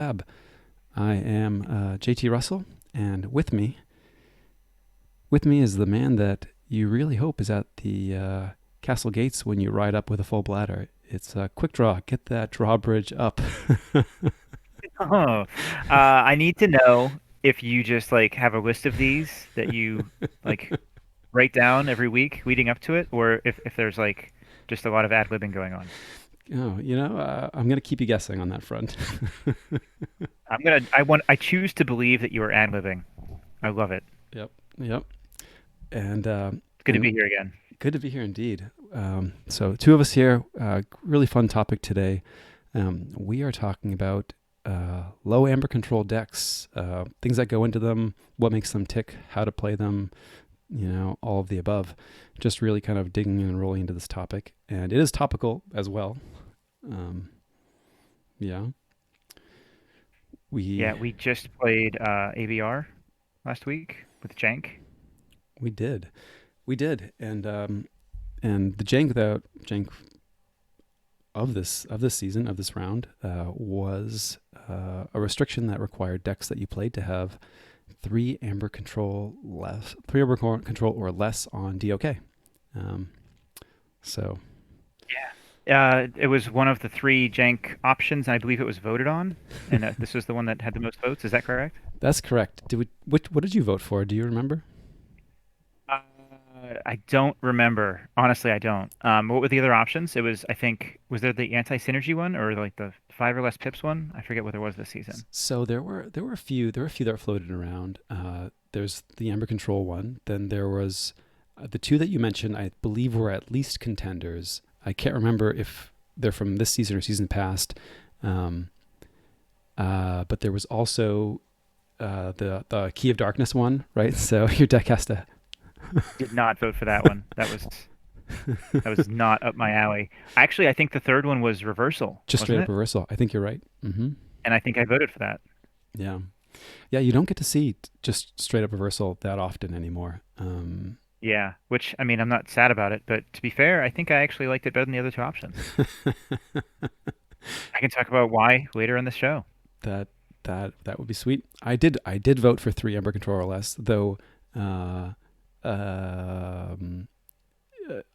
Lab. I am JT Russell, and with me is the man that you really hope is at the castle gates when you ride up with a full bladder. It's a quick draw. Get that drawbridge up. Oh, I need to know if you just like have a list of these that you like write down every week leading up to it, or if there's like just a lot of ad-libbing going on. Oh, I'm gonna keep you guessing on that front. I choose to believe that you are ad-libbing. I love it. Yep, yep, and It's good to be here again. good to be here indeed. So two of us here. Really fun topic today. We are talking about low amber control decks, things that go into them, what makes them tick, how to play them, all of the above. Just really kind of digging and rolling into this topic. And it is topical as well. Um, yeah, we Yeah, we just played ABR last week with Jank. we did. We did. And the jank of this season, of this round, was a restriction that required decks that you played to have three amber control or less on DOK. Um, so It was one of the three Jank options, and I believe it was voted on, and this was the one that had the most votes. Is that correct? that's correct. What did you vote for? Do you remember? Uh, I don't remember. Honestly, I don't. What were the other options? It was, I think, was there the anti-synergy one or like the five or less pips one? I forget what there was this season. So there were a few that floated around. There's the amber control one. Then there was the two that you mentioned. I believe were at least contenders. I can't remember if they're from this season or season past. Um, but there was also the Key of Darkness one, right? So your deck has to Did not vote for that one. That was not up my alley. Actually, I think the third one was reversal, just straight wasn't up it? reversal. I think you're right. And I think I voted for that. Yeah, yeah. You don't get to see just straight up reversal that often anymore. Yeah, which I mean, I'm not sad about it, but to be fair, I think I actually liked it better than the other two options. I can talk about why later in the show. that that would be sweet. I did vote for three Ember Control or less, though. Uh, um,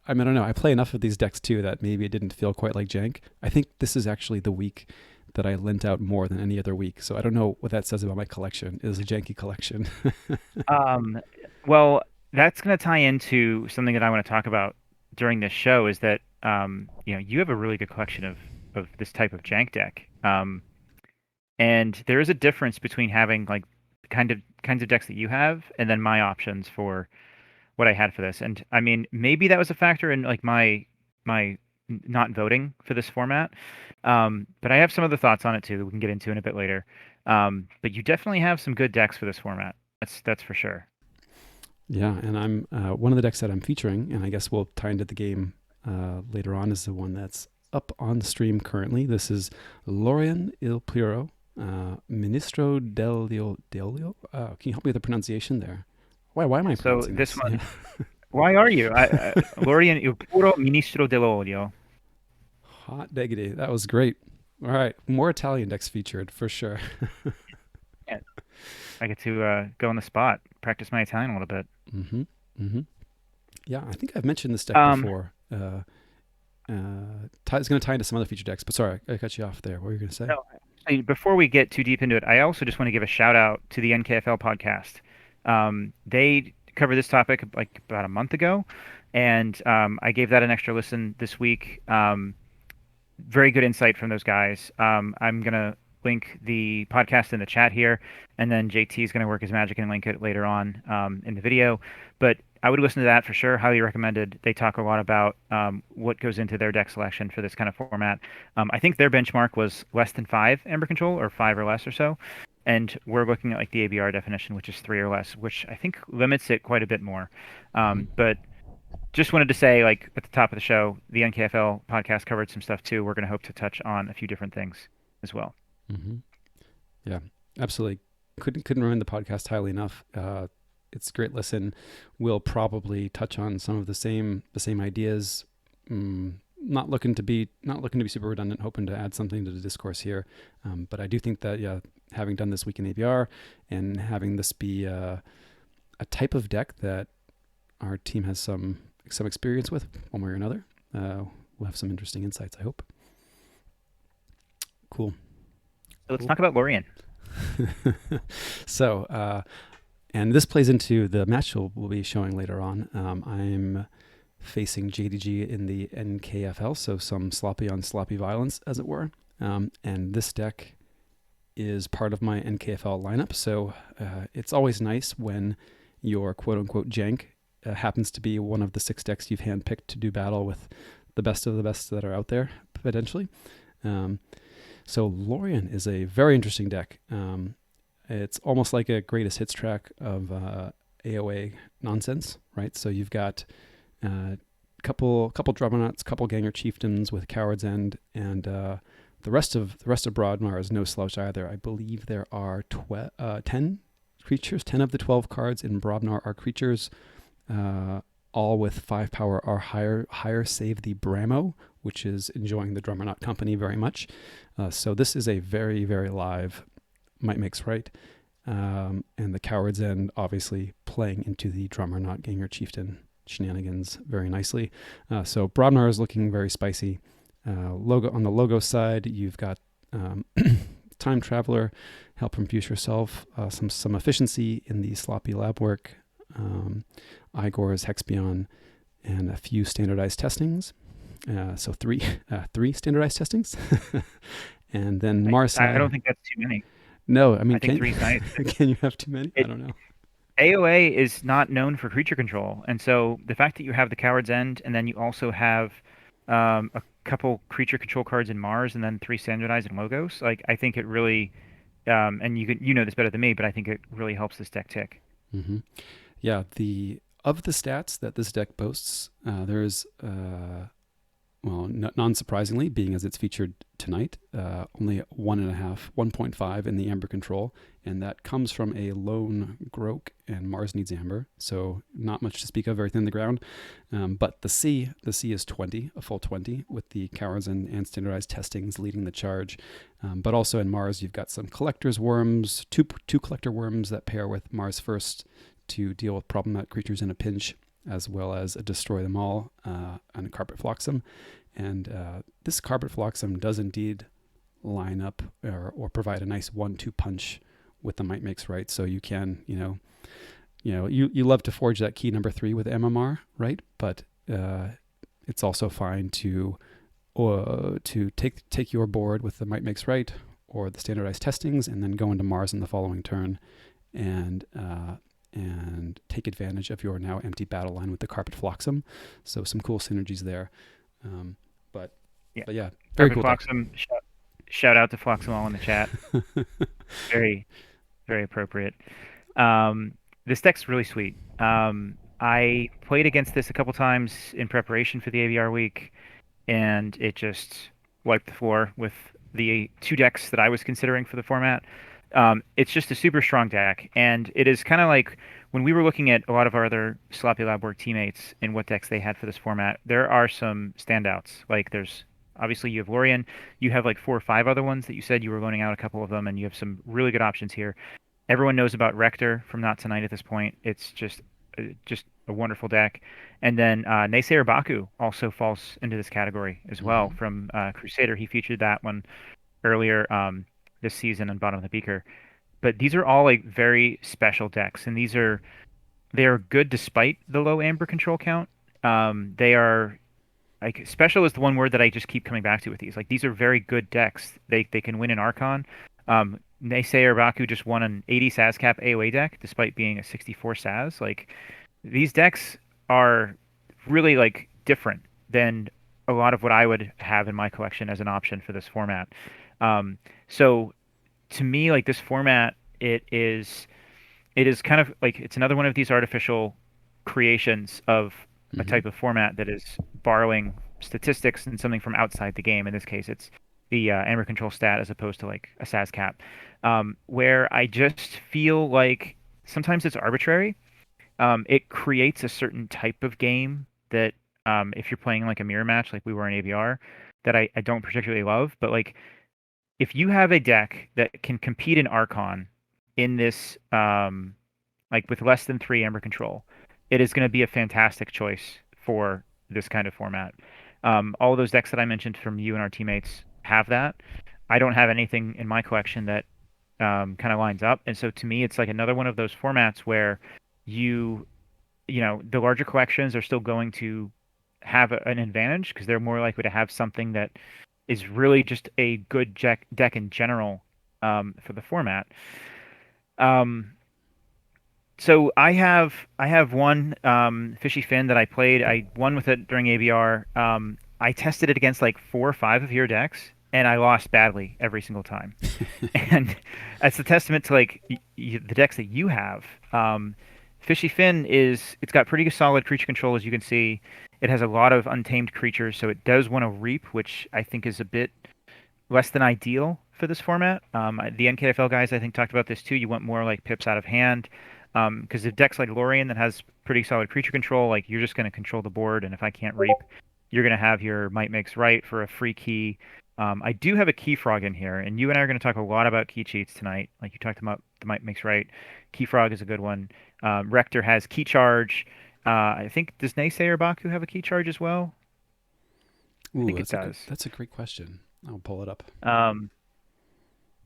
I mean, I don't know. I play enough of these decks too that maybe it didn't feel quite like jank. I think this is actually the week that I lent out more than any other week. So I don't know what that says about my collection. It is a janky collection. Um, well, that's going to tie into something that I want to talk about during this show is that you have a really good collection of this type of jank deck. And there is a difference between having like kinds of decks that you have and then my options for what I had for this. And I mean, maybe that was a factor in like my not voting for this format. But I have some other thoughts on it too that we can get into in a bit later. But you definitely have some good decks for this format. That's for sure. Yeah, and I'm one of the decks that I'm featuring, and I guess we'll tie into the game later on, is the one that's up on the stream currently. This is Lorian Il Puro, Ministro Delio. Can you help me with the pronunciation there? Why am I So pronouncing this this? Yeah. one, why are you? Lorian il puro ministro dell'olio. Hot diggity. That was great. All right, more Italian decks featured for sure. Yeah, I get to go on the spot, practice my Italian a little bit. hmm hmm Yeah, I think I've mentioned this deck Um, before. It's going to tie into some other feature decks, but sorry, I cut you off there. What were you going to say? no, before we get too deep into it, I also just want to give a shout out to the NKFL podcast. They covered this topic like about a month ago, and I gave that an extra listen this week. Very good insight from those guys. I'm gonna link the podcast in the chat here, and then JT is gonna work his magic and link it later on in the video. But I would listen to that for sure. Highly recommended. They talk a lot about what goes into their deck selection for this kind of format. I think their benchmark was less than five Amber Control, or five or less or so. And we're looking at like the ABR definition, which is three or less, which I think limits it quite a bit more. hmm But just wanted to say, like at the top of the show, the NKFL podcast covered some stuff too. We're going to hope to touch on a few different things as well. hmm Yeah, absolutely. Couldn't run the podcast highly enough. It's a great listen. We'll probably touch on some of the same ideas, not looking to be super redundant, hoping to add something to the discourse here. But I do think that, yeah, having done this week in ABR and having this be a type of deck that our team has some experience with one way or another, we'll have some interesting insights, I hope. Cool. So let's Cool. talk about Lorien. So, and this plays into the match we'll be showing later on. I'm facing JDG in the NKFL, so some sloppy on sloppy violence, as it were. And this deck is part of my NKFL lineup, so it's always nice when your quote unquote jank happens to be one of the 6 decks you've handpicked to do battle with the best of the best that are out there, potentially. So Lorien is a very interesting deck. It's almost like a greatest hits track of AOA nonsense, right? So you've got couple Drummernauts, couple Ganger Chieftains with Coward's End, and the rest of Broadmar is no slouch either. I believe there are 10 creatures. 10 of the 12 cards in Broadmar are creatures, all with 5 power or higher, save the Bramo, which is enjoying the Drummernaut company very much. So this is a very, very live Might Makes Right. And the Coward's End obviously playing into the Drummernaut Ganger Chieftain shenanigans very nicely. So Broadmar is looking very spicy. Logo on the logo side, you've got Time Traveler, Help from Future Self, some efficiency in the sloppy lab work, Igor's Hexbion, and a few standardized testings. So three standardized testings. And then I don't Marsai. think that's too many. No, I mean, I think three's nice. can you have too many? I It don't know. AOA is not known for creature control, and so the fact that you have the Coward's End, and then you also have a couple creature control cards in Mars, and then 3 standardized in Logos, like I think it really, and you know this better than me, but I think it really helps this deck tick. Hmm. Yeah, of the stats that this deck boasts, there's well, non-surprisingly, being as it's featured tonight, only 1.5 in the Aember control, and that comes from a lone Groke, and Mars needs Aember, so not much to speak of, very thin the ground. But the C is 20, a full 20, with the Cowards and standardized testings leading the charge. But also in Mars, you've got some Collector's Worms, two Collector Worms that pair with Mars First to deal with problematic creatures in a pinch, as well as a Destroy Them All and a Carpet Flotsam. And this Carpet Flotsam does indeed line up or provide a nice 1-2 punch with the Might Makes Right. So you can, you love to forge that key number 3 with MMR, right? But it's also fine to take your board with the Might Makes Right or the standardized testings, and then go into Mars in the following turn, and take advantage of your now empty battle line with the Carpet Flotsam. So some cool synergies there. But Yeah, yeah, very Carpet cool deck. Flotsam. Shout out to Flotsam all in the chat. Very, very appropriate. Um, this deck's really sweet. I played against this a couple times in preparation for the AVR week, and it just wiped the floor with the 2 decks that I was considering for the format. It's just a super strong deck, and it is kind of like when we were looking at a lot of our other Sloppy Lab Work teammates and what decks they had for this format. There are some standouts. Like there's obviously you have Lorien, you have like 4 or 5 other ones that you said you were loaning out a couple of them, and you have some really good options here. Everyone knows about Rector from Not Tonight at this point. It's just a wonderful deck. And then Naysayer Baku also falls into this category as well Mm-hmm. from Crusader. He featured that one earlier this season on Bottom of the Beaker. But these are all like very special decks, and they are good despite the low Amber control count. They are like special is the one word that I just keep coming back to with these. Like these are very good decks. They can win an Archon. Naysayer Baku just won an 80 SAS cap AOA deck despite being a 64 SAS. Like these decks are really like different than a lot of what I would have in my collection as an option for this format. Um, so to me, like this format, it is kind of like it's another one of these artificial creations of a Mm-hmm. type of format that is borrowing statistics and something from outside the game. In this case, it's the Amber control stat as opposed to like a SAS cap, where I just feel like sometimes it's arbitrary. It creates a certain type of game that if you're playing like a mirror match like we were in ABR, that I don't particularly love. But like if you have a deck that can compete in Archon in this like with less than 3 Ember control, it is going to be a fantastic choice for this kind of format. All of those decks that I mentioned from you and our teammates have that. I don't have anything in my collection that kind of lines up, and so to me, it's like another one of those formats where you the larger collections are still going to have an advantage because they're more likely to have something that is really just a good deck in general for the format. Um, so I have one Fishy Fin that I played. I won with it during ABR. I tested it against like 4 or 5 of your decks, and I lost badly every single time. And that's a testament to like the decks that you have. Fishy Fin it's got pretty solid creature control as you can see. It has a lot of untamed creatures, so it does want to reap, which I think is a bit less than ideal for this format. The NKFL guys, I think, talked about this too. You want more like pips out of hand. Because if decks like Lorien that has pretty solid creature control, like you're just going to control the board, and if I can't reap, you're going to have your Might Makes Right for a free key. I do have a key frog in here, and you and I are going to talk a lot about key cheats tonight. Like you talked about the Might Makes Right. Key frog is a good one. Rector has key charge. I think does Naysayer Baku have a key charge as well? I Ooh, think it does. that's a great question. I'll pull it up. Um,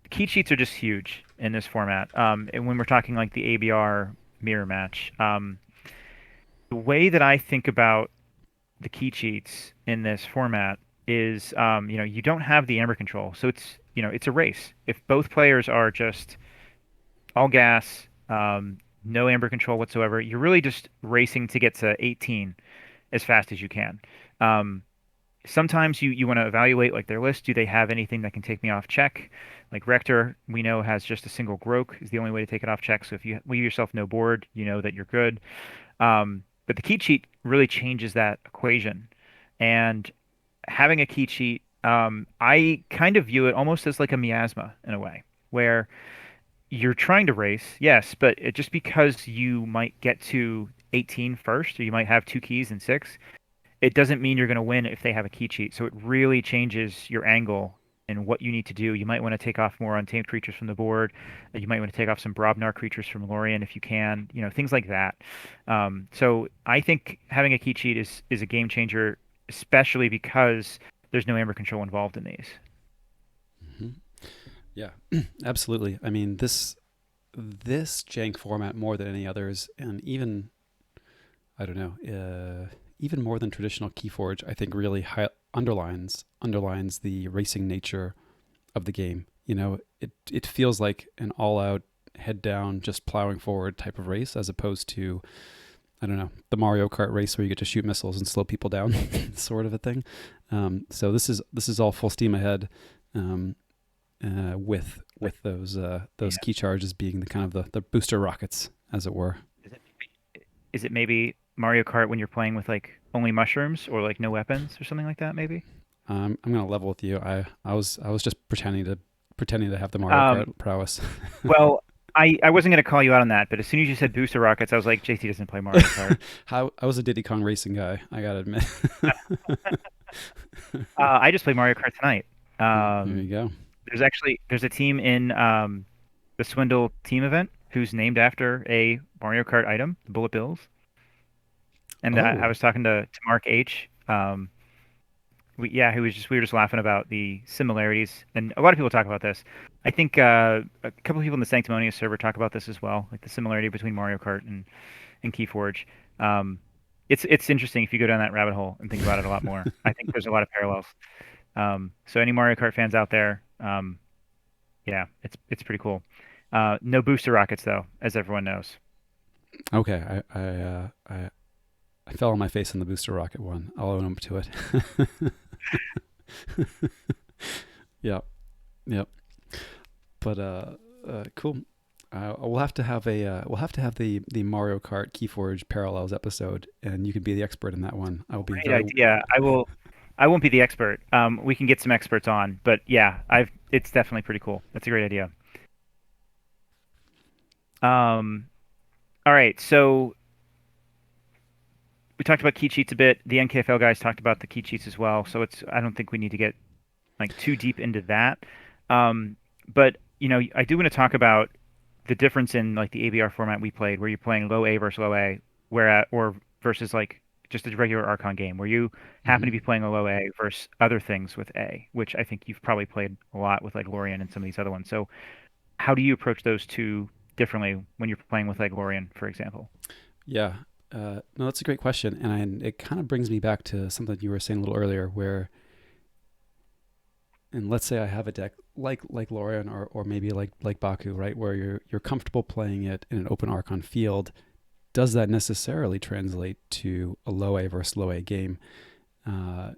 Key cheats are just huge in this format. And when we're talking like the ABR mirror match, the way that I think about the key cheats in this format is, you don't have the amber control, so it's a race. If both players are just all gas, no amber control whatsoever, you're really just racing to get to 18 as fast as you can. Um, Sometimes you want to evaluate like their list. Do they have anything that can take me off check? Like Rector, we know has just a single Grok is the only way to take it off check. So if you leave yourself no board, you know that you're good. But the key cheat really changes that equation. And having a key cheat, I kind of view it almost as like a miasma in a way, where you're trying to race, yes, but just because you might get to 18 first, or you might have 2 keys and 6, it doesn't mean you're going to win if they have a key cheat. So it really changes your angle and what you need to do. You might want to take off more untamed creatures from the board. You might want to take off some Brobnar creatures from Lorien if you can. Things like that. So I think having a key cheat is a game changer, especially because there's no amber control involved in these. Hmm. Yeah, absolutely. I mean, this jank format more than any others, and even I don't know, even more than traditional Keyforge, I think really underlines the racing nature of the game. It feels like an all-out, head down, just plowing forward type of race, as opposed to, I don't know, the Mario Kart race where you get to shoot missiles and slow people down, sort of a thing. So this is all full steam ahead, um, with those Yeah. key charges being the kind of the booster rockets, as it were. Is it, is it maybe Mario Kart when you're playing with like only mushrooms or like no weapons or something like that, maybe? I'm gonna level with you. I was just pretending to have the Mario Um, Kart prowess. Well, I wasn't going to call you out on that, but as soon as you said booster rockets, I was like, JT doesn't play Mario Kart. How I was a Diddy Kong racing guy, I gotta admit. I just played Mario Kart tonight. There you Um, go. there's a team in the Swindle team event who's named after a Mario Kart item, the Bullet Bills. And I Oh, was talking to Mark H. We were just laughing about the similarities, and a lot of people talk about this. I think a couple of people in the Sanctimonious server talk about this as well, like the similarity between Mario Kart and Keyforge. Um, it's interesting if you go down that rabbit hole and think about it a lot more. I think there's a lot of parallels. So any Mario Kart fans out there, yeah, it's pretty cool. No booster rockets though, as everyone knows. okay. I fell on my face on the booster rocket one. I'll own up to it. Yep, yep. But cool. We'll have to have the Mario Kart Keyforge Parallels episode, and you can be the expert in that one. I will be Great very. idea. I won't be the expert. We can get some experts on, but yeah, it's definitely pretty cool. That's a great idea. Um, all right, so we talked about key cheats a bit. The NKFL guys talked about the key cheats as well. So it's I don't think we need to get like too deep into that. Um, but I do want to talk about the difference in like the ABR format we played, where you're playing low A versus low A, or versus like just a regular Archon game, where you happen to Hmm. be playing a low A versus other things with A, which I think you've probably played a lot with like Lorien and some of these other ones. So how do you approach those two differently when you're playing with like Lorien, for example? Yeah. No, that's a great question, and it kind of brings me back to something you were saying a little earlier, where, and let's say I have a deck like Lorien or maybe like Baku, right, where you're comfortable playing it in an open Archon field. Does that necessarily translate to a low A versus low A game? Uh,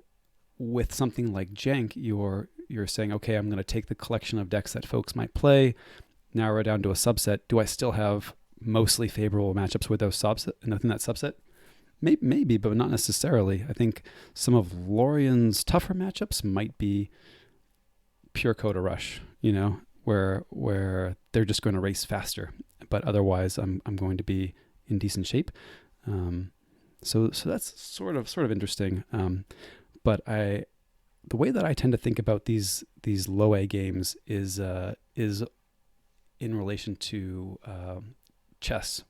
with something like Jank, you're saying, okay, I'm going to take the collection of decks that folks might play, narrow it down to a subset. Do I still have mostly favorable matchups with those subset within that subset? Maybe, but not necessarily. I think some of Lorien's tougher matchups might be pure Coda Rush, where they're just going to race faster, but otherwise I'm going to be in decent shape. Um, so that's sort of interesting. But the way that I tend to think about these low A games is in relation to chess,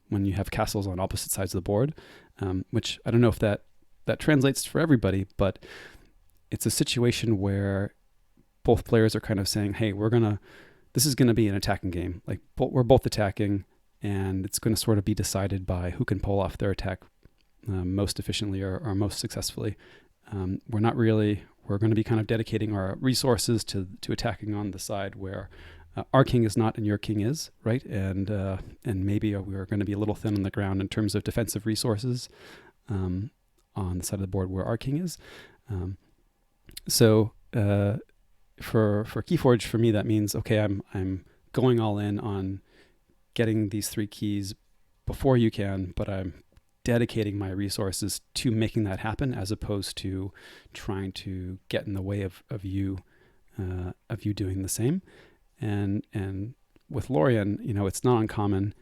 when you have castles on opposite sides of the board, which I don't know if that translates for everybody, but it's a situation where both players are kind of saying, "Hey, this is gonna be an attacking game. Like we're both attacking, and it's going to sort of be decided by who can pull off their attack most efficiently or most successfully. We're going to be kind of dedicating our resources to attacking on the side where our king is not and your king is, right? And maybe we're going to be a little thin on the ground in terms of defensive resources um, on the side of the board where our king is. Um, so for Keyforge, for me, that means, okay, I'm going all in on getting these three keys before you can, but I'm dedicating my resources to making that happen, as opposed to trying to get in the way of you doing the same. And with Lorien, it's not uncommon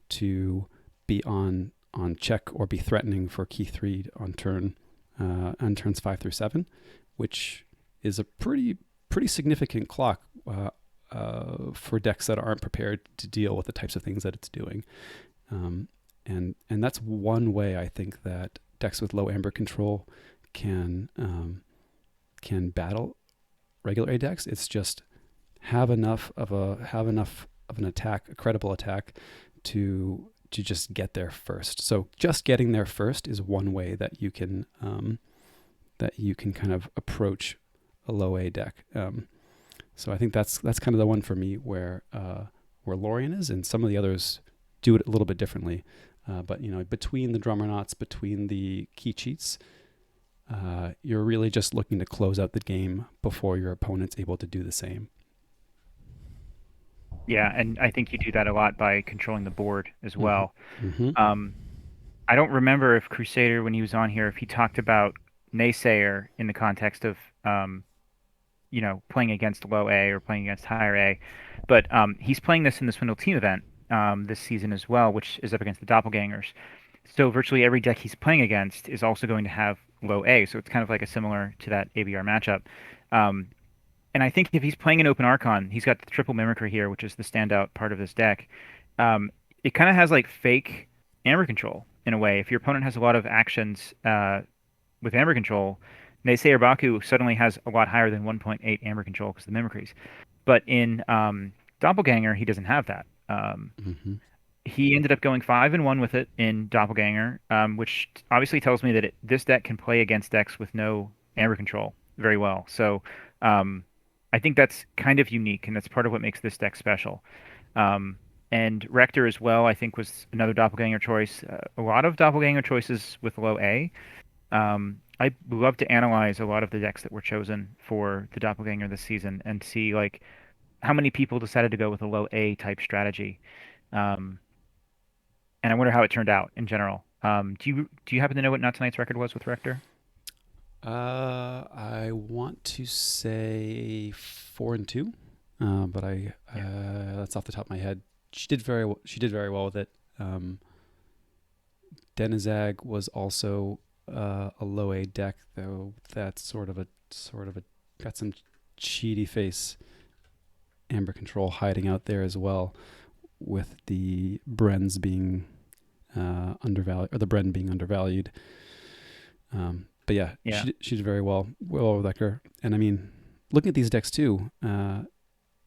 to be on check or be threatening for key three on turns 5 through 7, which is a pretty significant clock for decks that aren't prepared to deal with the types of things that it's doing. And that's one way I think that decks with low Aember control can battle regular A decks. It's just have enough of an attack, a credible attack, to just get there first. So just getting there first is one way that you can kind of approach a low A deck. So I think that's kind of the one for me where Lorien is, and some of the others do it a little bit differently. But between the Drummernauts, between the key cheats, you're really just looking to close out the game before your opponent's able to do the same. Yeah, and I think you do that a lot by controlling the board as Mm-hmm. well. Mm-hmm. Um, I don't remember if Crusader, when he was on here, if he talked about Naysayer in the context of playing against low A or playing against higher A. But he's playing this in the Swindle Team event this season as well, which is up against the Doppelgangers. So virtually every deck he's playing against is also going to have low A. So it's kind of like a similar to that ABR matchup. Um, and I think if he's playing an Open Archon, he's got the triple Mimicry here, which is the standout part of this deck. Um, it kind of has like fake Amber control in a way. If your opponent has a lot of actions with Amber control, Naysayer Baku suddenly has a lot higher than 1.8 Amber control because of the mimicries. But in Doppelganger, he doesn't have that. Mm-hmm. He ended up going 5-1 with it in Doppelganger, which obviously tells me that this deck can play against decks with no Amber control very well. So um, I think that's kind of unique, and that's part of what makes this deck special. Um, and Rector as well, I think, was another Doppelganger choice. A lot of Doppelganger choices with low A. I love to analyze a lot of the decks that were chosen for the Doppelganger this season and see like how many people decided to go with a low A type strategy. Um, and I wonder how it turned out in general. Do you happen to know what Not Tonight's record was with Rector? I want to say 4-2, but Yeah. that's off the top of my head. She did very well with it. Denizag was also a low A deck, though that's sort of a got some cheaty face Amber Control hiding out there as well, with the Brens being undervalued, or the Bren being undervalued. But yeah, Yeah. she did very well with Rector. And I mean, looking at these decks too,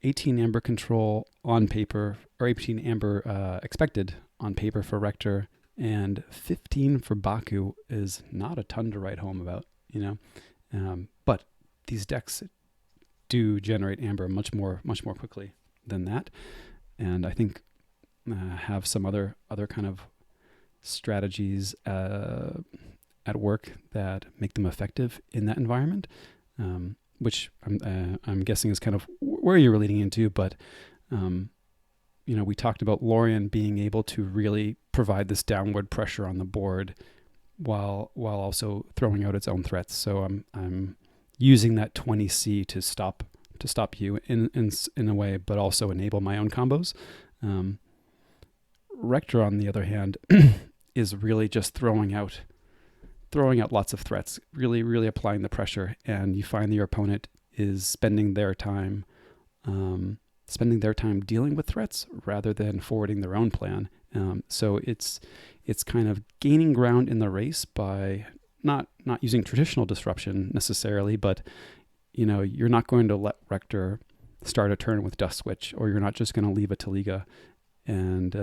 18 Amber Control on paper, or 18 Amber expected on paper for Rector, and 15 for Baku is not a ton to write home about, you know. But these decks do generate Amber much more quickly than that, and I think have some other kind of strategies at work that make them effective in that environment, which I'm guessing is kind of where you were leading into. But we talked about Lorien being able to really provide this downward pressure on the board while also throwing out its own threats. So I'm using that 20C to stop you in a way, but also enable my own combos. Rector, on the other hand, is really just throwing out lots of threats, really applying the pressure, and you find that your opponent is spending their time dealing with threats rather than forwarding their own plan. So it's kind of gaining ground in the race by not using traditional disruption necessarily, but you're not going to let Rector start a turn with Dust Switch, or you're not just going to leave a Taliga and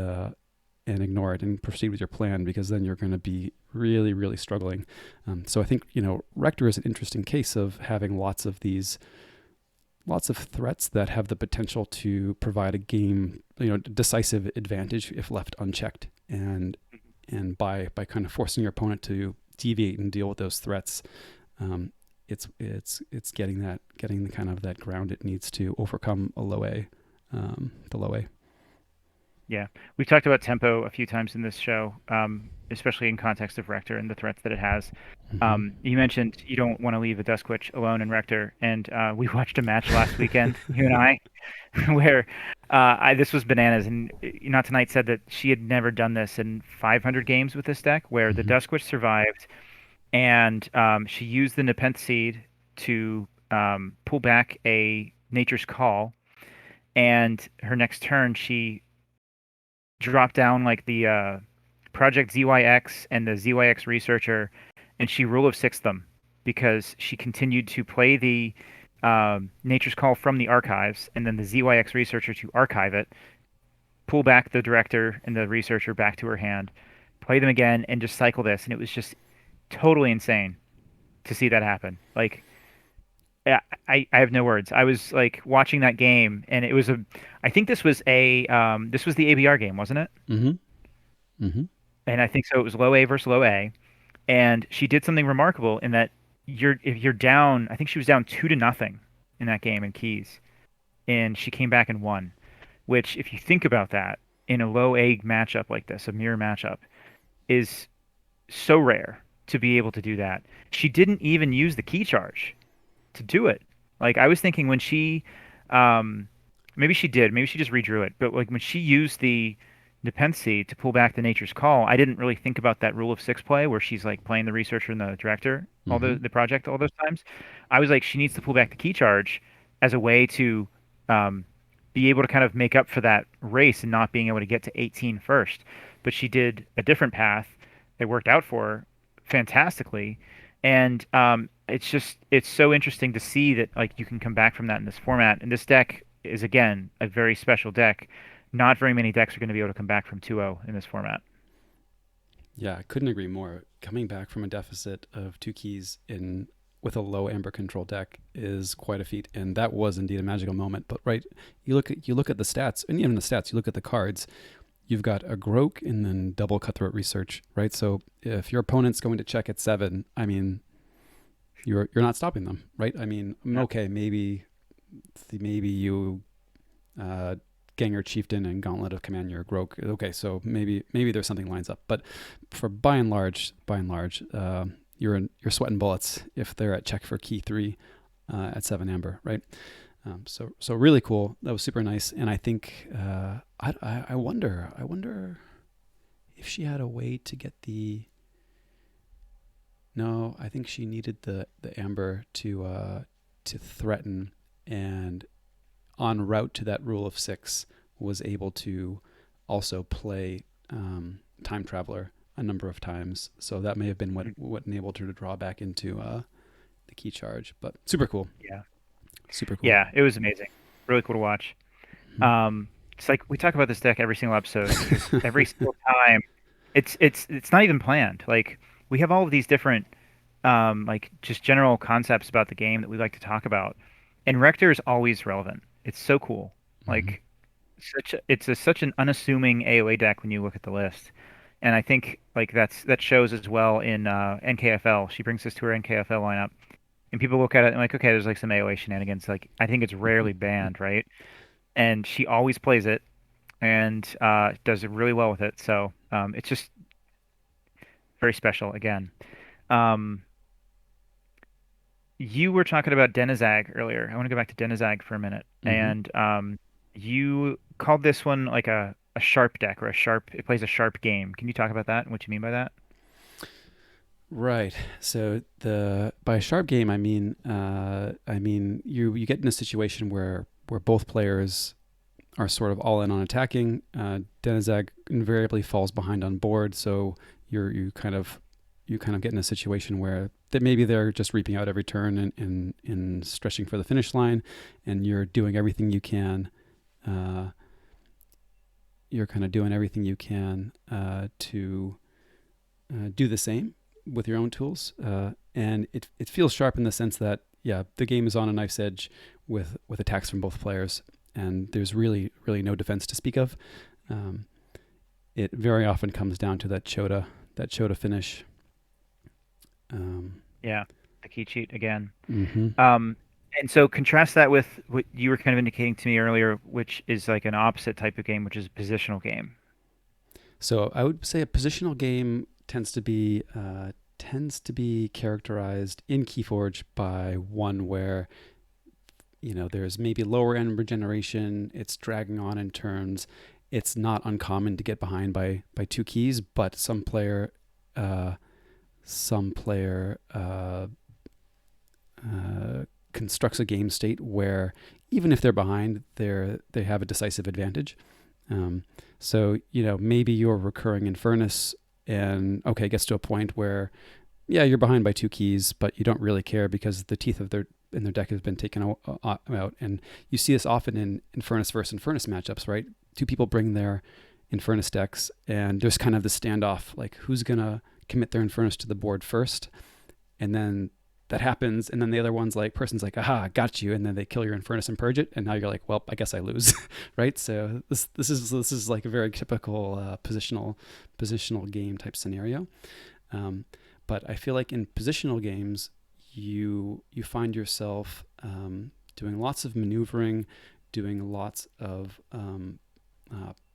ignore it and proceed with your plan, because then you're going to be really struggling. So I think Rector is an interesting case of having lots of threats that have the potential to provide a game, decisive advantage if left unchecked, and by kind of forcing your opponent to deviate and deal with those threats, it's getting the kind of that ground it needs to overcome the low A. Yeah, we've talked about tempo a few times in this show, especially in context of Rector and the threats that it has. Mm-hmm. You mentioned you don't want to leave a Duskwitch alone in Rector, and we watched a match last weekend, you and I, where this was bananas. And Not Tonight said that she had never done this in 500 games with this deck, where the Mm-hmm. Duskwitch survived, and she used the Nepenthe Seed to pull back a Nature's Call, and her next turn she drop down like the Project ZYX and the ZYX Researcher, and she rule of six them because she continued to play the Nature's Call from the archives, and then the ZYX Researcher to archive it, pull back the Director and the Researcher back to her hand, play them again, and just cycle this. And it was just totally insane to see that happen. Like, I have no words. I was like watching that game, and it was I think this was the ABR game, wasn't it? Mm-hmm. Mm-hmm. And I think so. It was low A versus low A, and she did something remarkable in that if you're down, I think she was down 2-0 in that game in keys, and she came back and won. Which, if you think about that, in a low A matchup like this, a mirror matchup, is so rare to be able to do that. She didn't even use the key charge to do it. Like, I was thinking when um, maybe she did, maybe she just redrew it, but like when she used the Nepenthe to pull back the Nature's Call, I didn't really think about that rule of six play where she's like playing the researcher and the director, all Mm-hmm. the project all those times. I was like, she needs to pull back the key charge as a way to um, be able to kind of make up for that race and not being able to get to 18 first. But she did a different path. It worked out for her fantastically, and it's so interesting to see that like you can come back from that in this format. And this deck is again a very special deck. Not very many decks are going to be able to come back from 2-0 in this format. Yeah, I couldn't agree more. Coming back from a deficit of 2 keys in with a low Amber Control deck is quite a feat, and that was indeed a magical moment. But right, you look at the stats, and even the stats, you look at the cards. You've got a Groke and then double Cutthroat Research, right? So if your opponent's going to check at 7, I mean, you're not stopping them, right? I mean, Yeah. okay, maybe you Ganger Chieftain and Gauntlet of Command your Groke. Okay, so maybe there's something lines up, but for by and large, you're sweating bullets if they're at check for key 3 at 7 Amber, right? So really cool. That was super nice, and I think I wonder if she had a way to get the no, I think she needed the Aember to threaten, and en route to that rule of six was able to also play time traveler a number of times. So that may have been Mhm. what enabled her to draw back into the key charge. But super cool, Yeah. super cool. Yeah, it was amazing. Really cool to watch. Mhm. Um, it's like we talk about this deck every single episode because every single time it's not even planned. Like we have all of these different like just general concepts about the game that we like to talk about, and Rector is always relevant. It's so cool. Mhm. Like such an unassuming AOA deck when you look at the list. And I think like that shows as well in NKFL. She brings this to her NKFL lineup, and people look at it and like, okay, there's like some AOA shenanigans. Like I think it's rarely banned, right? And she always plays it and does it really well with it. So it's just very special again. Um, you were talking about Denizag earlier. I want to go back to Denizag for a minute. Mhm. And you called this one like a sharp deck or a sharp, it plays a sharp game. Can you talk about that and what you mean by that? Right. So the by a sharp game, I mean you get in a situation where both players are sort of all in on attacking. Denizag invariably falls behind on board, so you kind of get in a situation where that maybe they're just reaping out every turn and stretching for the finish line, and you're doing everything you can. Uh, you're kind of doing everything you can to do the same with your own tools, and it feels sharp in the sense that yeah, the game is on a knife's edge with attacks from both players, and there's really no defense to speak of. Um, it very often comes down to that Chota finish. Um, Yeah, the key cheat again. mm-hmm. Um, and so contrast that with what you were kind of indicating to me earlier, which is like an opposite type of game, which is a positional game. So I would say a positional game tends to be characterized in Keyforge by one where there's maybe lower end regeneration. It's dragging on in turns. It's not uncommon to get behind by two keys, but uh, some player constructs a game state where even if they're behind, they have a decisive advantage. Um, so maybe you're recurring in Furnace, and okay, it gets to a point where yeah, you're behind by two keys, but you don't really care because the teeth of their deck has been taken out. And you see this often in Furnace versus Infernus matchups, right? Two people bring their Infernus decks, and there's kind of the standoff, like who's gonna commit their Infernus to the board first, and then that happens, and then the other one's like person's like, aha, got you, and then they kill your Infernus and purge it, and now you're like, well, I guess I lose, right? So this is like a very typical positional game type scenario. Um, but I feel like in positional games, you find yourself doing lots of maneuvering, doing lots of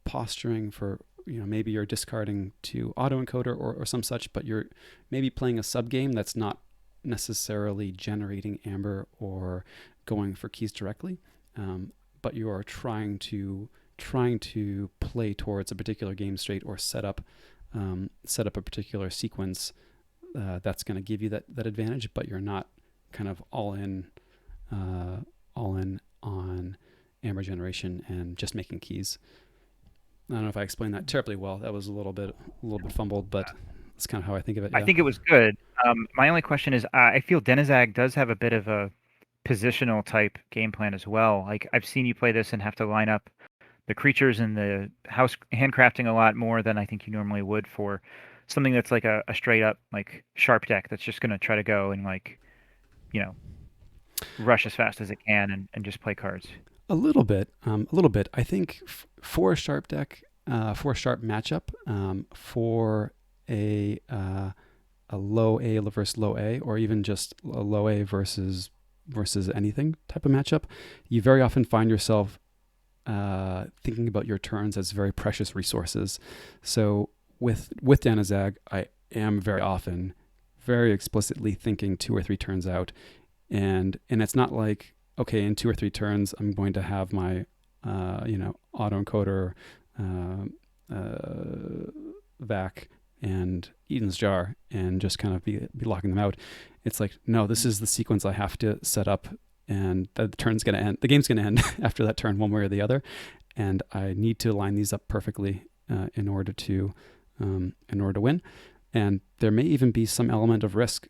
posturing for maybe you're discarding to autoencoder or some such, but you're maybe playing a sub game that's not necessarily generating Aember or going for keys directly, but you are trying to play towards a particular game state or set up a particular sequence that's going to give you that advantage, but you're not kind of all in on Aember generation and just making keys. I don't know if I explained that terribly well. That was a little bit fumbled, but that's kind of how I think of it. I Yeah. think it was good. My only question is, I feel Denizag does have a bit of a positional type game plan as well. Like I've seen you play this and have to line up the creatures and the house handcrafting a lot more than I think you normally would for something that's like a straight up like sharp deck that's just gonna try to go and like, you know, rush as fast as it can and just play cards. A little bit. I think for a sharp deck, for a sharp matchup, for a uh, a low A versus low A, or even just a low A versus anything type of matchup, you very often find yourself thinking about your turns as very precious resources. So with Danazag, I am very often very explicitly thinking two or three turns out, and it's not like okay, in two or three turns I'm going to have my autoencoder uh, uh, Vac and Eden's Jar and just kind of be locking them out. It's like, no, this is the sequence I have to set up, and the turn's going to end. The game's going to end after that turn, one way or the other, and I need to line these up perfectly in order to win. And there may even be some element of risk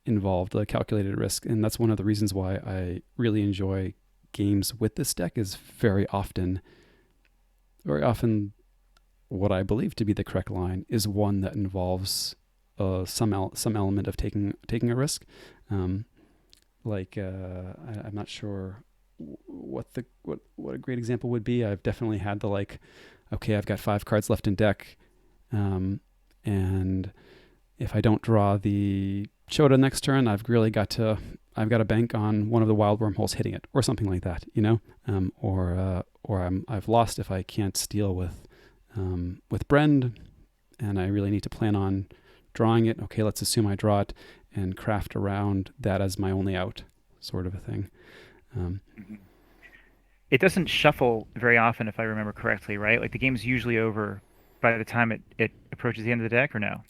involved, a calculated risk, and that's one of the reasons why I really enjoy games with this deck. Is very often what I believe to be the correct line is one that involves some element of taking a risk. Um, I'm not sure what a great example would be. I've definitely had the like, okay, I've got 5 cards left in deck, and if I don't draw the Chota next turn, I've got to bank on one of the wild wormholes hitting it or something like that, or I've lost if I can't steal with Brend, and I really need to plan on drawing it. Okay, let's assume I draw it and craft around that as my only out, sort of a thing. Um, Mhm. It doesn't shuffle very often, if I remember correctly, right? Like the game's usually over by the time it approaches the end of the deck, or no?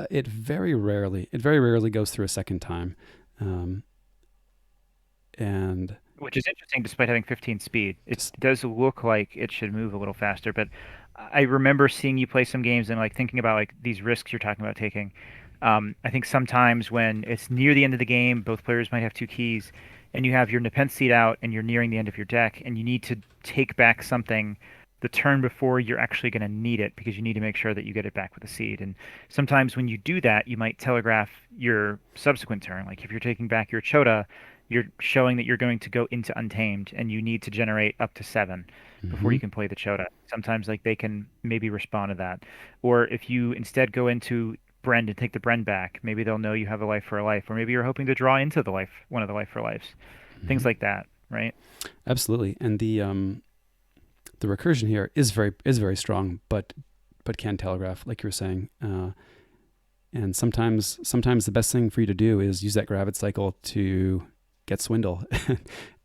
it very rarely goes through a second time, um, and Which is interesting despite having 15 speed. It just does look like it should move a little faster, but I remember seeing you play some games and like thinking about like these risks you're talking about taking. I think sometimes when it's near the end of the game, both players might have 2 keys, and you have your Nepenthe seed out and you're nearing the end of your deck, and you need to take back something the turn before you're actually going to need it because you need to make sure that you get it back with a seed. And sometimes when you do that, you might telegraph your subsequent turn. Like if you're taking back your Chota, you're showing that you're going to go into Untamed and you need to generate up to 7 before mm-hmm, you can play the Chota. Sometimes like they can maybe respond to that. Or if you instead go into Brend and take the Brend back, maybe they'll know you have a life for a life, or maybe you're hoping to draw into one of the life for lives. mm-hmm. Things like that, right? Absolutely. And the recursion here is very strong, but can telegraph, like you were saying. And sometimes the best thing for you to do is use that gravid cycle to get swindle,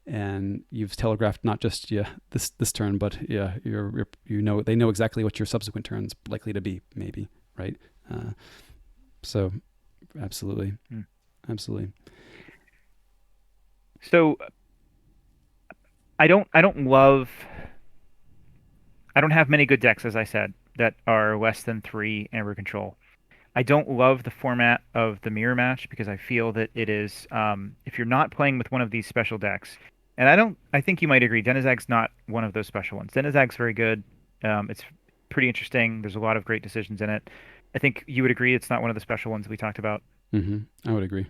and you've telegraphed not just this turn, but they know exactly what your subsequent turn's likely to be, maybe, right? Uh, so absolutely, Hmm. absolutely. So I don't have many good decks, as I said, that are less than 3 Amber control. I don't love the format of the mirror match because I feel that it is if you're not playing with one of these special decks, and I think you might agree, Denizag's not one of those special ones. Denizag's very good. It's pretty interesting. There's a lot of great decisions in it. I think you would agree it's not one of the special ones we talked about. Mm-hmm. I would agree.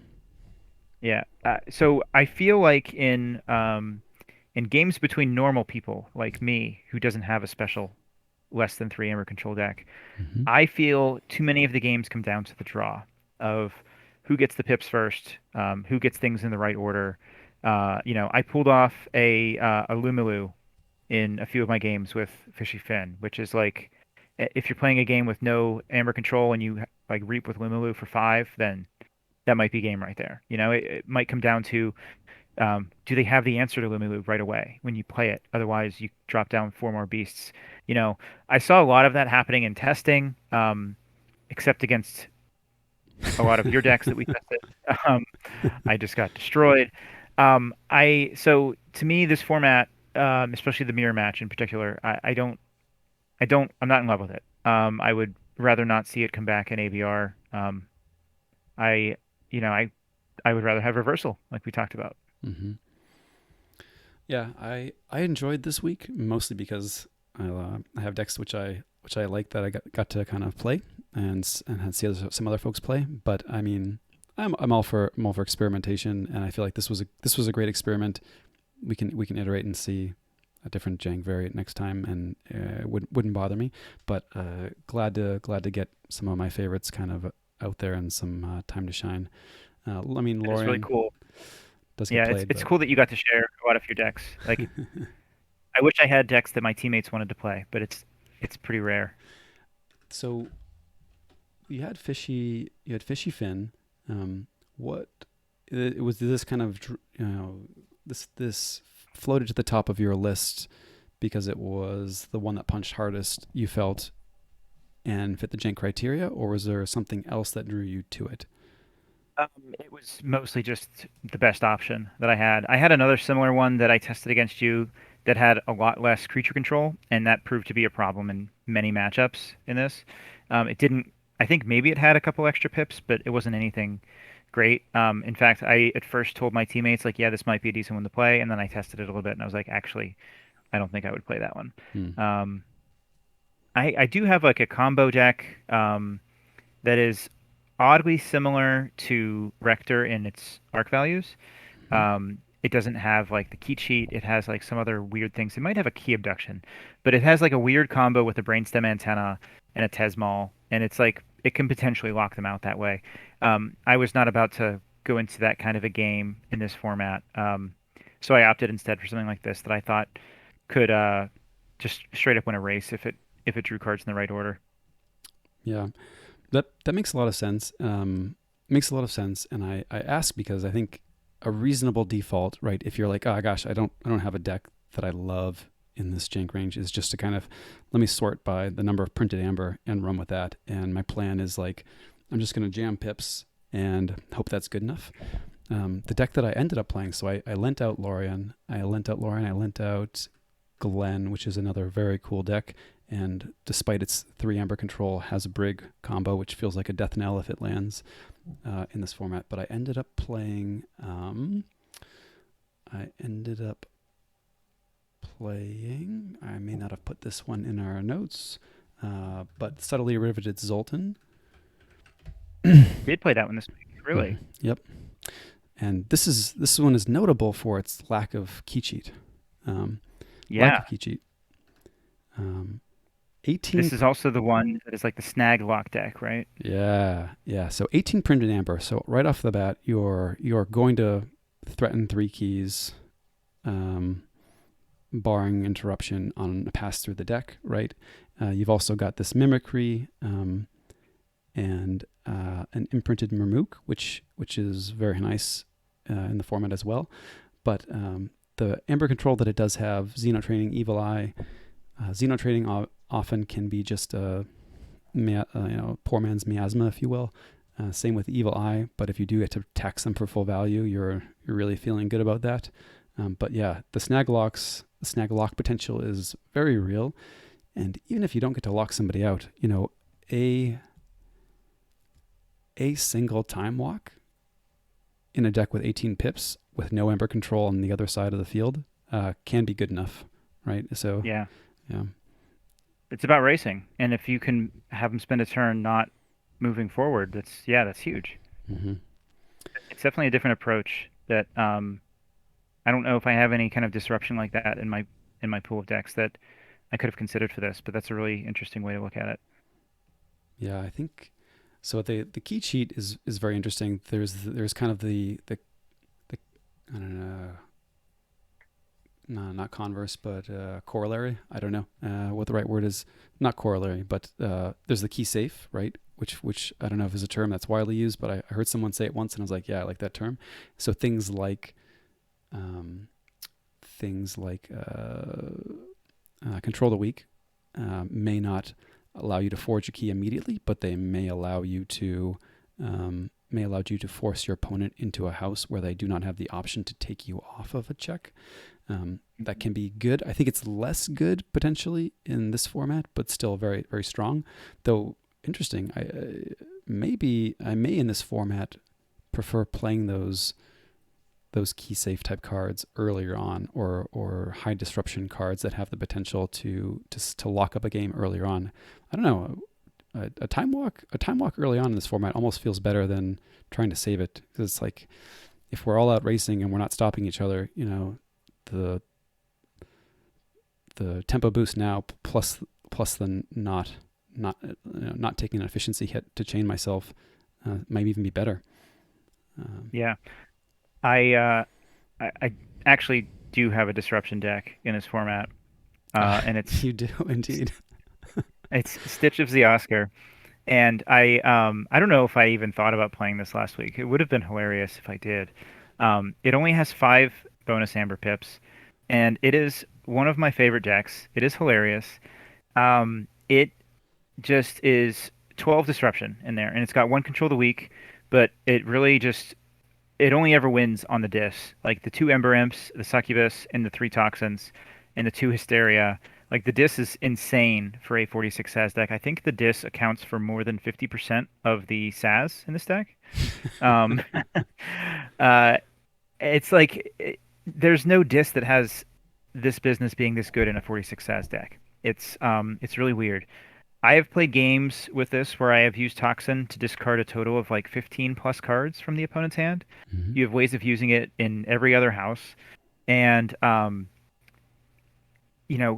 Yeah. So I feel like in games between normal people like me who doesn't have a special less than 3 Amber control deck, Mm-hmm. I feel too many of the games come down to the draw of who gets the pips first, who gets things in the right order. I pulled off a Lumilu in a few of my games with Fishy Fin, which is like if you're playing a game with no Amber control and you like reap with Lumilu for 5, then that might be game right there. It might come down to do they have the answer to Lumilu right away when you play it? Otherwise, you drop down 4 more beasts. You know, I saw a lot of that happening in testing, except against a lot of your decks that we tested. Um, I just got destroyed. So to me, this format, especially the mirror match in particular, I'm not in love with it. I would rather not see it come back in ABR. I, you know, I would rather have reversal, like we talked about. Mm-hmm. Yeah, I enjoyed this week mostly because I have decks which I like that I got to kind of play and had see some other folks play. But I mean, I'm all for experimentation, and I feel like this was a great experiment. We can iterate and see a different jank variant next time, and it wouldn't bother me. But glad to get some of my favorites kind of out there and some time to shine. I mean, It is really Lorian cool. does get Yeah, it's played, it's but cool that you got to share a lot of your decks. Like, I wish I had decks that my teammates wanted to play, but it's pretty rare. so you had fishy fin. What it was this kind of this floated to the top of your list because it was the one that punched hardest. You felt and fit the jank criteria, or was there something else that drew you to it? Um, it was mostly just the best option that I had. I had another similar one that I tested against you that had a lot less creature control, and that proved to be a problem in many matchups in this. It didn't, I think maybe it had a couple extra pips, but it wasn't anything great. In fact, I at first told my teammates, like, yeah, this might be a decent one to play, and then I tested it a little bit, and I was like, actually, I don't think I would play that one. Hmm. Um, I do have like a combo deck. That is oddly similar to Rector in its arc values. Hmm. It doesn't have like the key cheat. It has like some other weird things. It might have a key abduction, but it has like a weird combo with a brainstem antenna and a Tesmal, and it's like it can potentially lock them out that way. I was not about to go into that kind of a game in this format, so I opted instead for something like this that I thought could just straight up win a race if it drew cards in the right order. Yeah, that makes a lot of sense. Makes a lot of sense, and I ask because I think a reasonable default, right? If you're like, oh gosh, I don't have a deck that I love in this jank range, is just to kind of let me sort by the number of printed amber and run with that. And my plan is like, I'm just going to jam pips and hope that's good enough. The deck that I ended up playing, so I lent out Lorien, I lent out Glenn, which is another very cool deck. And despite its 3 amber control, has a Brig combo, which feels like a death knell if it lands in this format. But I ended up playing. I ended up playing. I may not have put this one in our notes, but subtly riveted Zoltan. Did play that one this week, really? Yep. And this one is notable for its lack of key cheat. Um, lack Yeah. of key cheat. Um, 18. This is also the one that is like the snag lock deck, right? Yeah, yeah. So 18 printed amber. So right off the bat, you're going to threaten 3 keys, um, barring interruption on a pass through the deck. Right. You've also got this mimicry, and an imprinted Murmook, which is very nice in the format as well. But the amber control that it does have, Xeno Training, Evil Eye. Xeno Training often can be just a poor man's miasma, if you will. Same with Evil Eye, but if you do get to tax them for full value, you're really feeling good about that. But yeah, the snag lock potential is very real, and even if you don't get to lock somebody out, a a single time walk in a deck with 18 pips with no Ember control on the other side of the field can be good enough, right? So Yeah. yeah. It's about racing, and if you can have them spend a turn not moving forward, that's huge. Hmm. It's definitely a different approach that I don't know if I have any kind of disruption like that in my pool of decks that I could have considered for this, but that's a really interesting way to look at it. Yeah, I think so. The key cheat is very interesting. There's kind of the I don't know, no, not converse, but corollary. I don't know what the right word is. Not corollary, but there's the key safe, right? Which I don't know if is a term that's widely used, but I heard someone say it once, and I was like, yeah, I like that term. So um, things like control the weak may not allow you to forge a key immediately, but they may allow you to force your opponent into a house where they do not have the option to take you off of a check. That Mhm. can be good. I think it's less good potentially in this format, but still very, very strong. Though interesting, maybe I may in this format prefer playing those key safe type cards earlier on, or high disruption cards that have the potential to lock up a game earlier on. I don't know. A time walk early on in this format almost feels better than trying to save it, because it's like if we're all out racing and we're not stopping each other, the the tempo boost now plus the not taking an efficiency hit to chain myself might even be better. Um, Yeah. I I actually do have a disruption deck in this format, and you do indeed. it's Stitch of the Oscar. And I don't know if I even thought about playing this last week. It would have been hilarious if I did. It only has 5 bonus Amber pips, and it is one of my favorite decks. It is hilarious. It just is 12 disruption in there, and it's got one control of the weak, but it really just it only ever wins on the dis. Like the two Ember Imps, the Succubus, and the three Toxins, and the two Hysteria. Like the dis is insane for a 46 SAS deck. I think the dis accounts for more than 50% of the SAS in this deck. Um, uh, it's like there's no dis that has this business being this good in a 46 SAS deck. It's really weird. I have played games with this where I have used Toxin to discard a total of like 15 plus cards from the opponent's hand. Hmm. You have ways of using it in every other house. And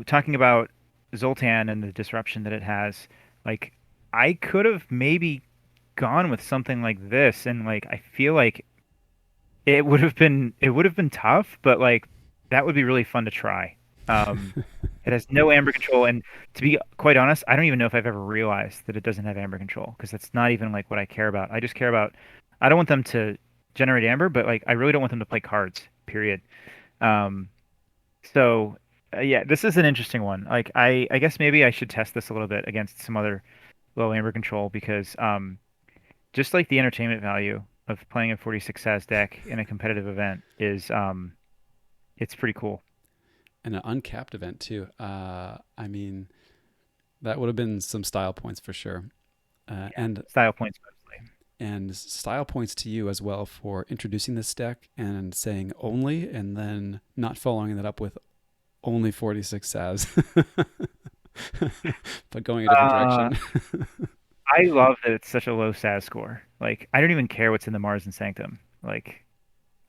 talking about Zoltan and the disruption that it has, like I could have maybe gone with something like this, and like I feel like it would have been tough, but like that would be really fun to try. It has no amber control, and to be quite honest, I don't even know if I've ever realized that it doesn't have amber control because that's not even like what I care about. I just care about I don't want them to generate amber, but like I really don't want them to play cards. Period. Um, so yeah, this is an interesting one. Like I guess maybe I should test this a little bit against some other low amber control because just like the entertainment value of playing a 46 SAS deck in a competitive event is it's pretty cool. And an uncapped event too. I mean, that would have been some style points for sure. Uh, Yeah, and style points mostly. and style points to you as well for introducing this deck and saying only, and then not following that up with only 46 SAS, but going a different Uh, direction. I love that it's such a low SAS score. Like I don't even care what's in the Mars and Sanctum. Like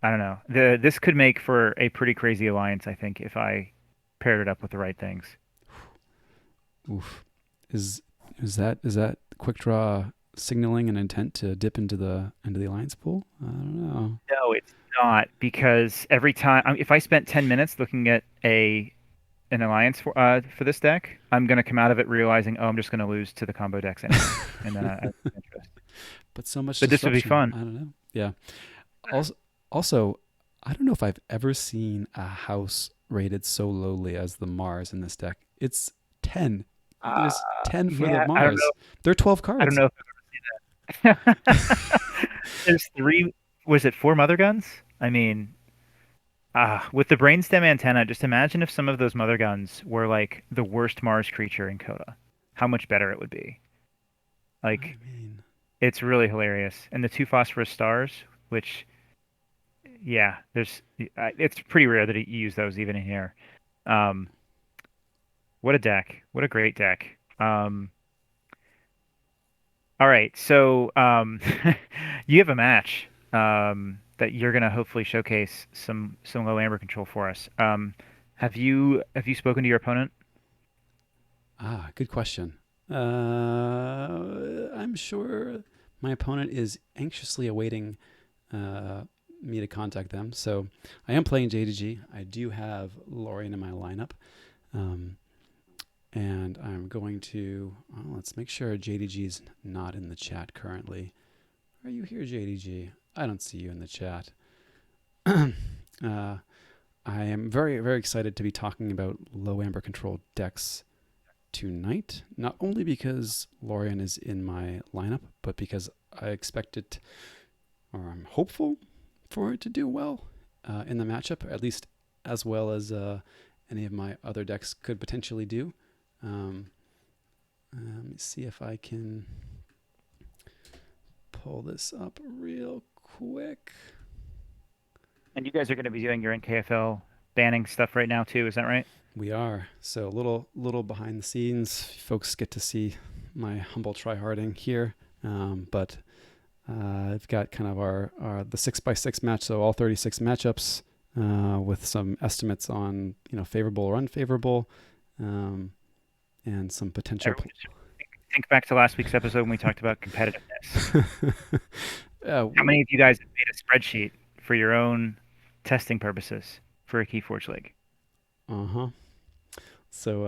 I don't know. This could make for a pretty crazy alliance, I think, if I paired it up with the right things. Oof. Is is that quick draw signaling an intent to dip into the alliance pool? I don't know. No, it's not because every time if I spent 10 minutes looking at a an alliance for this deck, I'm gonna come out of it realizing, oh, I'm just gonna lose to the combo decks anyway, and then I lose interest. But so much But this would be disruption. fun. I don't know. Yeah. Also, also, I don't know if I've ever seen a house rated so lowly as the Mars in this deck. It's 10. Uh, There's 10 for the yeah, I don't know. Mars. There are 12 I don't cards. know if I've ever seen that. There's three. Was it four mother guns? I mean, with the brainstem antenna, just imagine if some of those mother guns were like the worst Mars creature in Coda. How much better it would be. I Like, mean, it's really hilarious. And the two phosphorus stars, which, yeah, it's pretty rare that you use those even in here. Um, what a deck. What a great deck. All right, so you have a match that you're gonna hopefully showcase some low amber control for us. Have you spoken to your opponent? good question. I'm sure my opponent is anxiously awaiting uh, me to contact them. So I am playing JDG. I do have Lorian in my lineup. Um, and I'm going to, let's make sure JDG is not in the chat currently. Are you here, JDG? I don't see you in the chat. uh, I am very, very excited to be talking about low amber control decks tonight, not only because Lorian is in my lineup, but because I expect it, or I'm hopeful for it to do well in the matchup, at least as well as any of my other decks could potentially do. Um, let me see if I can pull this up real quick. And you guys are going to be doing your NKFL banning stuff right now too, is that right? We are. So a little behind the scenes. Folks get to see my humble tryharding here. But I've got kind of our the 6x6 match, so all 36 matchups with some estimates on favorable or unfavorable, and some potential. Everyone just think back to last week's episode when we talked about competitiveness. uh, How many of you guys have made a spreadsheet for your own testing purposes for a Keyforge League? huh. So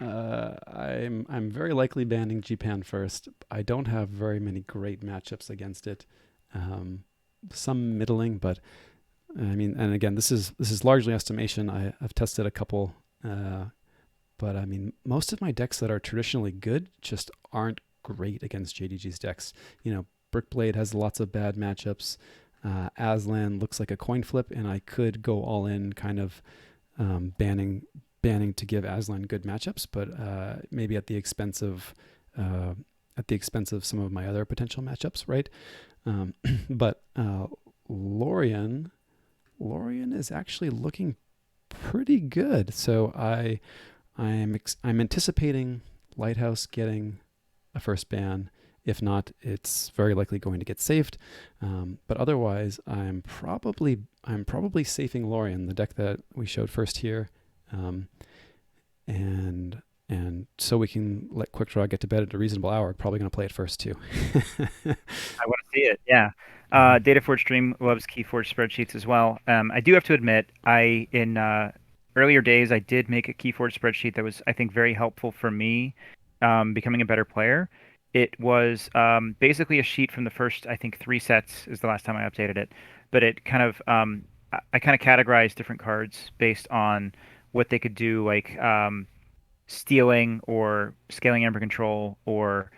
I'm very likely banning GPAN first. I don't have very many great matchups against it. Some middling, but I mean, and again, this is largely estimation. I've tested a couple But I mean, most of my decks that are traditionally good just aren't great against JDG's decks. You know, Brickblade has lots of bad matchups. Aslan looks like a coin flip, and I could go all in, kind of banning to give Aslan good matchups, but maybe uh, at the expense of some of my other potential matchups, right? But Lorien, Lorien is actually looking pretty good. So I'm anticipating Lighthouse getting a first ban. If not, it's very likely going to get saved. But otherwise, I'm probably safing Lorien, the deck that we showed first here, um, and and so we can let Quick Draw get to bed at a reasonable hour. Probably going to play it first too. I want to see it. Yeah. Mhm. Dataforge Stream loves KeyForge spreadsheets as well. I do have to admit, I in earlier days I did make a KeyForge spreadsheet that was, I think, very helpful for me becoming a better player. It was basically a sheet from the first, I think, three sets is the last time I updated it. But it kind of I kind of categorized different cards based on what they could do, like stealing or scaling Aember control or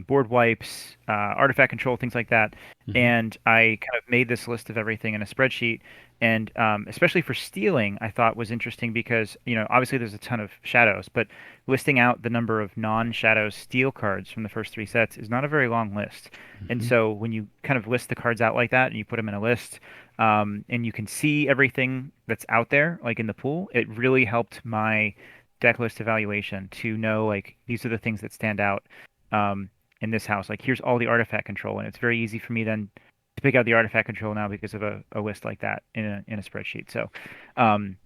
board wipes, artifact control, things like that. Mhm. And I kind of made this list of everything in a spreadsheet. And especially for stealing, I thought was interesting because, obviously there's a ton of shadows, but listing out the number of non-shadow steal cards from the first three sets is not a very long list. And Mhm. so when you kind of list the cards out like that and you put them in a list, and you can see everything that's out there, like in the pool, it really helped my deck list evaluation to know like these are the things that stand out um, in this house. Like here's all the artifact control, and it's very easy for me then to pick out the artifact control now because of a list like that in a spreadsheet. So um,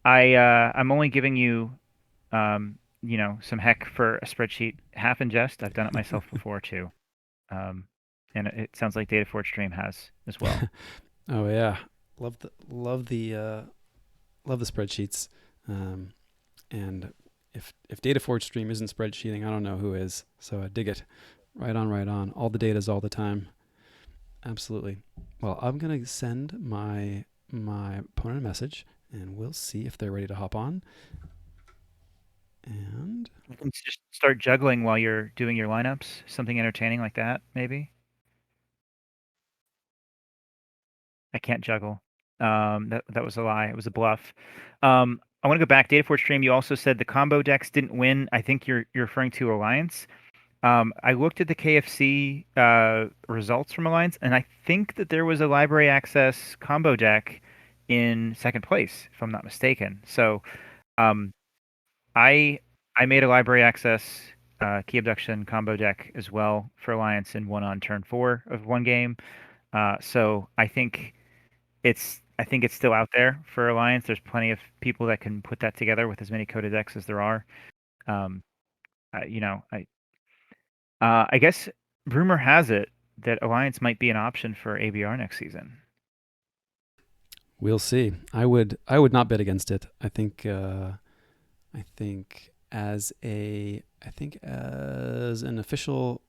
I'm only giving you some heck for a spreadsheet half in jest. I've done it myself before too, um, and it sounds like Data Forge Stream has as well. Oh yeah, love the spreadsheets. Um, and if Dataforge Stream isn't spreadsheeting, I don't know who is. So I dig it. Right on, right on. All the data's all the time. Absolutely. Well, I'm gonna send my opponent a message, and we'll see if they're ready to hop on. And You can just start juggling while you're doing your lineups, something entertaining like that, maybe. I can't juggle. That was a lie. It was a bluff. I want to go back. Data Forge Stream. You also said the combo decks didn't win. I think you're referring to Alliance. I looked at the KFC results from Alliance, and I think that there was a library access combo deck in second place, if I'm not mistaken. So um, I I made a library access key abduction combo deck as well for Alliance and won on turn four of one game. So I think it's still out there for Alliance. There's plenty of people that can put that together with as many coded decks as there are. Um, I, you know, I guess rumor has it that Alliance might be an option for ABR next season. we'll see. I would not bet against it. I think as an official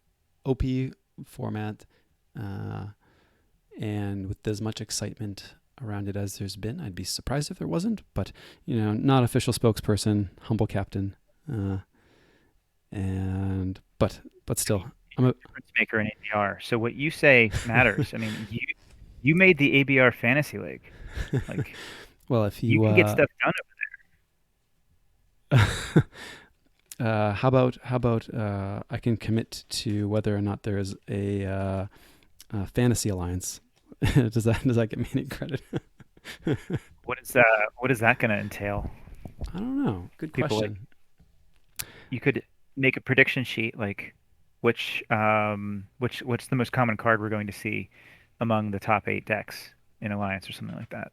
OP format, uh, and with as much excitement around it as there's been, I'd be surprised if there wasn't. But not official spokesperson, humble captain, uh, and but I mean, still, I'm you're a a difference maker in ABR, so what you say matters. I mean, you made the ABR fantasy league. Like well. If you you can get stuff done. how about I can commit to whether or not there is a fantasy alliance. Does that get me any credit? What is that going to entail? I don't know. Good People like question. you could make a prediction sheet like what's the most common card we're going to see among the top eight decks in Alliance or something like that.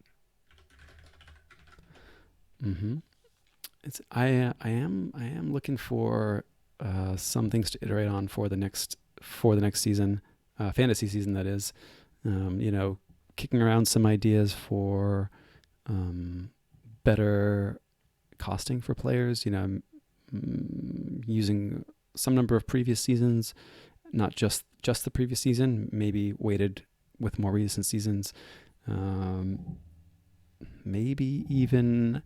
Mm-hmm. I am looking for some things to iterate on for the next season, fantasy season that is. Kicking around some ideas for um, better costing for players. Using some number of previous seasons, not just the previous season, maybe weighted with more recent seasons. Maybe even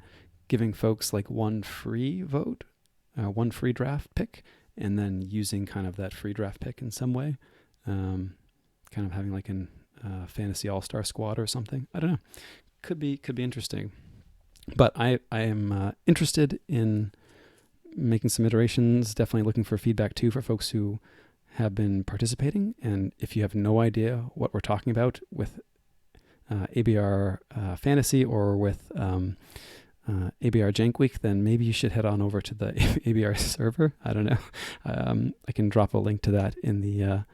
giving folks like one free vote, one free draft pick, and then using kind of that free draft pick in some way, um, kind of having like an fantasy all star squad or something. I don't know. Could be interesting. But I am interested in making some iterations. Definitely looking for feedback too for folks who have been participating. And if you have no idea what we're talking about with ABR Fantasy or with ABR Jank Week, then maybe you should head on over to the ABR server. I don't know. I can drop a link to that in the.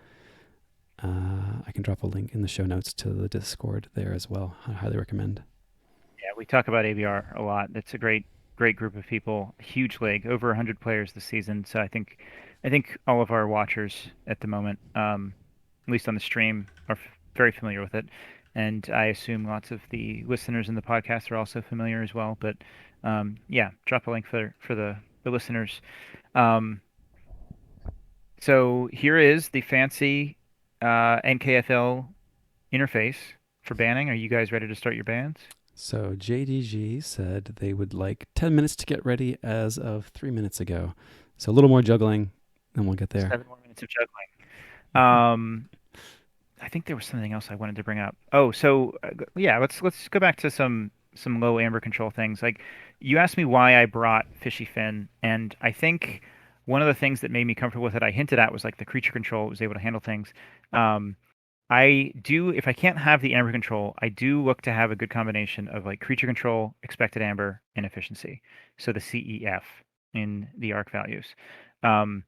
I can drop a link in the show notes to the Discord there as well. I highly recommend. Yeah, we talk about ABR a lot. It's a great group of people. Huge league, over 100 players this season. So I think all of our watchers at the moment, at least on the stream, are very familiar with it, and I assume lots of the listeners in the podcast are also familiar as well. But yeah, drop a link for the listeners. Um, so here is the fancy NKFL interface for banning. Are you guys ready to start your bans? So JDG said they would like 10 minutes to get ready as of 3 minutes ago. So a little more juggling, and we'll get there. 7 more minutes of juggling. Um, I think there was something else I wanted to bring up. Oh, so yeah, let's go back to some low amber control things. Like you asked me why I brought Fishy Fin, and I think one of the things that made me comfortable with it, I hinted at, was like the creature control. It was able to handle things. Um, I do, if I can't have the amber control, I do look to have a good combination of like creature control, expected amber, and efficiency. So the CEF in the arc values. Um,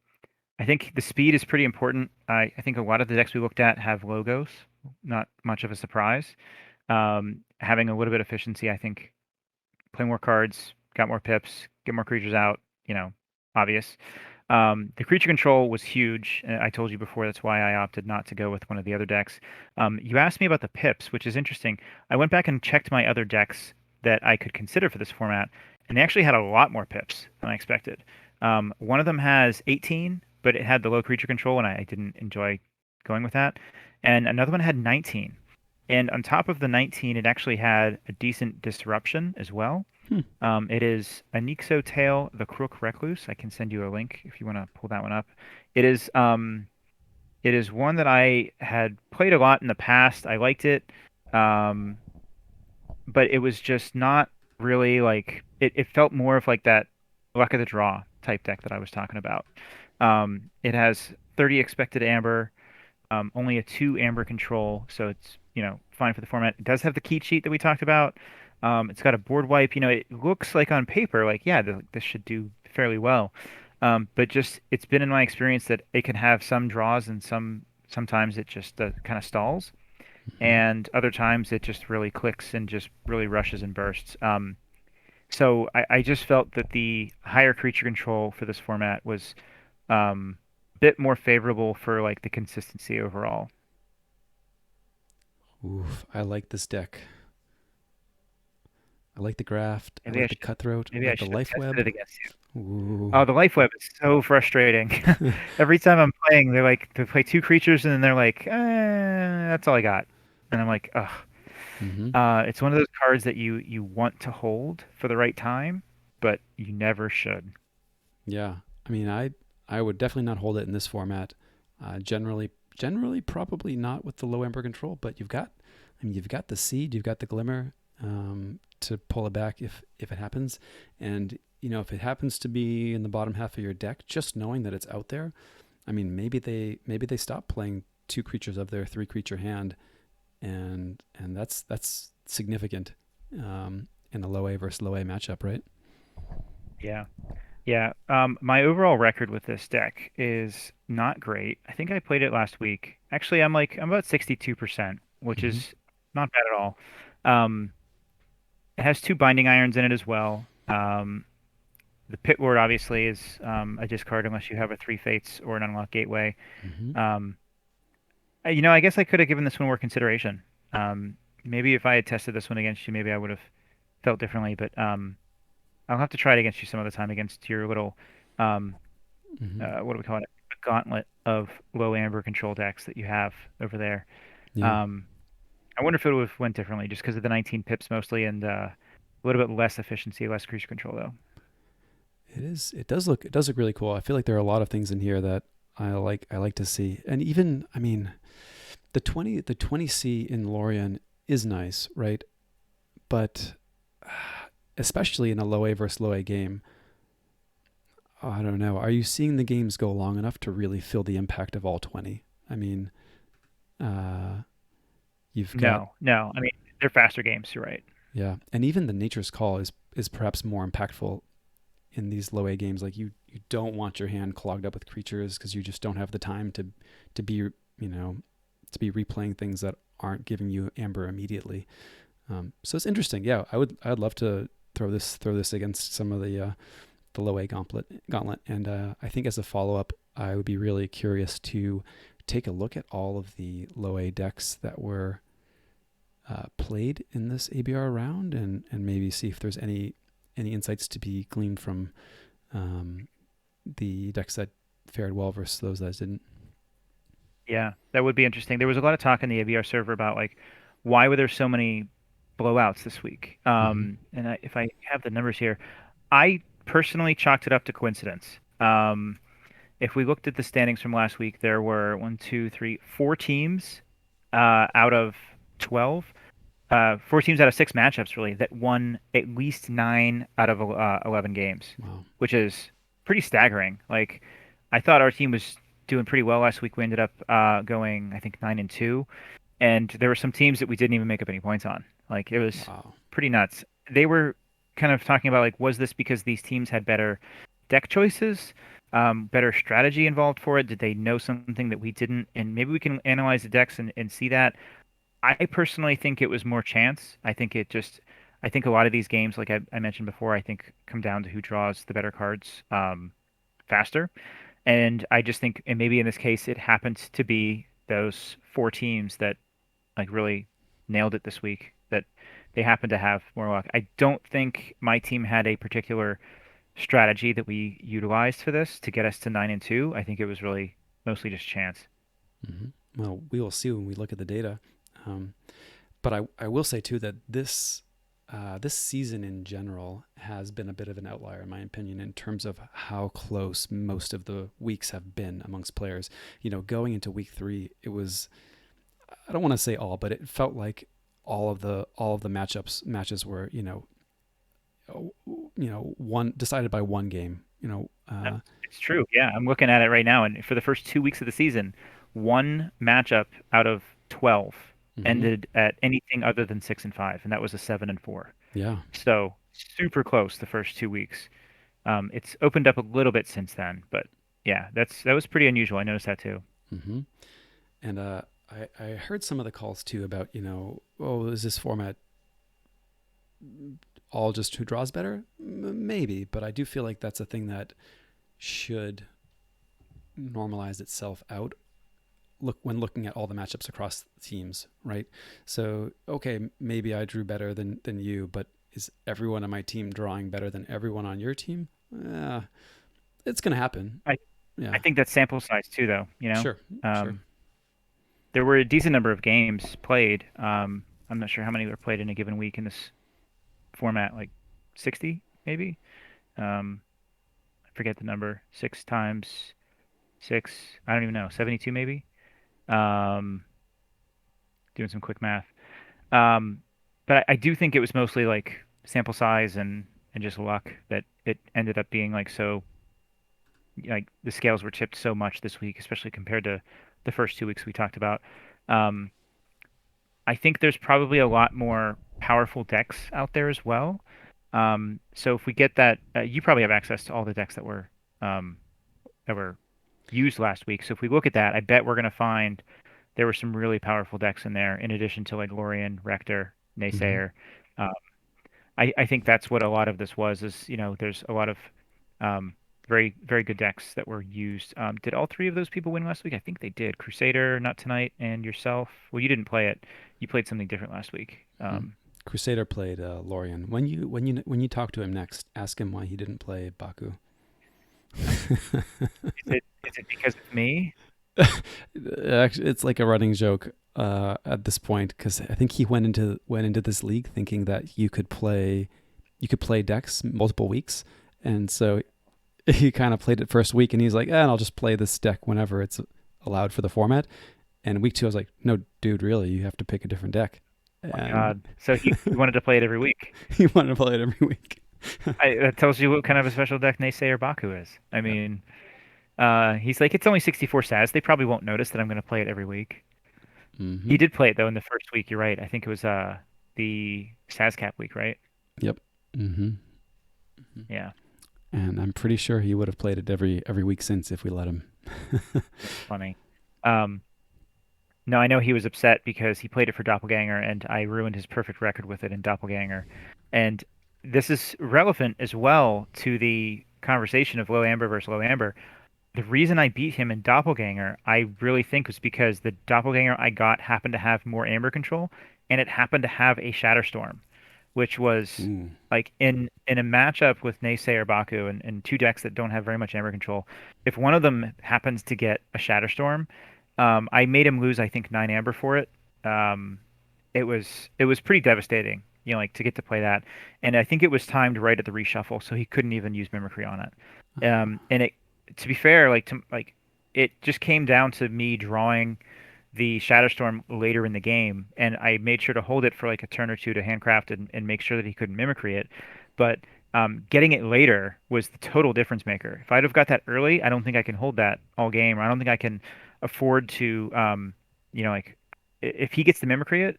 I think the speed is pretty important. I think a lot of the decks we looked at have logos, not much of a surprise. Having a little bit of efficiency, I think play more cards, got more pips, get more creatures out, obvious. The creature control was huge. I told you before that's why I opted not to go with one of the other decks. You asked me about the pips, which is interesting. I went back and checked my other decks that I could consider for this format, and they actually had a lot more pips than I expected. One of them has 18, but it had the low creature control, and I didn't enjoy going with that. And another one had 19. And on top of the 19, it actually had a decent disruption as well. Hmm. It is Anixo Tail, the Crook Recluse. I can send you a link if you want to pull that one up. It is um, it is one that I had played a lot in the past. I liked it, um, but it was just not really like it felt more of like that luck of the draw type deck that I was talking about. It has 30 expected amber, only a 2 amber control, so it's fine for the format. It does have the key cheat that we talked about. It's got a board wipe. It looks like on paper like yeah, this should do fairly well. But just it's been in my experience that it can have some draws and sometimes it just kind of stalls, Hmm. and other times it just really clicks and just really rushes and bursts. So I just felt that the higher creature control for this format was a bit more favorable for like the consistency overall. Oof, I like this deck. I like the graft. I Maybe I like the should cutthroat. I maybe I like the should have life tested web. it against you. Ooh. Oh, the life web is so frustrating. Every time I'm playing, they're like they play 2 creatures and then they're like, that's all I got. And I'm like, ugh. Hmm. It's one of those cards that you want to hold for the right time, but you never should. Yeah. I mean, I would definitely not hold it in this format. Generally, probably not with the low ember control. But you've got the seed, you've got the glimmer to pull it back if it happens, and if it happens to be in the bottom half of your deck, just knowing that it's out there. I mean, maybe they stop playing 2 creatures of their 3 creature hand, and that's significant in a low A versus low A matchup, right? Yeah. Yeah. My overall record with this deck is not great. I think I played it last week. Actually, I'm about 62%, which Mm-hmm. is not bad at all. Um, it has 2 binding irons in it as well. The Pit Lord obviously is a discard unless you have a 3 fates or an unlock gateway. Mm-hmm. Um, I guess I could have given this one more consideration. Maybe if I had tested this one against you, maybe I would have felt differently. But I'll have to try it against you some other time against your little um, Mm-hmm. what do we call it? A gauntlet of low amber control decks that you have over there. Yeah. Um, I wonder if it would have went differently just because of the 19 pips mostly, and A little bit less efficiency, less cruise control though. It is. It does look really cool. I feel like there are a lot of things in here that I like to see. And even, I mean, the 20C in Lorien is nice, right? But especially in a low A versus low A game, I don't know. Are you seeing the games go long enough to really feel the impact of all 20? I mean, uh, you've got, No, no. I mean, they're faster games. You're right. yeah, and even the Nature's Call is perhaps more impactful in these low A games. Like you don't want your hand clogged up with creatures because you just don't have the time to be to be replaying things that aren't giving you amber immediately. So it's interesting. Yeah, I'd love to throw this against some of the low A gauntlet, and I think as a follow up, I would be really curious to take a look at all of the low A decks that were played in this ABR round, and maybe see if there's any insights to be gleaned from the decks that fared well versus those that didn't. Yeah, that would be interesting. There was a lot of talk in the AVR server about like why were there so many blowouts this week? Mm-hmm. If I have the numbers here, I personally chalked it up to coincidence. If we looked at the standings from last week, there were one, two, three, four teams out of 12, four teams out of six matchups really that won at least nine out of 11 games, Wow. which is pretty staggering. Like, I thought our team was doing pretty well last week. We ended up going, I think, 9-2, and there were some teams that we didn't even make up any points on. Like, it was Wow. pretty nuts. They were kind of talking about like, was this because these teams had better deck choices, better strategy involved for it? Did they know something that we didn't? And maybe we can analyze the decks and see that. I personally think it was more chance. I think a lot of these games, like I mentioned before, I think come down to who draws the better cards faster. And I just think, and maybe in this case, it happens to be those four teams that like really nailed it this week, that they happen to have more luck. I don't think my team had a particular strategy that we utilized for this to get us to 9-2. I think it was really mostly just chance. Mm-hmm. Well, we will see when we look at the data. Um, but I will say too that this season in general has been a bit of an outlier in my opinion in terms of how close most of the weeks have been amongst players. Going into week 3, it was, I don't want to say all, but it felt like all of the matches were one decided by one game. It's true. Yeah, I'm looking at it right now, and for the first 2 weeks of the season, one matchup out of 12 Mm-hmm. ended at anything other than 6-5, and that was a 7-4. Yeah. So super close the first 2 weeks. It's opened up a little bit since then, but yeah, that was pretty unusual. I noticed that too. Mm-hmm. And I heard some of the calls too about oh, is this format all just who draws better? Maybe, but I do feel like that's a thing that should normalize itself out. Look when looking at all the matchups across teams, right? So okay, maybe I drew better than you, but is everyone on my team drawing better than everyone on your team? It's gonna happen. I Yeah, I think that's sample size too, though. sure, sure. Um, there were a decent number of games played. I'm not sure how many were played in a given week in this format, like 60 maybe. Um, I forget the number. Six times six. I don't even know. 72 maybe. Um, doing some quick math. Um, but I do think it was mostly like sample size and just luck that it ended up being like so like the scales were tipped so much this week, especially compared to the first 2 weeks we talked about. Um, I think there's probably a lot more powerful decks out there as well. So if we get that, you probably have access to all the decks um, that were used last week. So if we look at that, I bet we're going to find there were some really powerful decks in there, in addition to like Lorien, Rector, Mm-hmm. Naysayer. Uh, I think that's what a lot of this was, is, there's a lot of um, very, very good decks that were used. Did all three of those people win last week? I think they did. Crusader, Not Tonight, and yourself. Well, you didn't play it. You played something different last week. Mm-hmm. Crusader played Lorien. When you talk to him next, ask him why he didn't play Baku. Is it because of me? Actually, it's like a running joke at this point because I think he went into this league thinking that you could play you could play decks multiple weeks, and so he kind of played it first week, and he's like, I'll just play this deck whenever it's allowed for the format. And week two, I was like, no, dude, really, you have to pick a different deck. Oh my And God. So he wanted to play it every week. he wanted to play it every week. That tells you what kind of a special deck Naysayer Baku is. I Yeah. mean, he's like, it's only 64 SAS. They probably won't notice that I'm going to play it every week. Mm-hmm. He did play it though in the first week. You're right. I think it was the SAS cap week, right? Yep. Mm-hmm. Mm-hmm. Yeah, And I'm pretty sure he would have played it every week since if we let him. that's funny. Um, no, I know he was upset because he played it for Doppelganger, and I ruined his perfect record with it in Doppelganger. And this is relevant as well to the conversation of low amber versus low amber. The reason I beat him in Doppelganger, I really think was because the Doppelganger I got happened to have more amber control, and it happened to have a Shatterstorm, which was Ooh. like in a matchup with Naysayer Baku and two decks that don't have very much amber control. If one of them happens to get a Shatterstorm, I made him lose I think 9 amber for it. Um, it was pretty devastating, like to get to play that, and I think it was timed right at the reshuffle, so he couldn't even use Mimicry on it. And it to be fair, it just came down to me drawing the Shatterstorm later in the game, and I made sure to hold it for like a turn or two to handcraft and make sure that he couldn't mimicry it. But getting it later was the total difference maker. If I'd have got that early, I don't think I can hold that all game, or I don't think I can afford to, like if he gets to mimicry it,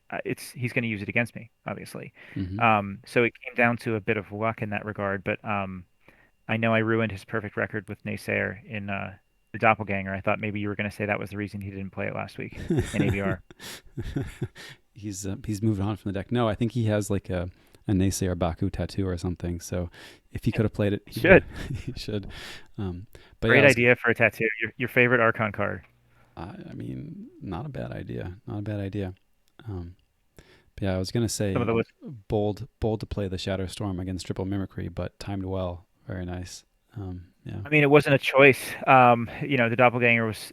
he's going to use it against me, obviously. Mm-hmm. So it came down to a bit of luck in that regard, but I know I ruined his perfect record with Naysayer in the Doppelganger. I thought maybe you were going to say that was the reason he didn't play it last week in ABR. He's moved on from the deck. No, I think he has like a Naysayer Baku tattoo or something. So if he could have played it, he would. Should. He should. But yeah, Great idea for a tattoo. Your favorite Archon card. I mean, not a bad idea. Not a bad idea. Um, but yeah, I was gonna Some say of the bold to play the Shadow Storm against triple mimicry, but timed well. Very nice. Yeah. I mean, it wasn't a choice. The doppelganger was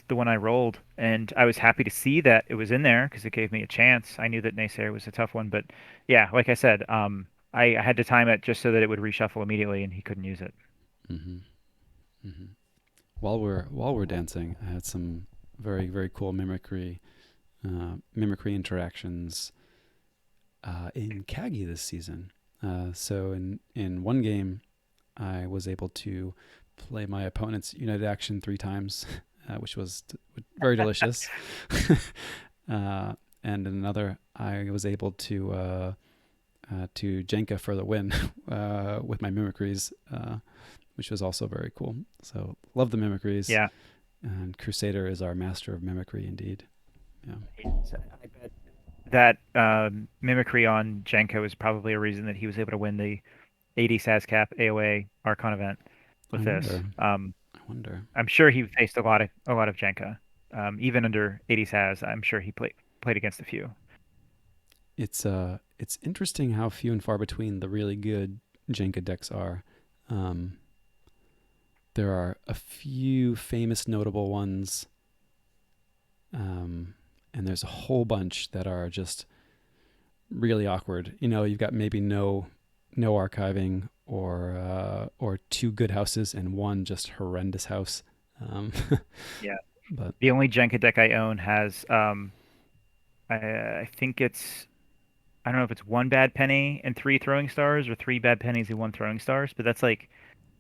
the one I rolled, and I was happy to see that it was in there because it gave me a chance. I knew that Naysayer was a tough one, but yeah, like I said, I had to time it just so that it would reshuffle immediately and he couldn't use it. Mm-hmm. Mm-hmm. While we're dancing, I had some very cool mimicry interactions in Kagi this season. So in one game, I was able to play my opponent's United Action 3 times, which was very delicious. And in another, I was able to Jenka for the win with my mimicries, which was also very cool. So love the mimicries. Yeah. And Crusader is our master of mimicry indeed. Yeah. I bet that mimicry on Jenko is probably a reason that he was able to win the 80 SASCAP AOA Archon event I with this. wonder. I wonder. I'm sure he faced a lot of Jenka. Even under 80 SAS, I'm sure he played against a few. It's interesting how few and far between the really good Jenka decks are. Um, there are a few famous notable ones, and there's a whole bunch that are just really awkward. You've got maybe no archiving or two good houses and one just horrendous house. Um, Yeah. but The only Jenka deck I own has I think I don't know if it's one bad penny and 3 throwing stars or 3 bad pennies and 1 throwing stars, but that's like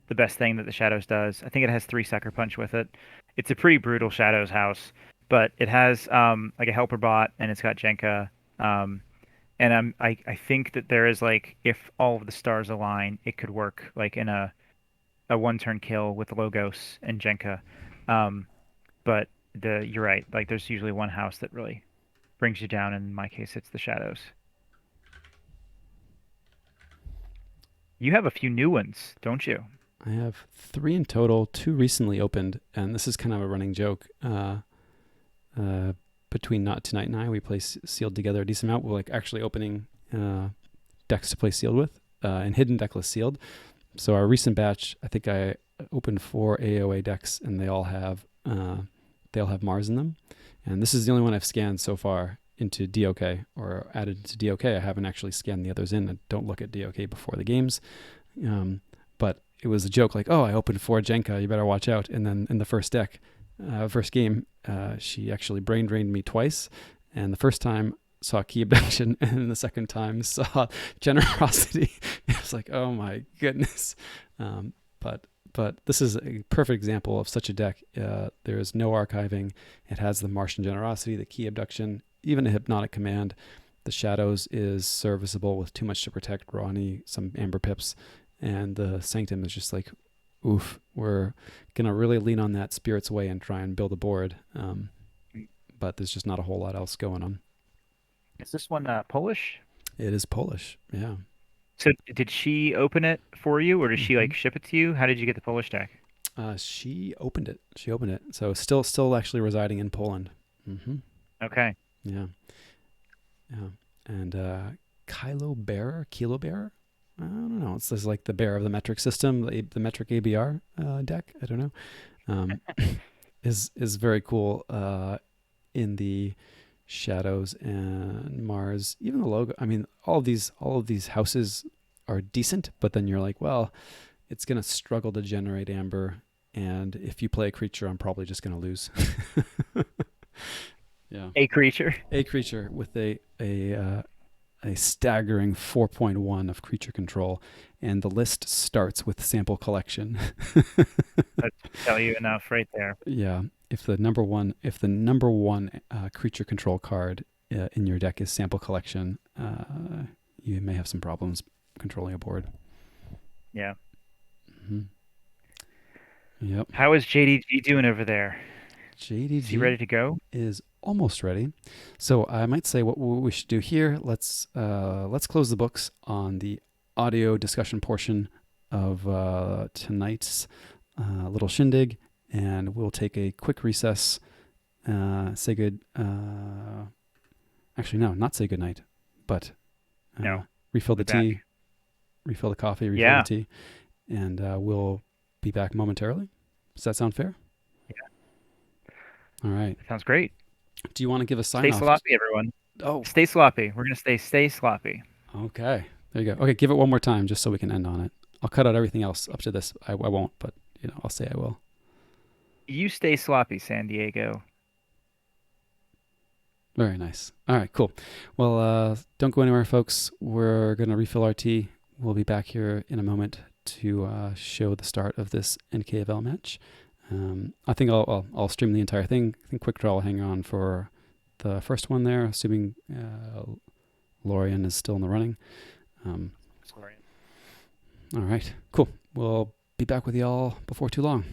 the best thing that the Shadows does. I think it has 3 Sucker Punch with it. It's a pretty brutal Shadows house, but it has like a helper bot and it's got Jenka. Um, and I think that there is like if all of the stars align, it could work like in a 1 turn kill with Logos and Jenka. Um, but you're right. Like there's usually one house that really brings you down. In my case, it's the Shadows. You have a few new ones, don't you? I have 3 in total, 2 recently opened, and this is kind of a running joke. Uh, Between Not Tonight and I, we play sealed together a decent amount. We're like actually opening decks to play sealed with, and hidden deckless sealed. So our recent batch, I think I opened 4 AOA decks, and they all have Mars in them. And this is the only one I've scanned so far, into DOK or added to DOK. I haven't actually scanned the others in. I don't look at DOK before the games. But it was a joke like, oh, I opened 4 Jenka, you better watch out. And then in the first game, she actually brain drained me twice. And the first time saw key abduction, and the second time saw generosity. It was like, oh my goodness. Um, but this is a perfect example of such a deck. There is no archiving. It has the Martian generosity, the key abduction, even a hypnotic command. The shadows is serviceable with too much to protect Ronnie, some Aember pips, and the Sanctum is just like, oof. We're gonna really lean on that Spirit's Way and try and build a board. But there's just not a whole lot else going on. Is this one Polish? It is Polish, yeah. So did she open it for you, or did she hmm like ship it to you? How did you get the Polish deck? She opened it. She opened it. So still actually residing in Poland. hmm Okay. Yeah, yeah. And Kilo Bearer. I don't know. It's just like the bear of the metric system, the metric ABR deck. I don't know. Um, is very cool in the shadows and Mars. Even the logo. I mean, all of these houses are decent, but then you're like, well, it's gonna struggle to generate amber, and if you play a creature, I'm probably just gonna lose. Yeah, A creature. a creature with a staggering 4.1 of creature control, and the list starts with sample collection. That should tell you enough right there. Yeah, if the number one creature control card in your deck is sample collection, you may have some problems controlling a board. Yeah. hmm Yep. How is JDG doing over there? Is he JDG ready to go? is almost ready. So I might say what we should do here. Let's close the books on the audio discussion portion of tonight's little shindig, and we'll take a quick recess. Say good. Actually, no, not say good night, but uh, No, refill we'll the be back. tea, refill the coffee, refill the Yeah. tea, and we'll be back momentarily. Does that sound fair? Yeah. All right. Sounds great. Do you want to give a sign Stay off? sloppy, everyone. Oh, Stay sloppy. We're gonna stay sloppy. okay. There you go. Okay, give it one more time just so we can end on it. I'll cut out everything else up to this. I won't, but I'll say I will. You stay sloppy, San Diego. Very nice. All right, cool. Well, don't go anywhere, folks. We're gonna refill our tea. We'll be back here in a moment to show the start of this NKFL match. I think I'll stream the entire thing. I think Quick Draw will hang on for the first one there, assuming Lorian is still in the running. Um, Sorry. all right, cool. We'll be back with y'all before too long.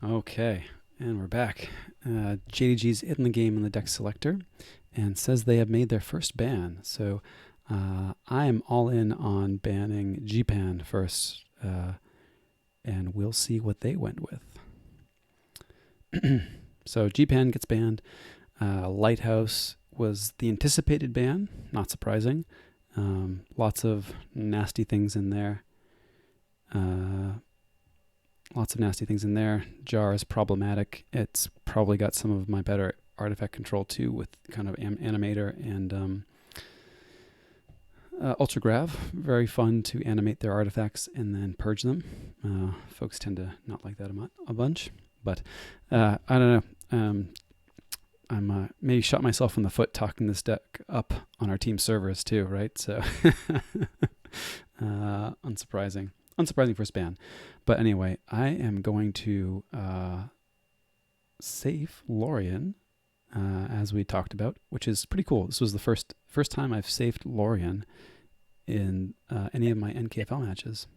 Okay, and we're back. JDG's in the game in the deck selector and says they have made their first ban. So I am all in on banning GPAN first, and we'll see what they went with. So GPAN gets banned. Lighthouse was the anticipated ban, not surprising. Lots of nasty things in there. Jar is problematic. It's probably got some of my better artifact control too, with kind of animator and Ultra Grav. Very fun to animate their artifacts and then purge them. Folks tend to not like that a bunch, but I don't know. I'm maybe shot myself in the foot talking this deck up on our team servers too, right? So unsurprising first ban. But anyway, I am going to save Lorien, as we talked about, which is pretty cool. This was the first time I've saved Lorien in any of my NKFL matches.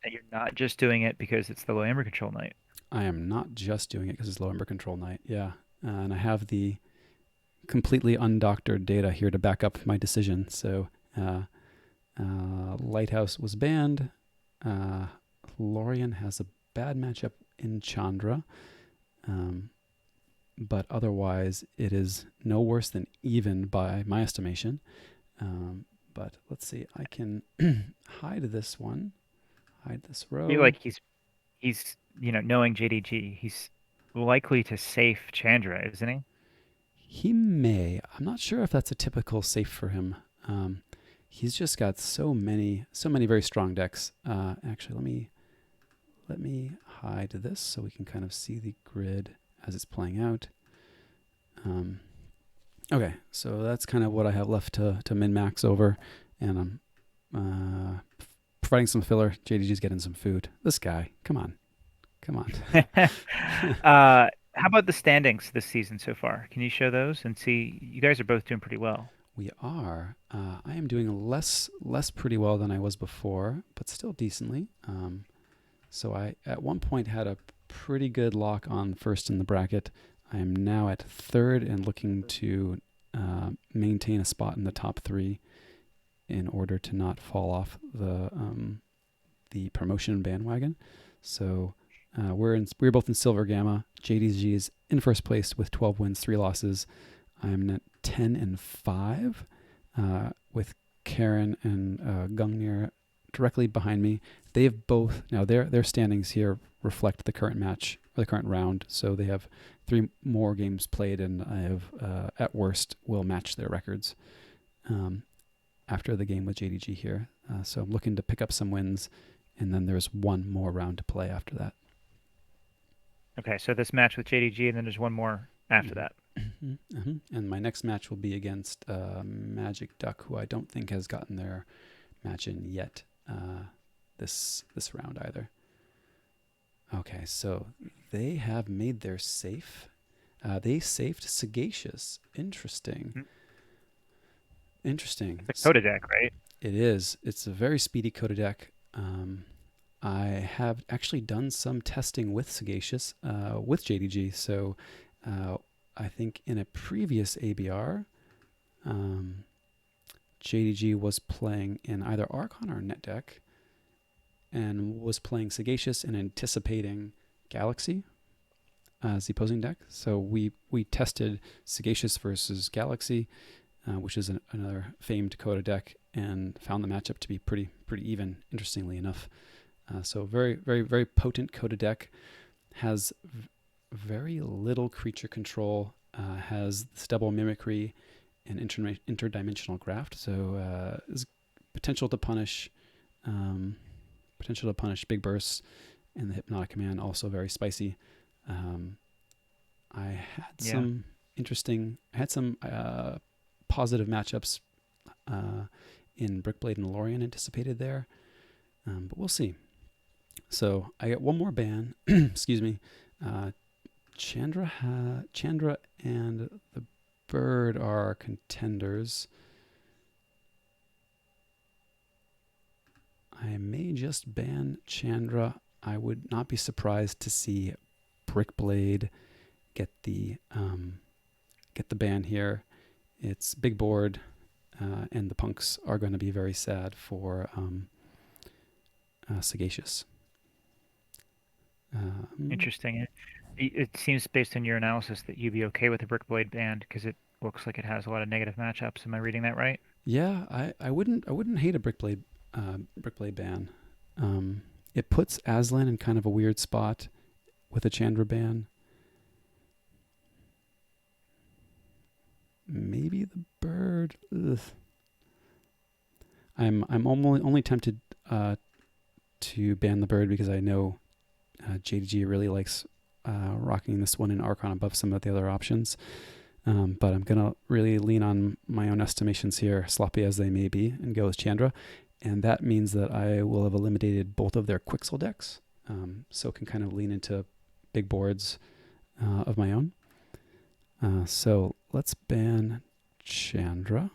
And you're not just doing it because it's the low Aember control night. I am not just doing it because it's low Ember control night. Yeah, and I have the completely undoctored data here to back up my decision. So Lighthouse was banned. Lorien has a bad matchup in Chandra, but otherwise it is no worse than even by my estimation. But let's see, I can hide this one, hide this I feel row. like he's knowing JDG, he's likely to safe Chandra, isn't he? He may. I'm not sure if that's a typical safe for him. He's just got so many very strong decks. Actually, let me hide this so we can kind of see the grid as it's playing out. Okay, so that's kind of what I have left to min-max over, and I'm providing some filler. JDG's getting some food. This guy, come on. How about the standings this season so far? Can you show those and see? You guys are both doing pretty well. We are. I am doing less pretty well than I was before, but still decently. So I at one point had a pretty good lock on first in the bracket. I am now at third and looking to maintain a spot in the top three in order to not fall off the promotion bandwagon. So we're both in Silver Gamma. JDG is in first place with 12 wins, 3 losses. I'm at 10-5 with Karen and Gungnir directly behind me. They have both now their standings here reflect the current match or the current round. So they have 3 more games played, and I have at worst will match their records after the game with JDG here. So I'm looking to pick up some wins, and then there's one more round to play after that. Okay, so this match with JDG, and then there's one more after Mhm. that. And my next match will be against Magic Duck, who I don't think has gotten their match in yet this round either. Okay, so they have made their safe. They safed Sagacious. Interesting. Mhm. Interesting. The Coda deck, right? It is. It's a very speedy Coda deck. I have actually done some testing with Sagacious with JDG. So I think in a previous ABR, JDG was playing in either Archon or Net deck and was playing Sagacious and anticipating Galaxy as the opposing deck. So we tested Sagacious versus Galaxy, which is another famed Coda deck, and found the matchup to be pretty even, interestingly enough. So very potent Coda deck. Has very little creature control. Has stubble mimicry and interdimensional graft. So is potential to punish big bursts, and the hypnotic command also very spicy. I had Yeah. some positive matchups in Brickblade and Lorien anticipated there, but we'll see. So I get one more ban. Excuse me. Chandra and the Bird are contenders. I may just ban Chandra. I would not be surprised to see Brickblade, get the ban here. It's big board, and the punks are going to be very sad for Sagacious. Interesting. It seems based on your analysis that you'd be okay with the Brickblade band because it looks like it has a lot of negative matchups. Am I reading that right? Yeah, I wouldn't hate a Brickblade ban. It puts Aslan in kind of a weird spot with a Chandra ban. Maybe the bird. Ugh. I'm only tempted to ban the bird because I know JDG really likes rocking this one in Archon above some of the other options. But I'm going to really lean on my own estimations here, sloppy as they may be, and go with Chandra. And that means that I will have eliminated both of their Quixel decks, so can kind of lean into big boards of my own. So let's ban Chandra.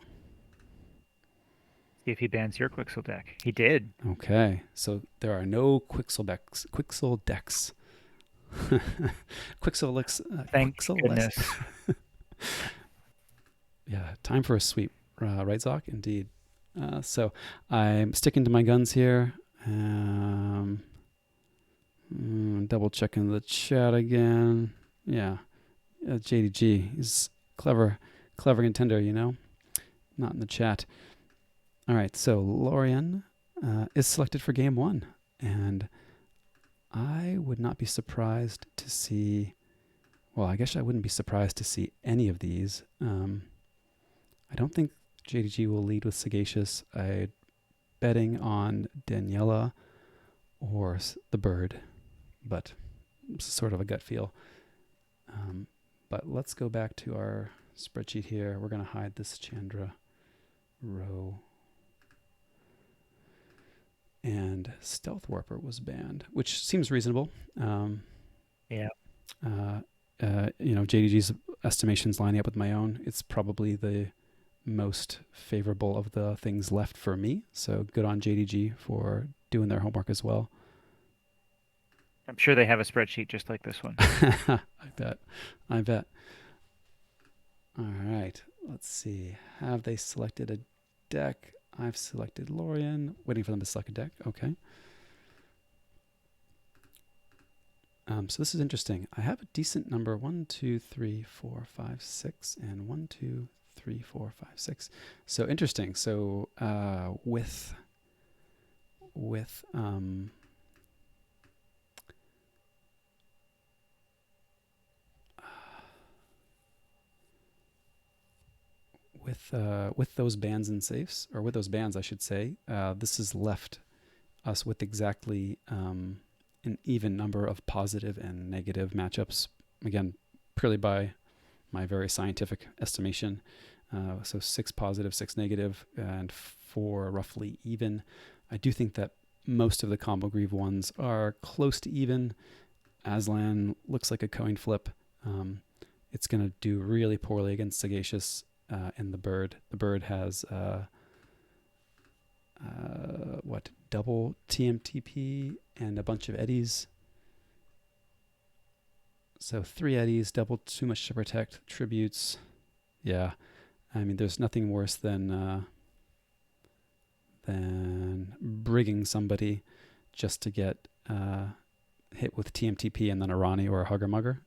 See if he bans your Quixel deck. He did. Okay, so there are no Quixel decks. Quixel decks. Quixel licks. Thank Quixel less. goodness. Yeah, time for a sweep, right, Zoc? Indeed. So I'm sticking to my guns here. Double checking the chat again. Yeah, JDG. He's clever contender, Not in the chat. All right, so Lorien is selected for game one, and I would not be surprised to see. Well, I guess I wouldn't be surprised to see any of these. I don't think JDG will lead with Sagacious. I'm betting on Daniela or the bird, but it's sort of a gut feel. But let's go back to our spreadsheet here. We're going to hide this Chandra row. And Stealth Warper was banned, which seems reasonable. Yeah. JDG's estimations lining up with my own. It's probably the most favorable of the things left for me. So good on JDG for doing their homework as well. I'm sure they have a spreadsheet just like this one. I bet. All right. Let's see. Have they selected a deck? I've selected Lorien. Waiting for them to select a deck. Okay. So this is interesting. I have a decent number. 1, 2, 3, 4, 5, 6, and 1, 2, 3, 4, 5, 6. So interesting. So with those bans and safes, or with those bans, I should say, this has left us with exactly an even number of positive and negative matchups. Again, purely by my very scientific estimation. So 6 positive, 6 negative, and 4 roughly even. I do think that most of the combo greave ones are close to even. Aslan looks like a coin flip. It's going to do really poorly against Sagacious and the bird. The bird has double TMTP and a bunch of eddies. So 3 eddies, double too much to protect, tributes. Yeah, I mean, there's nothing worse than brigging somebody just to get hit with TMTP and then a Ronnie or a Hugger Mugger.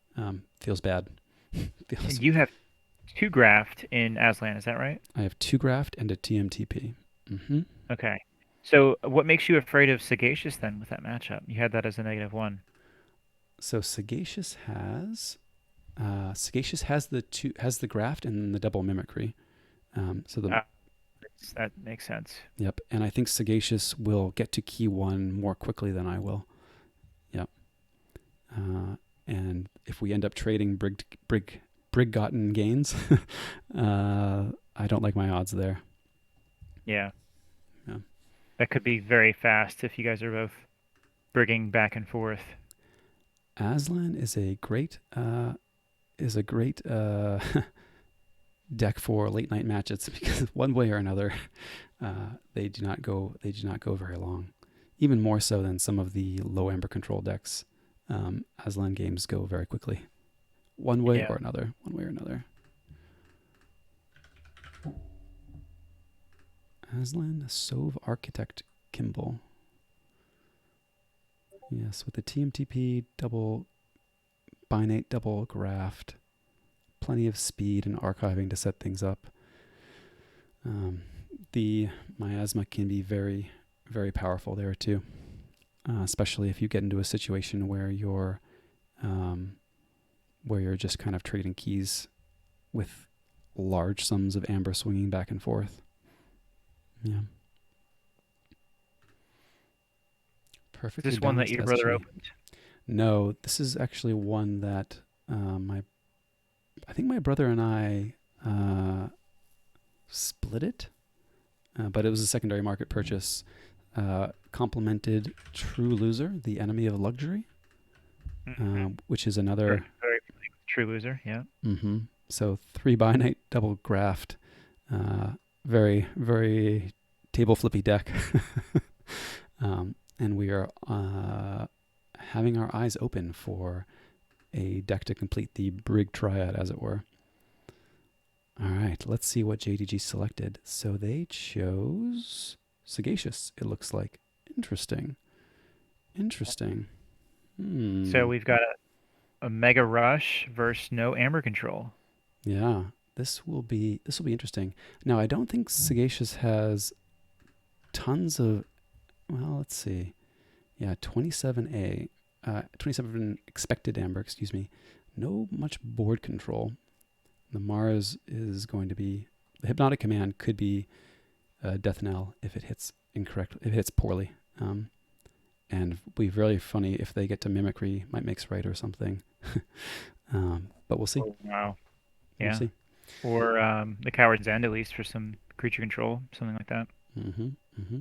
Feels bad. And you have 2 graft in Aslan, is that right? I have 2 graft and a TMTP. Mm-hmm. Okay. So what makes you afraid of Sagacious then with that matchup? You had that as a -1. So Sagacious has the graft and then the double mimicry. That makes sense. Yep, and I think Sagacious will get to key 1 more quickly than I will. Yep. And if we end up trading Briggotten gains, I don't like my odds there. Yeah. Yeah. That could be very fast if you guys are both brigging back and forth. Aslan is a great deck for late night matches because one way or another, they do not go very long. Even more so than some of the low Aember control decks Aslan games go very quickly, one way Yeah. or another. One way or another. Aslan Sove Architect Kimball. Yes, with the TMTP double binate double graft, plenty of speed and archiving to set things up. Um, the miasma can be very, very powerful there too, especially if you get into a situation um, where you're just kind of trading keys with large sums of amber swinging back and forth. Yeah. Is Perfectly this one that balanced your brother SG. opened? No, this is actually one that I think my brother and I split it, but it was a secondary market purchase. Complemented True Loser, the enemy of luxury, Mm-hmm. which is Very, another. very true loser. Yeah. Mm-hmm. So 3 by night double graft, uh, very very table flippy deck, and we are having our eyes open for a deck to complete the Brig Triad, as it were. All right, let's see what JDG selected. So they chose Sagacious, it looks like. Interesting. Interesting. So Hmm. we've got a Mega Rush versus no Amber Control. Yeah. This will be interesting. Now, I don't think Sagacious has tons of, well, let's see. Yeah, 27A, 27 expected amber, excuse me. No much board control. The Mars is going to be, the Hypnotic Command could be death knell if it hits incorrectly, if it hits poorly. And be really funny if they get to mimicry, might makes right or something. But we'll see. Oh, wow. We'll Yeah. see. Or the Coward's End, at least, for some creature control, something like that. Mm-hmm. Mm-hmm.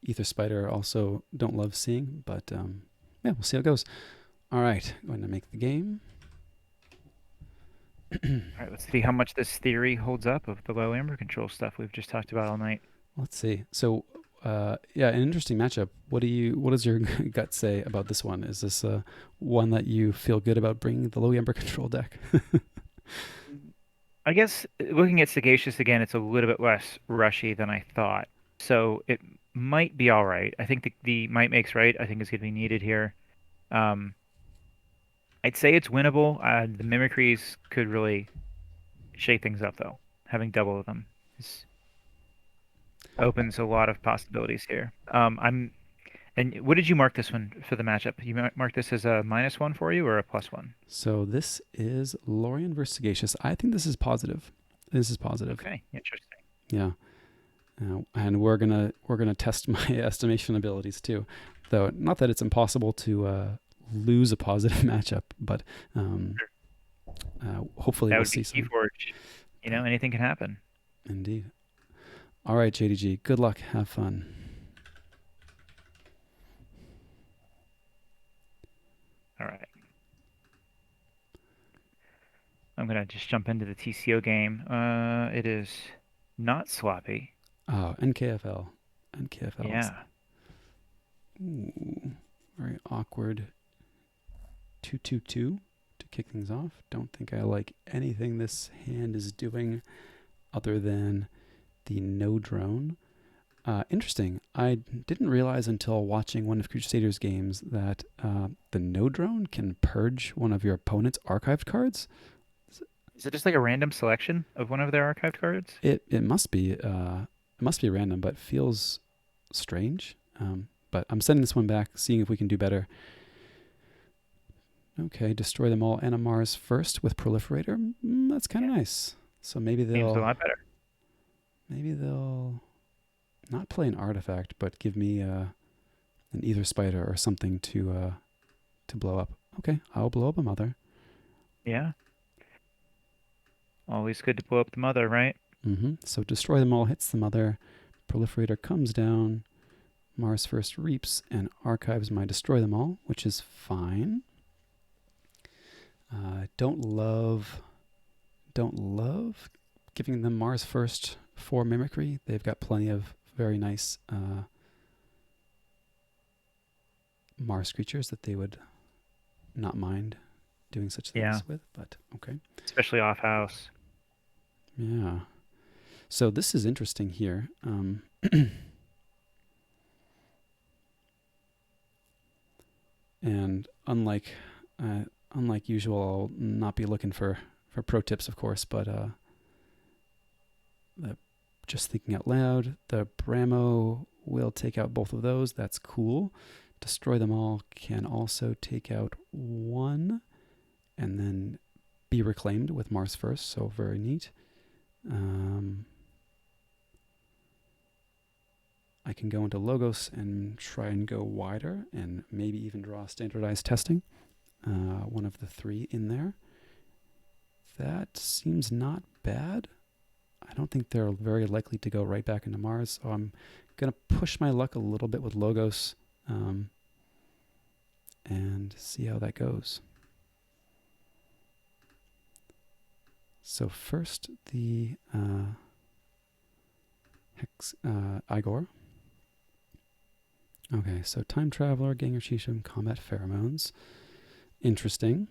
Ether Spider also don't love seeing, but yeah, we'll see how it goes. All right, going to make the game. All right, let's see how much this theory holds up of the low Amber Control stuff we've just talked about all night. Let's see. So, yeah, an interesting matchup. What does your gut say about this one? Is this one that you feel good about bringing the low Ember control deck? I guess looking at Sagacious again, it's a little bit less rushy than I thought. So it might be all right. I think the might makes right, I think is going to be needed here. Um, I'd say it's winnable. The mimicries could really shake things up, though. Having double of them is, opens a lot of possibilities here. And what did you mark this one for the matchup? You marked this as a -1 for you or a +1? So this is Lorien versus Sagacious. I think this is positive. This is positive. Okay, interesting. Yeah. And we're gonna test my estimation abilities too, though not that it's impossible to lose a positive matchup, but Sure. hopefully That we'll would be see some. Keyforge. Anything can happen. Indeed. All right, JDG. Good luck. Have fun. All right. I'm gonna just jump into the TCO game. It is not sloppy. Oh, NKFL. NKFL. Yeah. Ooh, very awkward. 2-2-2 to kick things off. Don't think I like anything this hand is doing other than the no drone. Interesting. I didn't realize until watching one of Crusaders games that the no drone can purge one of your opponent's archived cards. Is it just like a random selection of one of their archived cards? It must be random, but feels strange. But I'm sending this one back, seeing if we can do better. Okay, destroy them all. Mars first with Proliferator. That's kind Yeah. of nice. So Seems a lot better. maybe they'll not play an artifact, but give me an Ether Spider or something to blow up. Okay, I'll blow up a mother. Yeah. Always good to blow up the mother, right? So destroy them all hits the mother. Proliferator comes down. Mars first reaps and archives my destroy them all, which is fine. Don't love giving them Mars first for mimicry. They've got plenty of very nice Mars creatures that they would not mind doing such Yeah, things with, but okay. especially off house. Yeah. So this is interesting here. And unlike usual, I'll not be looking for pro tips, of course, but the, just thinking out loud, the Bramo will take out both of those. That's cool. Destroy them all can also take out one and then be reclaimed with Mars first, so very neat. Um, I can go into Logos and try and go wider and maybe even draw standardized testing. One of the three in there. That seems not bad. I don't think they're very likely to go right back into Mars. So I'm going to push my luck a little bit with Logos and see how that goes. So first, the Igor. Okay, so Time Traveler, Ganger Shisham, Combat Pheromones. Interesting.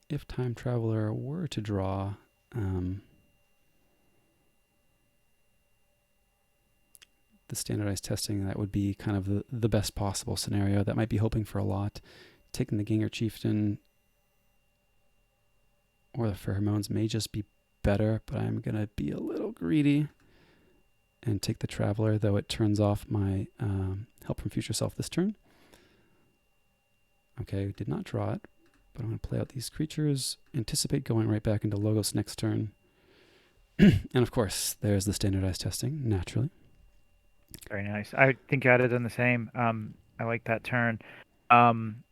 If Time Traveler were to draw the standardized testing, that would be kind of the best possible scenario. That might be hoping for a lot. Taking the Ganger Chieftain or the Pheromones may just be better, but I'm going to be a little greedy and take the Traveler, though it turns off my Help from Future Self this turn. Okay, did not draw it, but I'm going to play out these creatures, anticipate going right back into Logos next turn. And of course, there's the standardized testing, naturally. Very nice. I think I'd have done the same. I like that turn. Um,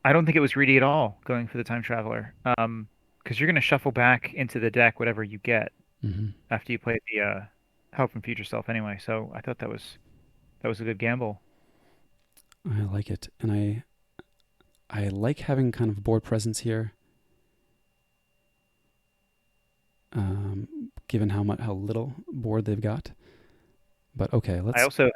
I don't think it was greedy at all going for the time traveler. Because you're going to shuffle back into the deck whatever you get Mm-hmm. after you play the help from future self anyway. So I thought that was a good gamble. I like it, and I like having kind of board presence here. Given how little board they've got. But okay, I let's. also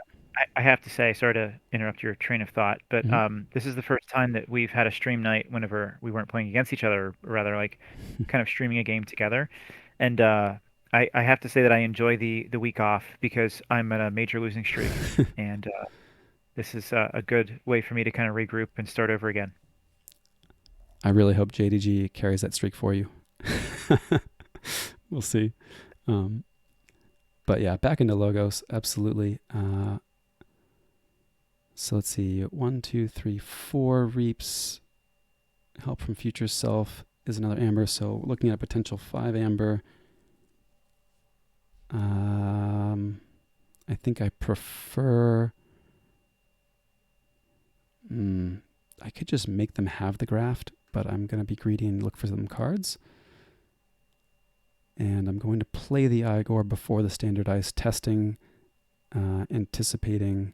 I have to say, sorry to interrupt your train of thought, but Mhm. this is the first time that we've had a stream night whenever we weren't playing against each other, or rather like kind of streaming a game together. And I have to say that I enjoy the week off because I'm at a major losing streak, and this is a good way for me to kind of regroup and start over again. I really hope JDG carries that streak for you. We'll see. Um, but yeah, back into Logos, absolutely. So let's see. 1, 2, 3, 4 Reaps. Help from Future Self is another Aember. So looking at a potential 5 Aember. I think I prefer. I could just make them have the graft, but I'm going to be greedy and look for some cards. And I'm going to play the Igor before the standardized testing, anticipating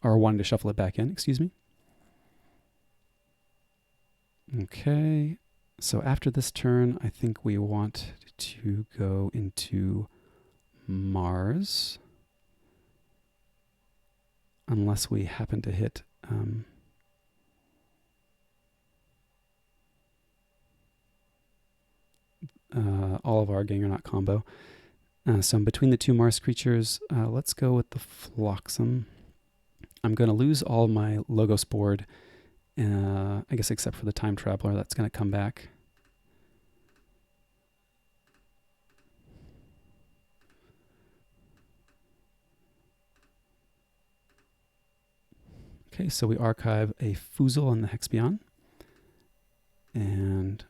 or wanting to shuffle it back in, excuse me. Okay, so after this turn, I think we want to go into Mars, unless we happen to hit all of our Gangernaut combo. So between the two Mars creatures, let's go with the Flotsam. I'm going to lose all my Logos board, I guess except for the Time Traveler. That's going to come back. Okay, so we archive a Foozle in the Hex Beyond and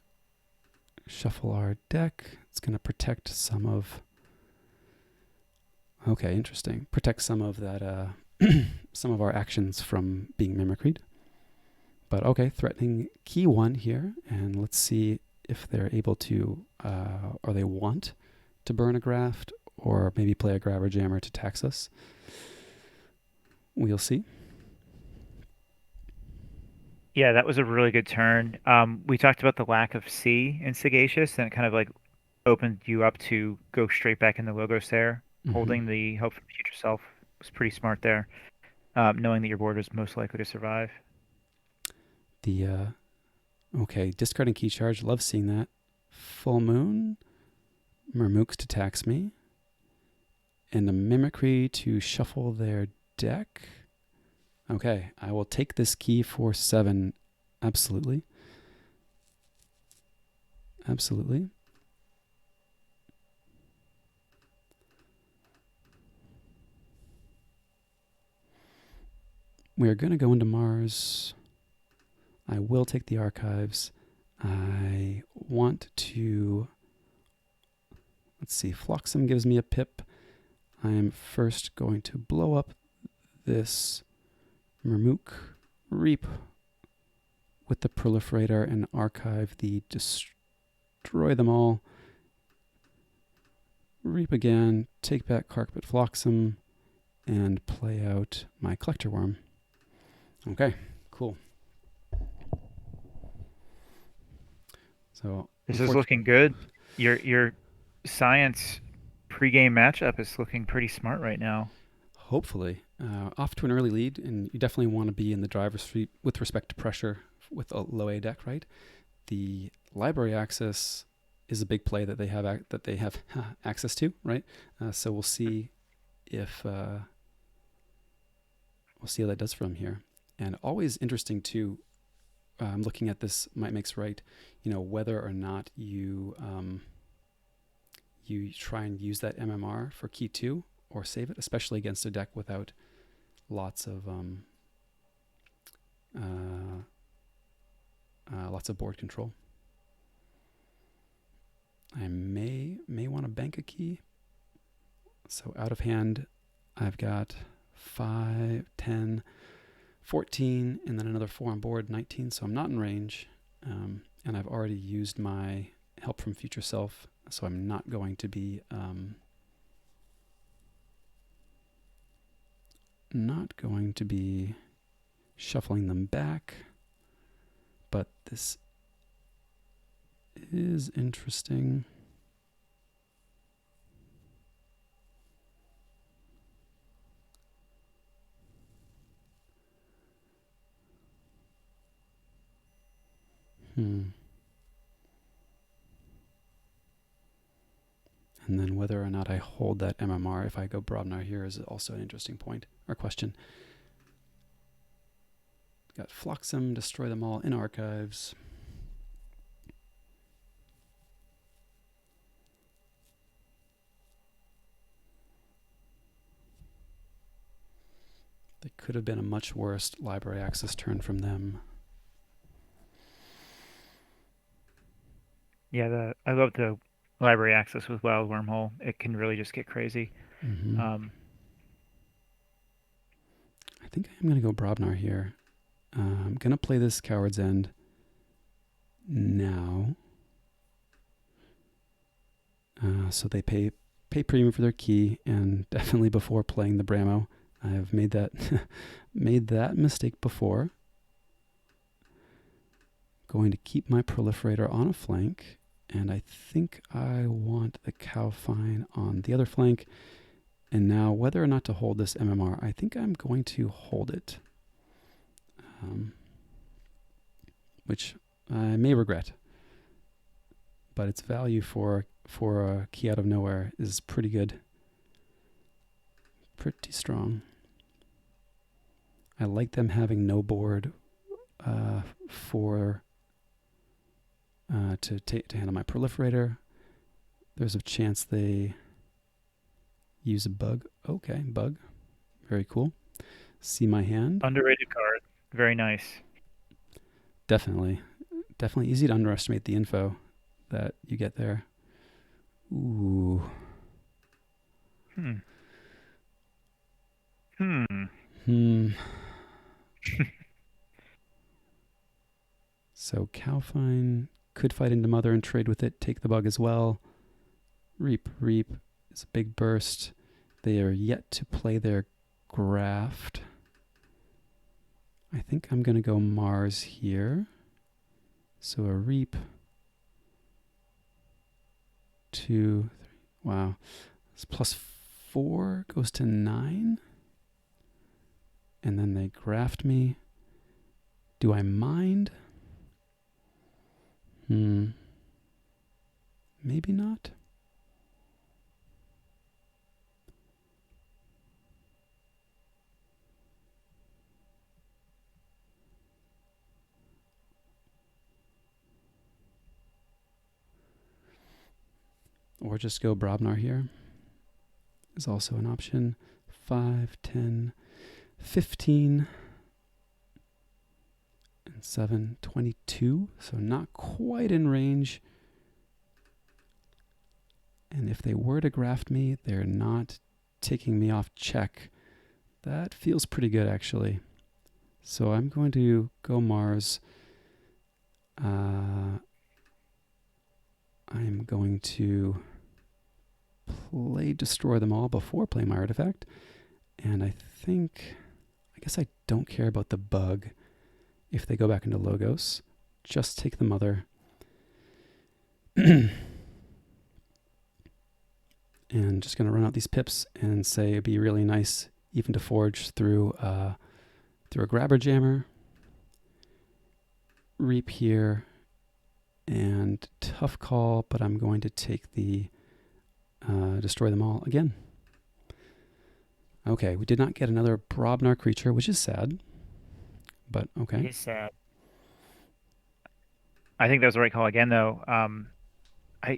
shuffle our deck. It's going to protect some of. Okay, interesting. Protect some of that, some of our actions from being mimicried. But okay, threatening key 1 here, and let's see if they're able to, or they want to burn a graft, or maybe play a grabber jammer to tax us. We'll see. Yeah, that was a really good turn. We talked about the lack of C in Sagacious, and it kind of like opened you up to go straight back in the Logos there. Mm-hmm. Holding the Hope for Future Self was pretty smart there. knowing that your board was most likely to survive. The okay, discarding key charge. Love seeing that. Full moon. Murmooks to tax me. And a mimicry to shuffle their deck. Okay, I will take this key for 7. Absolutely. Absolutely. We are going to go into Mars. I will take the archives. I want to... Let's see. Flotsam gives me a pip. I am first going to blow up this Murmook Reap with the Proliferator and archive the destroy them all. Reap again, take back Carpet Flotsam, and play out my Collector Worm. Okay, cool. So This is looking good. Your science pregame matchup is looking pretty smart right now. hopefully off to an early lead, and you definitely want to be in the driver's seat with respect to pressure with a low A deck, right? The library access is a big play that they have access to, right? So we'll see if we'll see how that does for them here. And always interesting too. Looking at this, might makes right. Whether or not you you try and use that MMR for key 2 or save it, especially against a deck without lots of board control. I may want to bank a key. So out of hand, I've got 5, 10, 14, and then another 4 on board, 19. So I'm not in range, and I've already used my help from future self. So I'm not going to be shuffling them back. But this is interesting. And then whether or not I hold that MMR if I go Brobnar here is also an interesting point or question. Got Flotsam, destroy them all in archives. They could have been a much worse library access turn from them. Yeah, I love the library access with Wild Wormhole. It can really just get crazy. Mm-hmm. I think I'm going to go Brobnar here. I'm going to play this Coward's End now. So they pay premium for their key, and definitely before playing the Bramo. I have made that made that mistake before. Going to keep my Proliferator on a flank, and I think I want the Cowfine on the other flank. And now, whether or not to hold this MMR, I think I'm going to hold it, which I may regret. But its value for a key out of nowhere is pretty good, pretty strong. I like them having no board to handle my Proliferator. There's a chance they use a bug. Okay, bug. Very cool. See my hand. Underrated card. Very nice. Definitely easy to underestimate the info that you get there. Ooh. So Cowfine could fight into Mother and trade with it, take the bug as well. Reap is a big burst. They are yet to play their graft. I think I'm going to go Mars here. So a Reap. 2, 3. Wow. It's +4 goes to 9. and then they graft me. Do I mind? Maybe not. Or just go Brobnar here is also an option. 5, 10, 15, and 7, 22. So not quite in range. And if they were to graft me, they're not taking me off check. That feels pretty good, actually. So I'm going to go Mars. I'm going to play Destroy Them All before playing my artifact. And I guess I don't care about the bug if they go back into Logos. Just take the mother. And just going to run out these pips and say it'd be really nice even to forge through a Grabber Jammer. Reap here. And tough call, but I'm going to take the Destroy Them All again. Okay, we did not get another Brobnar creature, which is sad. But okay. It is sad. I think that was the right call again, though. I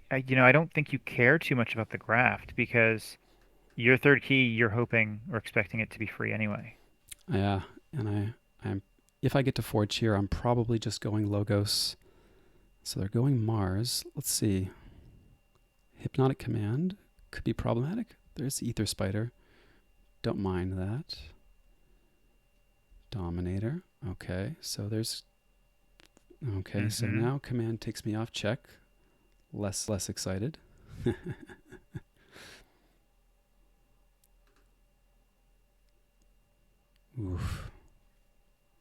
don't think you care too much about the graft because your third key, you're hoping or expecting it to be free anyway. Yeah, and I'm if I get to forge here, I'm probably just going Logos. So they're going Mars. Let's see. Hypnotic Command could be problematic. There's the Ether Spider. Don't mind that. Dominator. Okay, so there's... Okay, so now Command takes me off check. Less excited. Oof.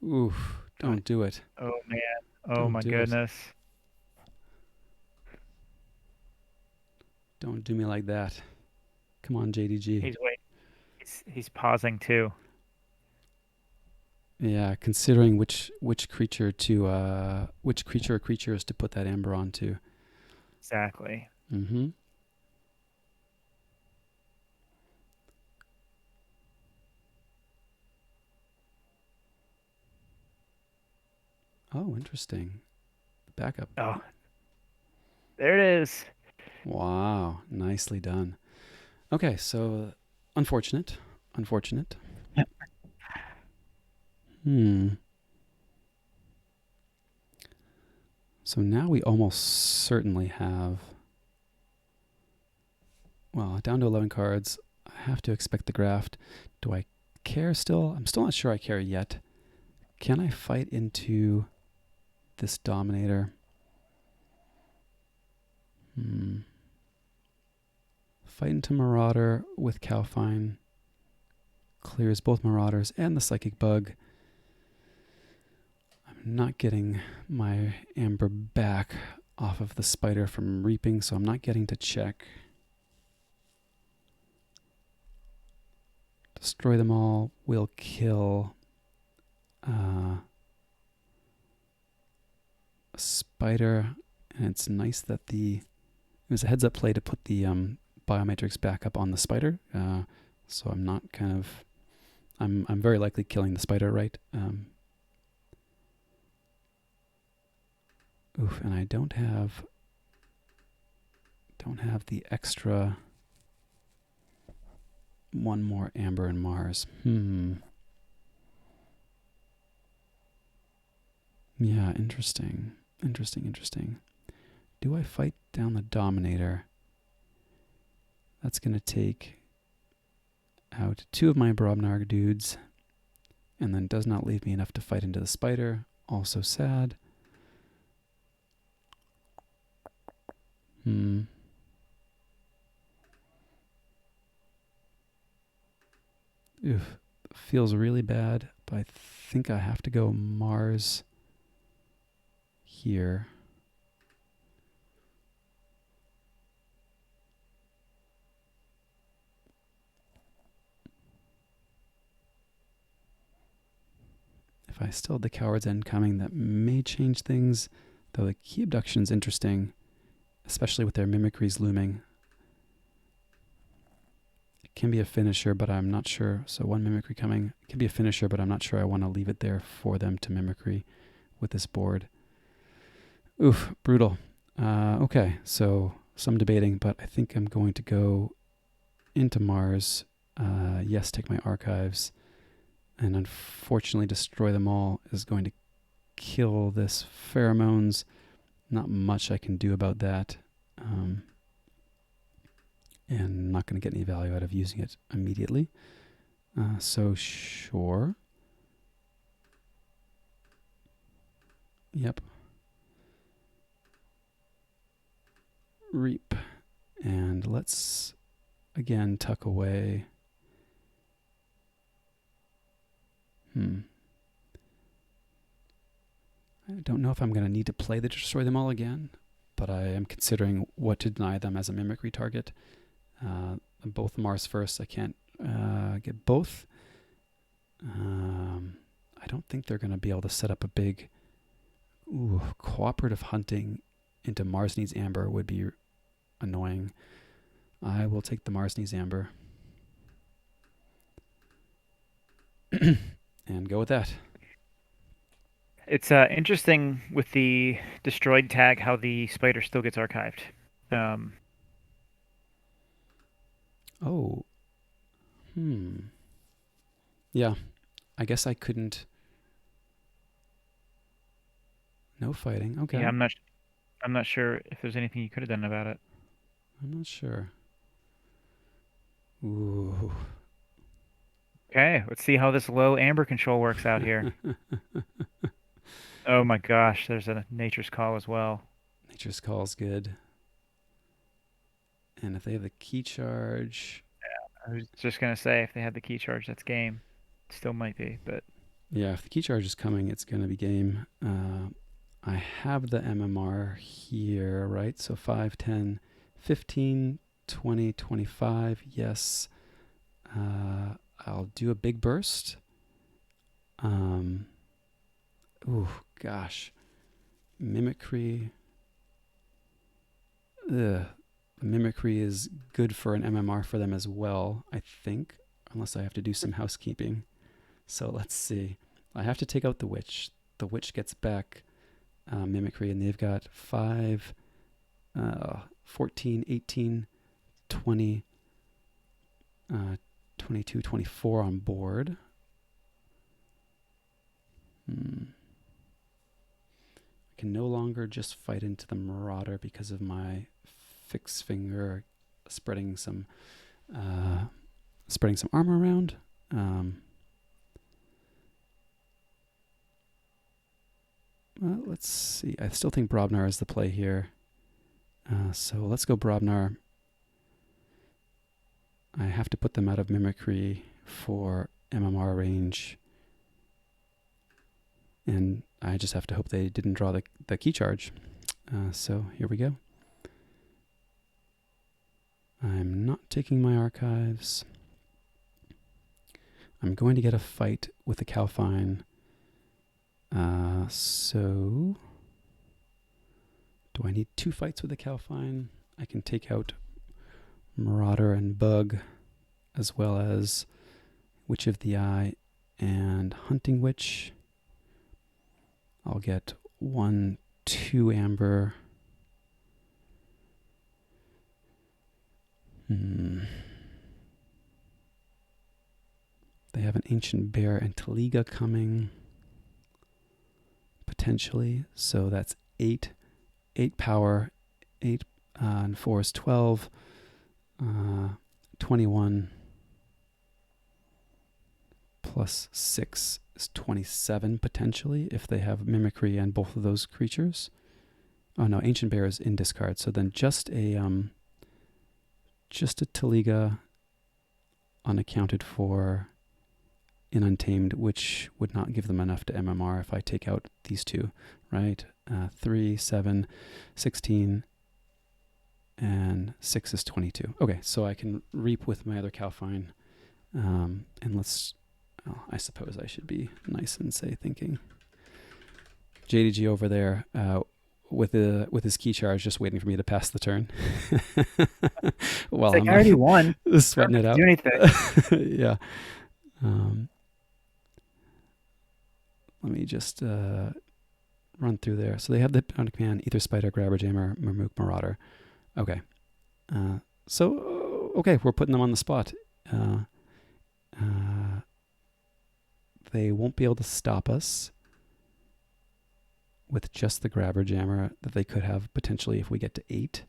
Oof. Don't do it. Oh, man. Oh, Don't my do goodness. Don't do me like that. Come on, JDG. He's waiting. He's pausing too. Yeah, considering which creature to which creature or creatures to put that Aember onto. Exactly. Mm-hmm. Oh, interesting. Backup. Oh, there it is. Wow, nicely done. Okay, so unfortunate. So now we almost certainly have, well, down to 11 cards. I have to expect the graft. Do I care still? I'm still not sure I care yet. Can I fight into this Dominator? Fight into Marauder with Calfine. Clears both Marauders and the Psychic Bug. I'm not getting my Aember back off of the Spider from Reaping, so I'm not getting to check. Destroy Them All will kill a Spider, and it's nice that it was a heads up play to put the Biomatrix back up on the Spider, so I'm not I'm very likely killing the Spider, right? Oof, and I don't have the extra one more Aember and Mars. Yeah, interesting. Do I fight down the Dominator? That's going to take out 2 of my Brobnar dudes, and then does not leave me enough to fight into the Spider. Also sad. Oof. Feels really bad, but I think I have to go Mars here. If I still had the Coward's End coming, that may change things. Though the key abduction's interesting, especially with their mimicries looming. It can be a finisher, but I'm not sure. So one mimicry coming. It can be a finisher, but I'm not sure I want to leave it there for them to mimicry with this board. Oof, brutal. Okay, so some debating, but I think I'm going to go into Mars. Yes, take my archives. And unfortunately, destroy them all is going to kill this pheromones. Not much I can do about that. And not going to get any value out of using it immediately. So sure. Yep. Reap. And let's again tuck away. I don't know if I'm going to need to play the Destroy Them All again, but I am considering what to deny them as a mimicry target. Both Mars first. I can't get both. I don't think they're going to be able to set up a big cooperative hunting into Mars Needs Aember would be annoying. I will take the Mars Needs Aember and go with that. It's interesting with the destroyed tag how the spider still gets archived. Um, Oh, yeah. I guess I couldn't. No fighting. yeah, Okay. I'm not sure if there's anything you could have done about it. I'm not sure. Ooh. Okay, let's see how this low amber control works out here. Oh my gosh, there's a nature's call as well. Nature's Call's good. And if they have the key charge. I was just gonna say if they had the key charge, that's game. Still might be, but Yeah, if the key charge is coming, it's going to be game. I have the MMR here, right? So 5, 10, 15, 20, 25. Yes. I'll do a big burst. Ooh, gosh. Mimicry. Ugh. Mimicry is good for an MMR for them as well, I think, unless I have to do some housekeeping. So let's see. I have to take out the witch. The witch gets back mimicry, and they've got 5, 14, 18, 20, 22, 24 on board. I can no longer just fight into the Marauder because of my fixed finger spreading some armor around. Let's see. I still think Brobnar is the play here. So let's go Brobnar. I have to put them out of mimicry for MMR range. And I just have to hope they didn't draw the key charge. So here we go. I'm not taking my archives. I'm going to get a fight with the Calfine. So do I need 2 fights with the Calfine? I can take out Marauder and Bug, as well as Witch of the Eye and Hunting Witch. I'll get 1, 2 Amber. They have an Ancient Bear and Taliga coming, potentially. So that's 8 power, 8 and 4 is 12, 21 plus 6 is 27 potentially if they have mimicry and both of those creatures. Oh no, Ancient Bear is in discard. So then just a Taliga unaccounted for in Untamed, which would not give them enough to MMR if I take out these 2, right? 3, 7, 16, and 6 is 22. Okay, so I can reap with my other Calfine, and let's Well, I suppose I should be nice and say thinking. JDG over there with his key charge, just waiting for me to pass the turn. It's While like, I I'm already won. I don't sweating have it to do out. anything. Yeah. Um, Let me just run through there. So they have the on command Ether Spider, Grabber Jammer, Marmook, Marauder. Okay. Okay, we're putting them on the spot. Uh, uh, they won't be able to stop us with just the Grabber Jammer that they could have potentially if we get to 8.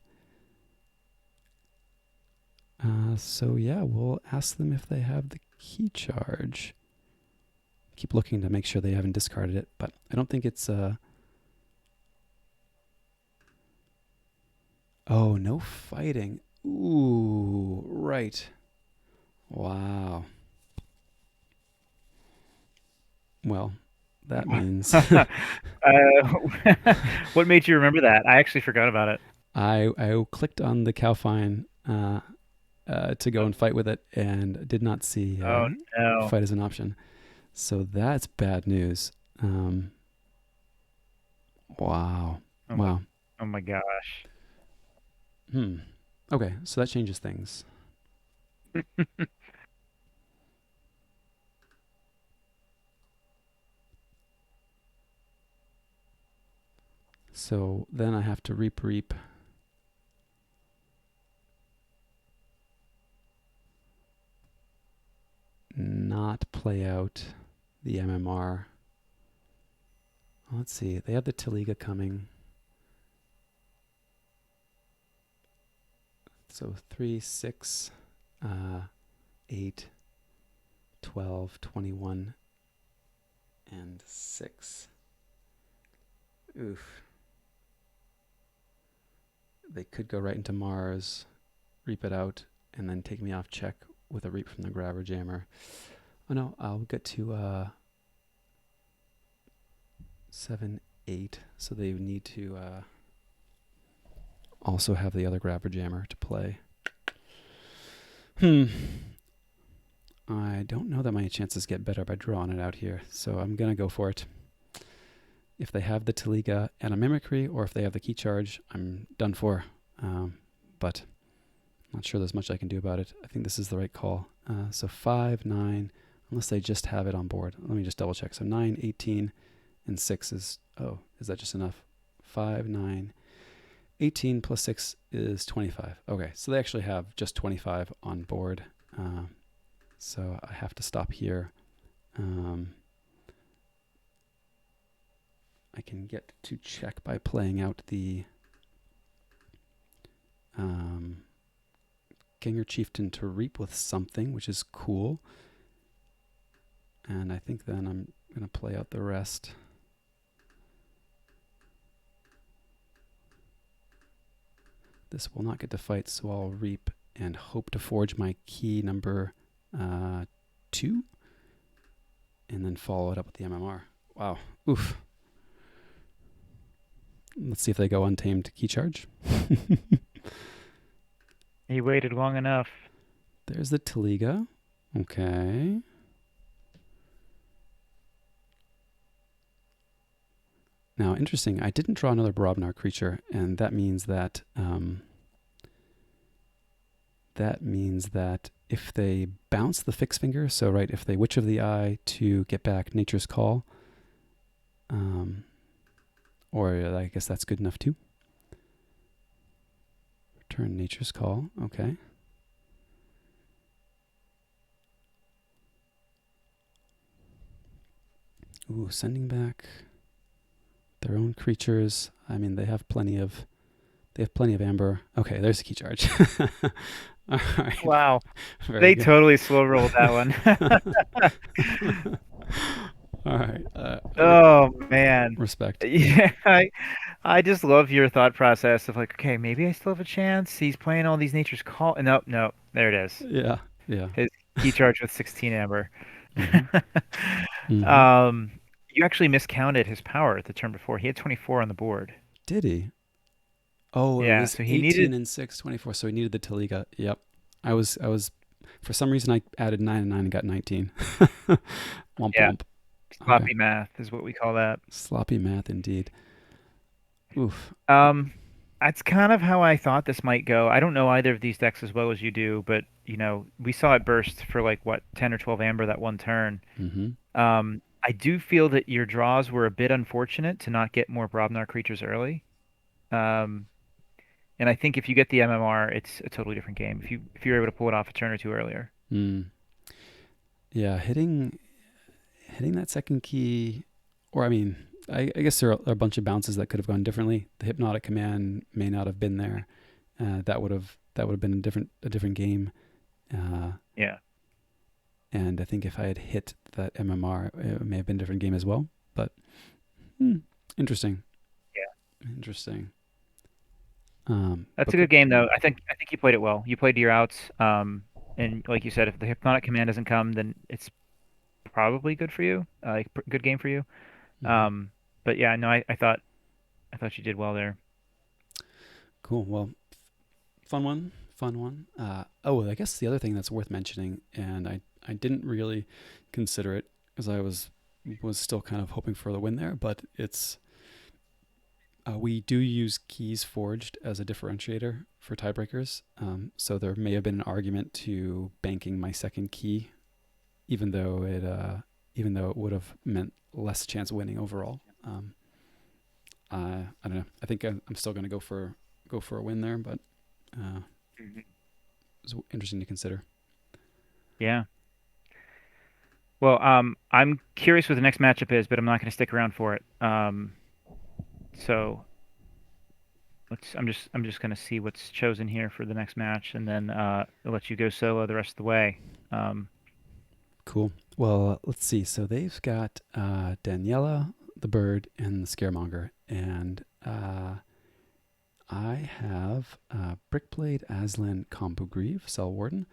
So yeah, we'll ask them if they have the key charge. Keep looking to make sure they haven't discarded it, but I don't think it's oh, no fighting. Ooh, right. Wow. Well, that means What made you remember that? I actually forgot about it. I clicked on the Cowfine to go Oh, and fight with it and did not see oh no. fight as an option. So that's bad news. Um, wow. Oh my, Wow. oh my gosh. Hmm. Okay, so that changes things. So then I have to reap, not play out the MMR. Let's see. They have the Taliga coming. So 3, 6, 8, 12, 21, and 6. Oof. They could go right into Mars, reap it out, and then take me off check with a reap from the Grabber Jammer. Oh no, I'll get to 7, 8. So they need to also have the other Grabber Jammer to play. I don't know that my chances get better by drawing it out here, so I'm going to go for it. If they have the Taliga and a Mimicry, or if they have the Key Charge, I'm done for. But I'm not sure there's much I can do about it. I think this is the right call. So 5, 9, unless they just have it on board. Let me just double check. So 9, 18, and 6 is, oh, is that just enough? 5, 9, 18 plus 6 is 25. Okay, so they actually have just 25 on board. So I have to stop here. I can get to check by playing out the Ginger Chieftain to reap with something, which is cool. And I think then I'm going to play out the rest. This will not get to fight, so I'll reap and hope to forge my key number 2, and then follow it up with the MMR. Wow. Oof. Let's see if they go untamed key charge. He waited long enough. There's the Taliga. Okay. Now, interesting. I didn't draw another Brobnar creature, and that means that if they bounce the fixed finger, so right, if they Witch of the Eye to get back Nature's Call, or I guess that's good enough too. Return Nature's Call. Okay. Ooh, sending back their own creatures. I mean, they have plenty of Aember. Okay, there's the key charge. All right. Wow. Very They good. totally slow rolled that one. All right. Oh man. Respect. Yeah, I just love your thought process of like, okay, maybe I still have a chance. He's playing all these Nature's Call. Nope, nope. There it is. Yeah. Yeah. His key charge with 16 Amber. Mm-hmm. Mm-hmm. You actually miscounted his power the turn before. He had 24 on the board. Did he? Oh, it Yeah, was so he 18 needed. and 6, 24. So he needed the Taliga. Yep. I was For some reason, I added 9 and 9 and got 19. Womp Yeah, womp. Okay. sloppy math is what we call that. Sloppy math indeed. Oof. Um, that's kind of how I thought this might go. I don't know either of these decks as well as you do, but we saw it burst for like what 10 or 12 amber that one turn. Mm-hmm. I do feel that your draws were a bit unfortunate to not get more Brobnar creatures early. Um, and I think if you get the MMR, it's a totally different game. If you're able to pull it off a turn or two earlier. Mm. Yeah, hitting that second key, or I mean, I guess there are a bunch of bounces that could have gone differently. The hypnotic command may not have been there. That would have been a different game. Uh, Yeah. and I think if I had hit that MMR, it may have been a different game as well. But hmm, interesting, interesting. That's But a good game though. I think you played it well. You played your outs. And like you said, if the hypnotic command doesn't come, then it's probably good for you. Like good game for you. mhm. Um, but yeah, no, I thought you did well there. Cool. Well, fun one, fun one. Oh, I guess the other thing that's worth mentioning, and I didn't really consider it because I was still kind of hoping for the win there, but it's we do use keys forged as a differentiator for tiebreakers. So there may have been an argument to banking my second key, even though it would have meant less chance of winning overall. I don't know. I think I'm still going to go for a win there, but uh, Mhm. it's interesting to consider. Yeah. Well, I'm curious what the next matchup is, but I'm not going to stick around for it. So I'm just going to see what's chosen here for the next match, and then I'll let you go solo the rest of the way. Um, Cool. Well, let's see. So they've got Daniela, the bird, and the scaremonger, and I have Brickblade, Aslan, Combo Grieve, Cell Warden.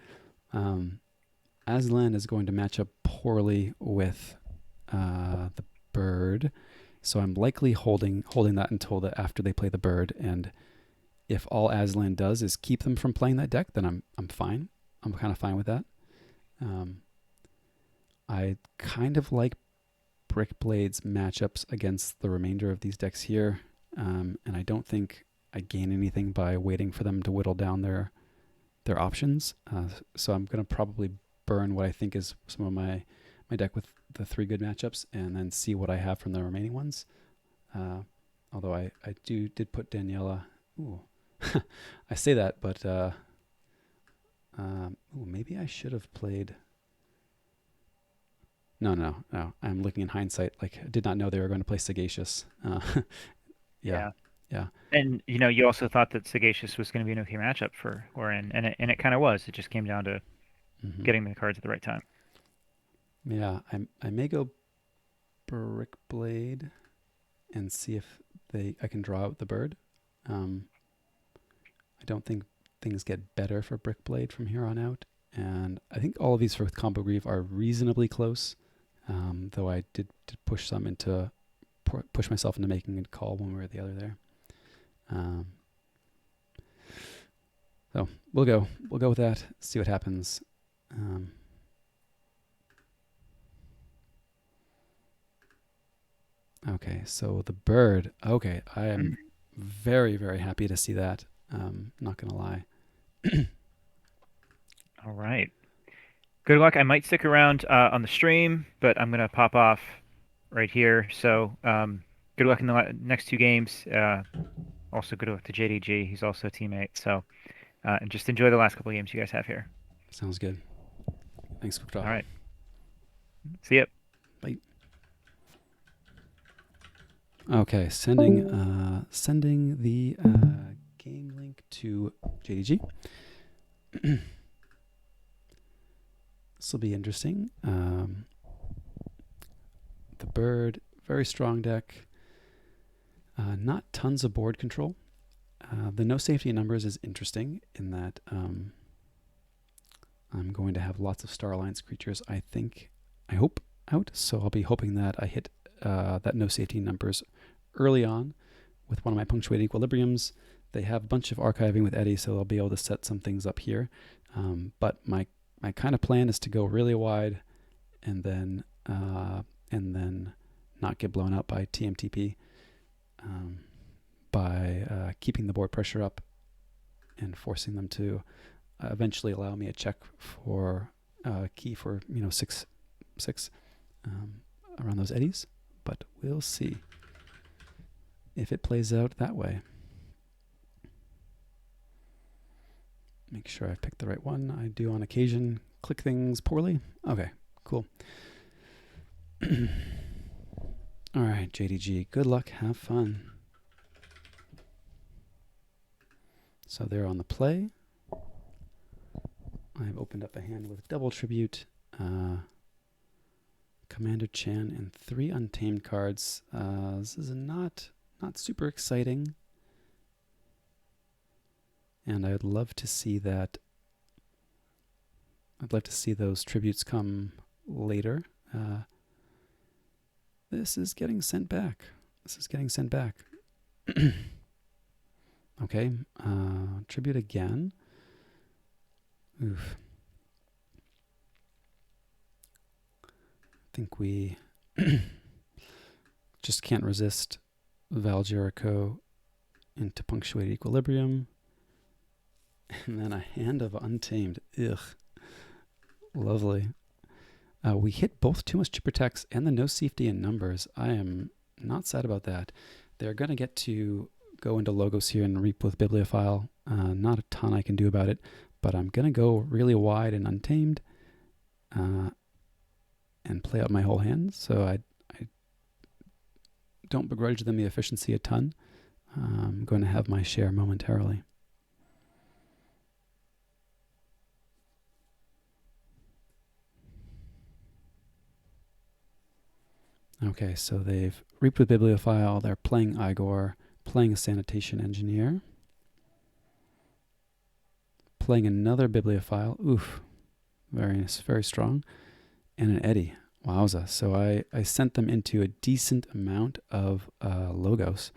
Um, Aslan is going to match up poorly with the bird, so I'm likely holding that until after they play the bird. And if all Aslan does is keep them from playing that deck, then I'm fine. I'm kind of fine with that. Um, I kind of like Brickblade's matchups against the remainder of these decks here, and I don't think I gain anything by waiting for them to whittle down their options. So I'm gonna probably burn what I think is some of my deck with the three good matchups, and then see what I have from the remaining ones. Uh, Although I did put Daniela. Ooh, I say that, but maybe I should have played. No, no, no. I'm looking in hindsight. Like, I did not know they were going to play Sagacious. Yeah, yeah. yeah. And you also thought that Sagacious was going to be an okay matchup for Orin, and it kind of was. It just came down to Hmm. getting the cards at the right time. Yeah, I may go Brickblade and see if I can draw out the bird. Um, I don't think things get better for Brickblade from here on out, and I think all of these with Combo Grieve are reasonably close. Though I did push some into push myself into making a call one way or the other there. Um, so we'll go with that. See what happens. Um, okay, so the bird. Okay, I am Mhm. very very happy to see that. Not gonna lie. All right. Good luck. I might stick around on the stream, but I'm gonna pop off right here. So good luck in the next two games. Also good luck to JDG. He's also a teammate. So and just enjoy the last couple of games you guys have here. Sounds good. Thanks, Cookdraw. All right. See ya. Bye. Okay, sending the game link to JDG. This will be interesting. The bird, very strong deck. Not tons of board control. The no safety numbers is interesting in that I'm going to have lots of Star Alliance creatures, I hope, out. So I'll be hoping that I hit that no safety numbers early on with one of my punctuated equilibriums. They have a bunch of archiving with Eddie, so I'll be able to set some things up here. But my my kind of plan is to go really wide and then not get blown out by TMTP by keeping the board pressure up and forcing them to eventually allow me a check for key for 6 around those eddies. But we'll see if it plays out that way. Make sure I picked the right one. I do on occasion click things poorly. Okay, cool. All right, JDG, good luck, have fun. So they're on the play. I've opened up a hand with double tribute, Commander Chan, and 3 untamed cards. This is not super exciting, and I'd love to see that. I'd love to see those tributes come later. This is getting sent back. Okay, tribute again. Oof. I think we just can't resist Val Jericho into Punctuated Equilibrium. And then a Hand of Untamed. Ugh. Lovely. We hit both Too Much Chip Attacks and the No Safety in numbers. I am not sad about that. They're going to get to go into Logos here and reap with Bibliophile. Not a ton I can do about it, but I'm going to go really wide and Untamed and play out my whole hand. So I don't begrudge them the efficiency a ton. I'm going to have my share momentarily. Okay, so they've reaped with Bibliophile. They're playing Igor, playing a Sanitation Engineer, playing another Bibliophile. Oof, very strong. And an Eddy. Wowza. So I sent them into a decent amount of Logos.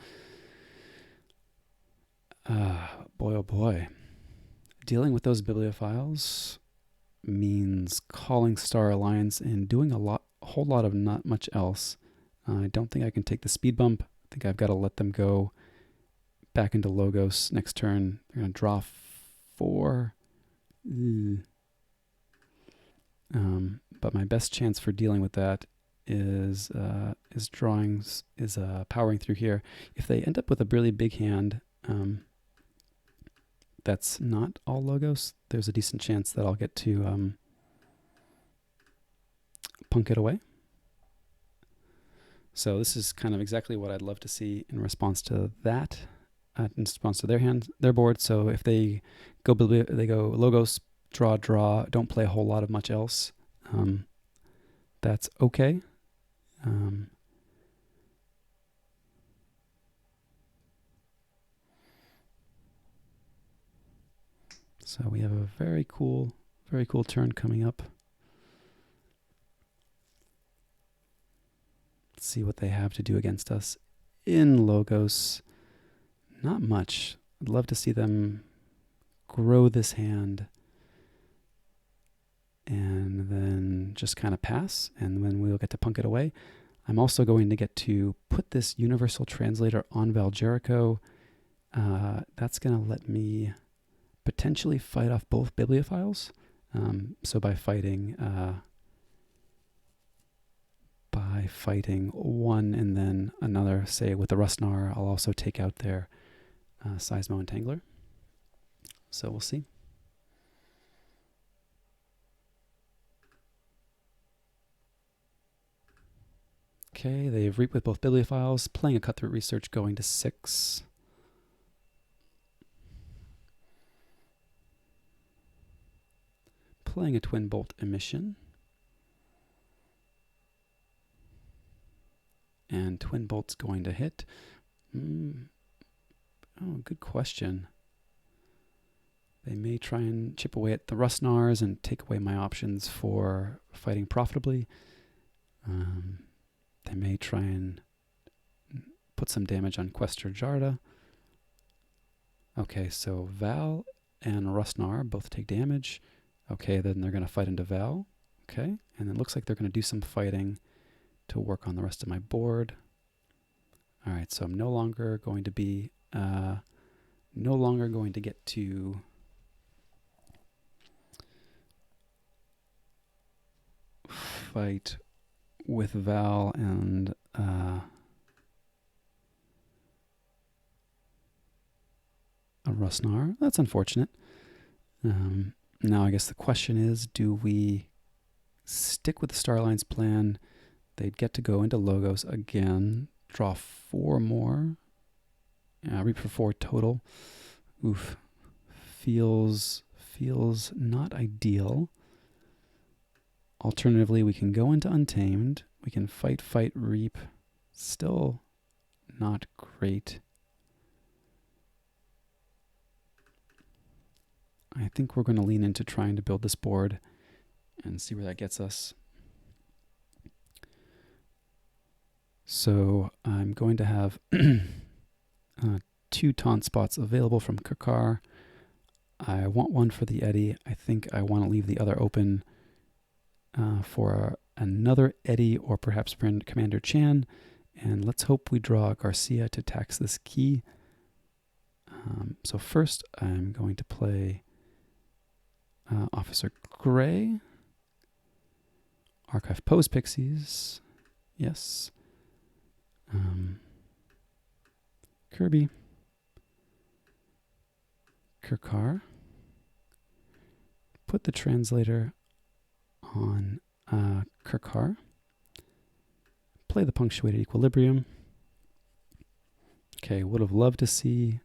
Boy, oh boy. Dealing with those Bibliophiles means calling Star Alliance and doing a whole lot of not much else. I don't think I can take the speed bump. I think I've got to let them go back into Logos next turn. They're going to draw 4. But my best chance for dealing with that is powering through here. If they end up with a really big hand that's not all Logos, there's a decent chance that I'll get to punk it away. So this is kind of exactly what I'd love to see in response to that, in response to their board. So if they go Logos, draw, don't play a whole lot of much else. That's okay. So we have a very cool turn coming up. Let's see what they have to do against us in Logos. Not much. I'd love to see them grow this hand and then just kind of pass, and then we'll get to punk it away. I'm also going to get to put this Universal Translator on Val Jericho. That's going to let me potentially fight off both Bibliophiles. So by fighting one and then another, say with the Rustnar, I'll also take out their Seismo Entangler. So we'll see. Okay, they've reaped with both Bibliophiles, playing a Cutthroat Research, going to 6. Playing a Twin Bolt Emission. And Twin Bolt's going to hit. Oh, good question. They may try and chip away at the Rustnars and take away my options for fighting profitably. They may try and put some damage on Questor Jarda. Okay, so Val and Rustnar both take damage. Okay, then they're going to fight into Val. Okay, and it looks like they're going to do some fighting to work on the rest of my board. All right, so I'm no longer going to get to fight with Val and a Rusnar. That's unfortunate. Now I guess the question is, do we stick with the Starline's plan? They'd get to go into Logos again, draw 4 more, reap for 4 total. Oof. Feels not ideal. Alternatively, we can go into Untamed. We can fight, reap. Still not great. I think we're going to lean into trying to build this board and see where that gets us. So I'm going to have 2 taunt spots available from Kakar. I want one for the Eddy. I think I want to leave the other open for another Eddy or perhaps Commander Chan. And let's hope we draw Garcia to tax this key. So first I'm going to play Officer Gray. Archive Pose Pixies. Yes. Kirby. Kirkar. Put the translator on Kirkar. Play the punctuated equilibrium. Okay, would have loved to see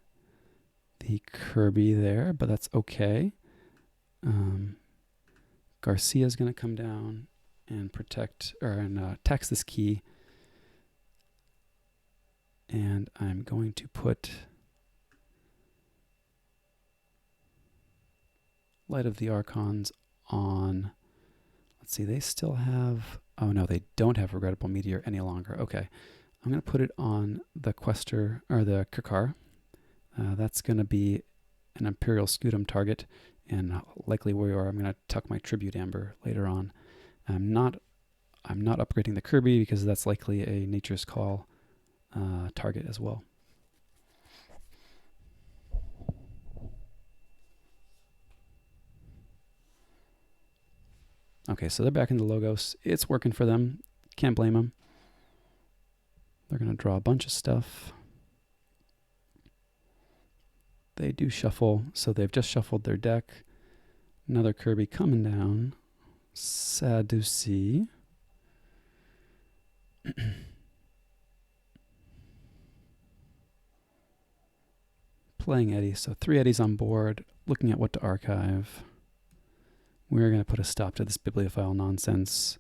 the Kirby there, but that's okay. Garcia's going to come down and tax this key. And I'm going to put Light of the Archons on. Let's see, they still have. Oh no, they don't have Regrettable Meteor any longer. Okay, I'm going to put it on the Quester, or the Kakar. That's going to be an Imperial Scutum target, and likely where I'm going to tuck my Tribute Aember later on. I'm not upgrading the Kirby because that's likely a Nature's Call target as well. Okay, so they're back in the Logos. It's working for them. Can't blame them. They're going to draw a bunch of stuff. They do shuffle, so they've just shuffled their deck. Another Kirby coming down. Sad to see. Playing Eddy, so 3 Eddies on board. Looking at what to archive. We're going to put a stop to this bibliophile nonsense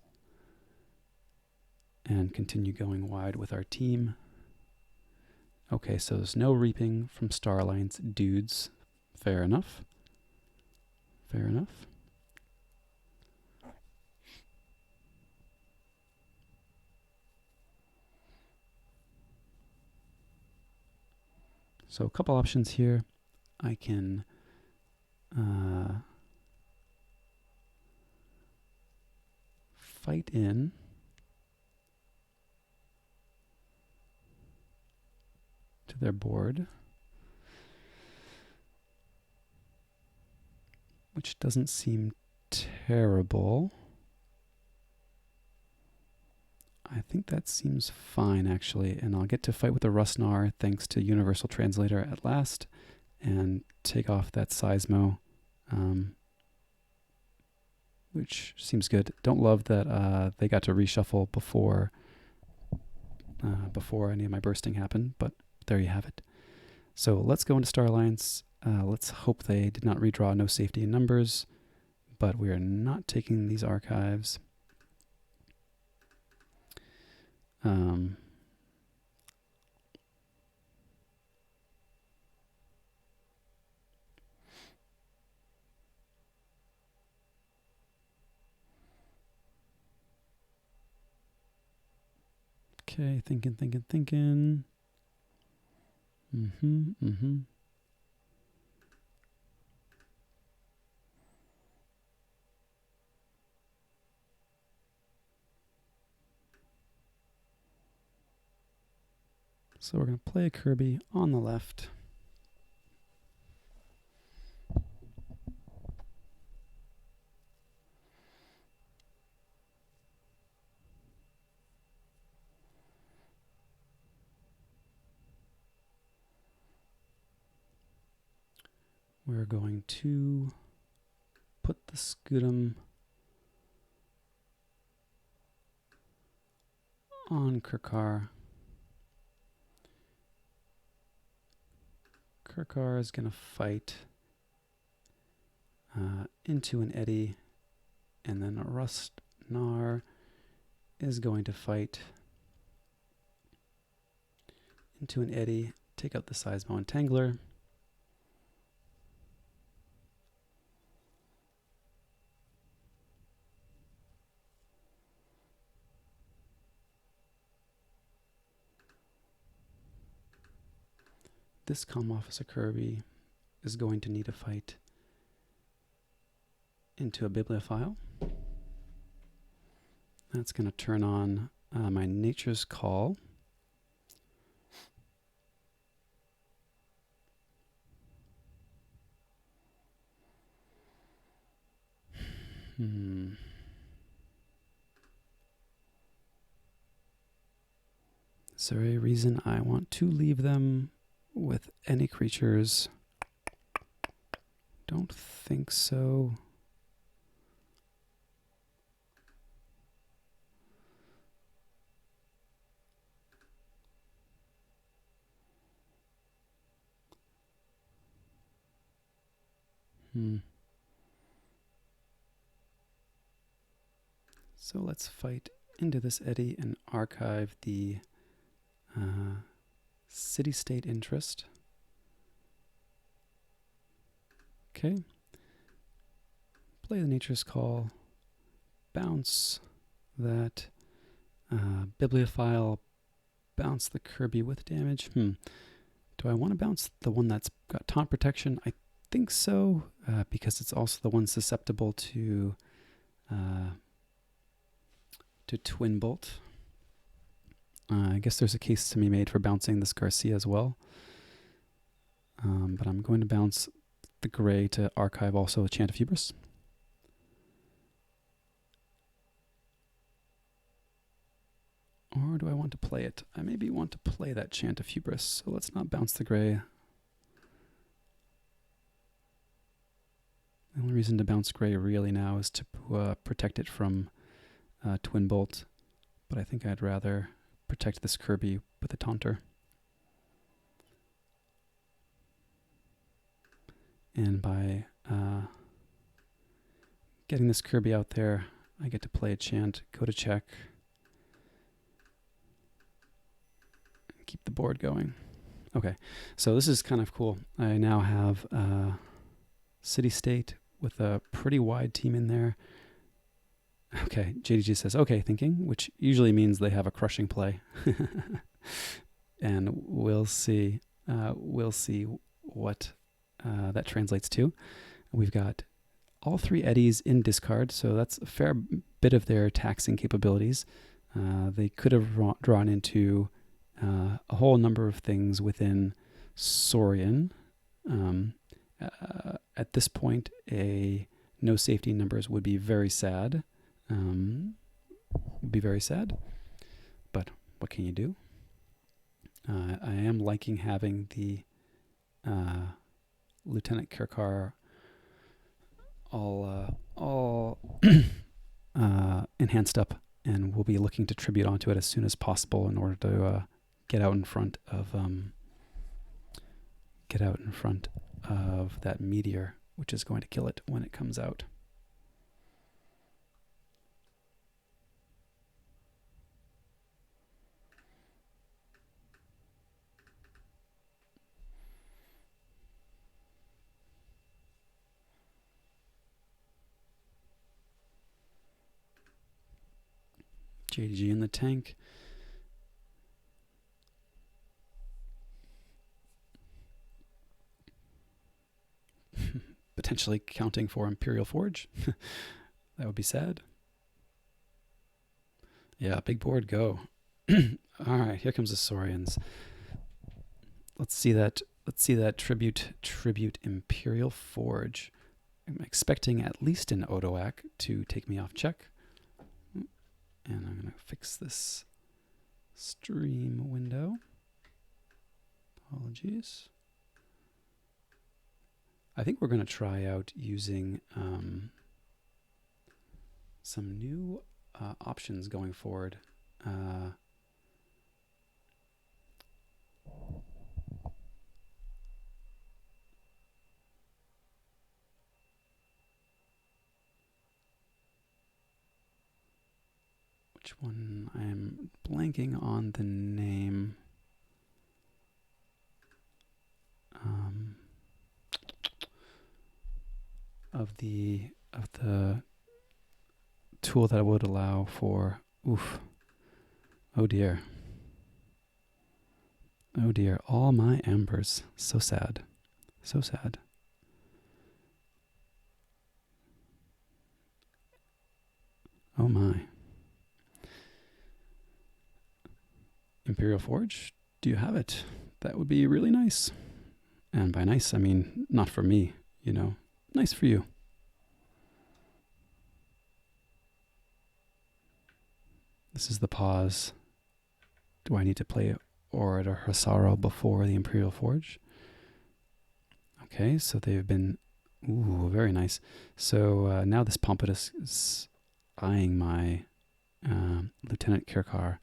and continue going wide with our team. Okay, so there's no reaping from Starline's dudes. Fair enough. Fair enough. So a couple options here. I can fight in to their board, which doesn't seem terrible. I think that seems fine, actually, and I'll get to fight with the Rusnar thanks to Universal Translator at last, and take off that Seismo, which seems good. Don't love that they got to reshuffle before any of my bursting happened, but there you have it. So let's go into Star Alliance. Let's hope they did not redraw no safety in numbers, but we are not taking these archives. Okay, thinking. So we're going to play a Kirby on the left. We're going to put the Scutum on Kirkar. Kirkar is going to fight into an eddy, and then Rustnar is going to fight into an eddy, take out the Seismo Entangler. This Comm Officer Kirby is going to need a fight into a Bibliophile. That's going to turn on my Nature's Call. Is there a reason I want to leave them with any creatures? Don't think so. So let's fight into this eddy and archive the city-state interest. Okay. Play the Nature's Call. Bounce that Bibliophile. Bounce the Kirby with damage. Do I want to bounce the one that's got taunt protection? I think so, because it's also the one susceptible to Twin Bolt. I guess there's a case to be made for bouncing this Garcia as well. But I'm going to bounce the gray to archive also a Chant of Hubris. Or do I want to play it? I maybe want to play that Chant of Hubris, so let's not bounce the gray. The only reason to bounce gray really now is to protect it from Twin Bolt, but I think I'd rather protect this Kirby with a Taunter. And by getting this Kirby out there, I get to play a Chant, go to check, and keep the board going. Okay, so this is kind of cool. I now have City-State with a pretty wide team in there. Okay, JDG says, okay, thinking, which usually means they have a crushing play. And we'll see what that translates to. We've got all three eddies in discard, so that's a fair bit of their taxing capabilities. They could have drawn into a whole number of things within Saurian. At this point, no safety numbers would be very sad. But what can you do? I am liking having the Lieutenant Kirkar all enhanced up, and we'll be looking to tribute onto it as soon as possible in order to get out in front of that meteor, which is going to kill it when it comes out. JDG in the tank. Potentially counting for Imperial Forge. That would be sad. Yeah, big board, go. All right, here comes the Saurians. Let's see that. Let's see that tribute Imperial Forge. I'm expecting at least an Odoak to take me off check. And I'm going to fix this stream window. Apologies. I think we're going to try out using some new options going forward. Which one? I'm blanking on the name. Of the tool that would allow for oh dear, all my embers. So sad, so sad. Oh my. Imperial Forge, do you have it? That would be really nice. And by nice, I mean not for me, nice for you. This is the pause. Do I need to play Orator Hasaro before the Imperial Forge? Okay, so they've been... Ooh, very nice. So now this Pompatus is eyeing my Lieutenant Kirkar,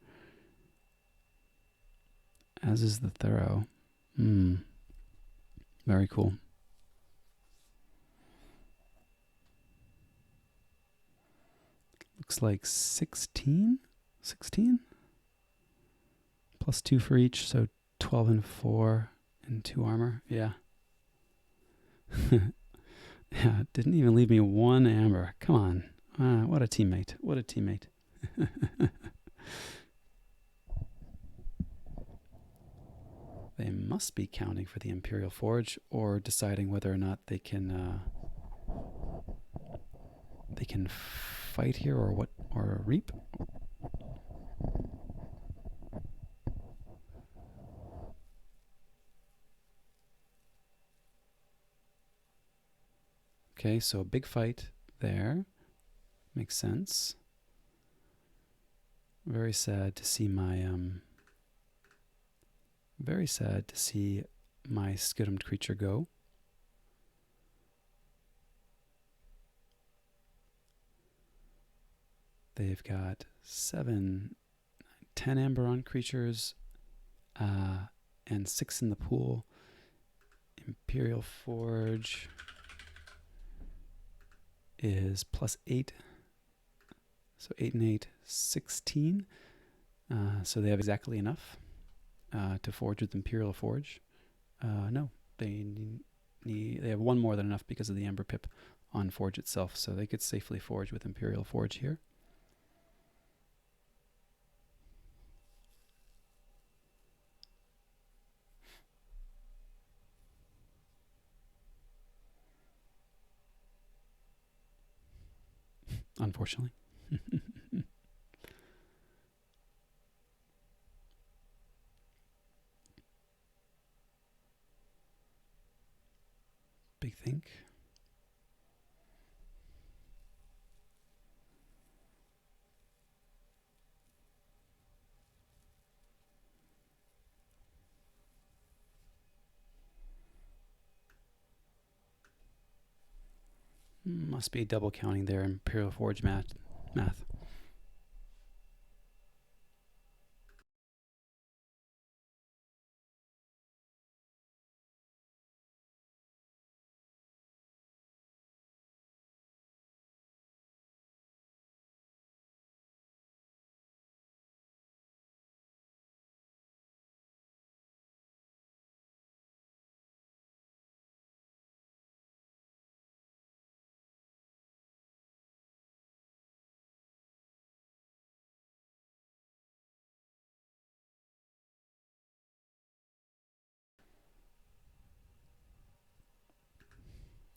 as is the Thorough. Very cool. Looks like 16? 16? Plus 2 for each, so 12 and 4 and 2 armor. Yeah. Yeah, didn't even leave me one amber. Come on. What a teammate. What a teammate. They must be counting for the Imperial Forge or deciding whether or not they can fight here or reap. Okay, so a big fight there. Makes sense. Very sad to see my skiddumed creature go. They've got 7, 10 amber on creatures, and 6 in the pool. Imperial Forge is plus 8. So 8 and 8, 16. So they have exactly enough to forge with Imperial Forge. No, they have one more than enough because of the Ember Pip on Forge itself. So they could safely forge with Imperial Forge here. Unfortunately. Big think. Must be double counting their Imperial Forge math.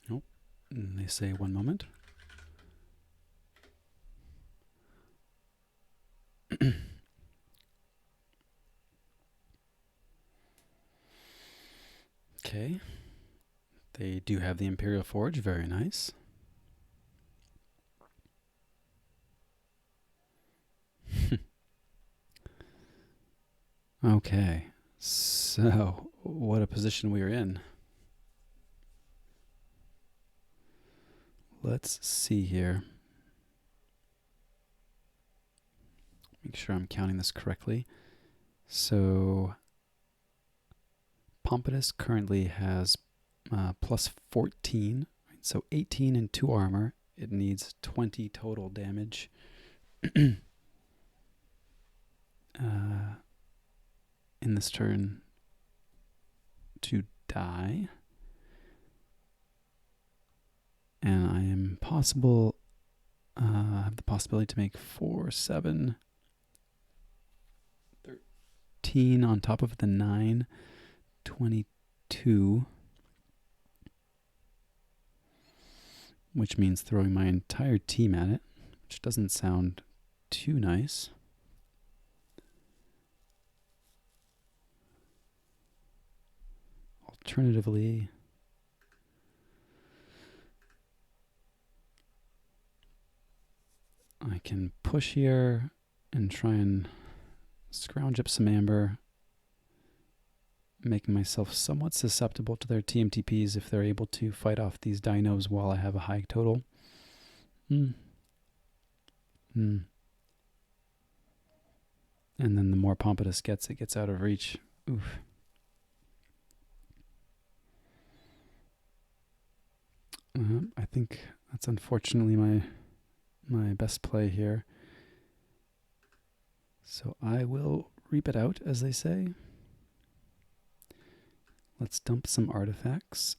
Nope. And they say 1 moment. Okay. They do have the Imperial Forge. Very nice. Okay. So, what a position we are in. Let's see here. Make sure I'm counting this correctly. So, Pompatus currently has plus 14. So, 18 and 2 armor. It needs 20 total damage. In this turn to die. And I am have the possibility to make 4, 7, 13 on top of the 9, 22, which means throwing my entire team at it, which doesn't sound too nice. Alternatively, I can push here and try and scrounge up some amber, making myself somewhat susceptible to their TMTPs if they're able to fight off these dinos while I have a high total. And then the more Pompatus gets, it gets out of reach. Oof. I think that's unfortunately my best play here. So I will reap it out, as they say. Let's dump some artifacts.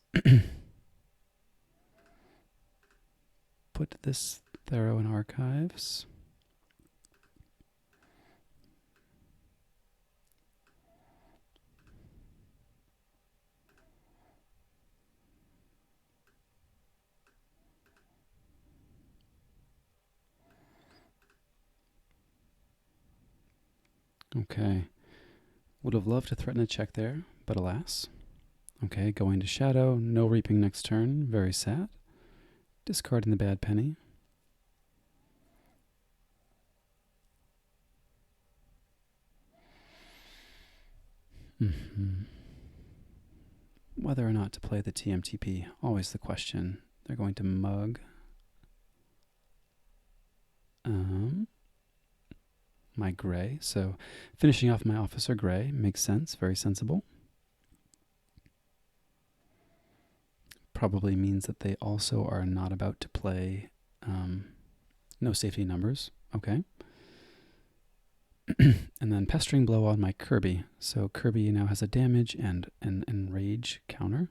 Put this Thero in archives. Okay. Would have loved to threaten a check there, but alas. Okay, going to Shadow. No reaping next turn. Very sad. Discarding the bad penny. Whether or not to play the TMTP, always the question. They're going to mug. My gray. So finishing off my officer gray makes sense. Very sensible. Probably means that they also are not about to play no safety numbers. Okay. And then Pestering Blow on my Kirby. So Kirby now has a damage and an enrage counter.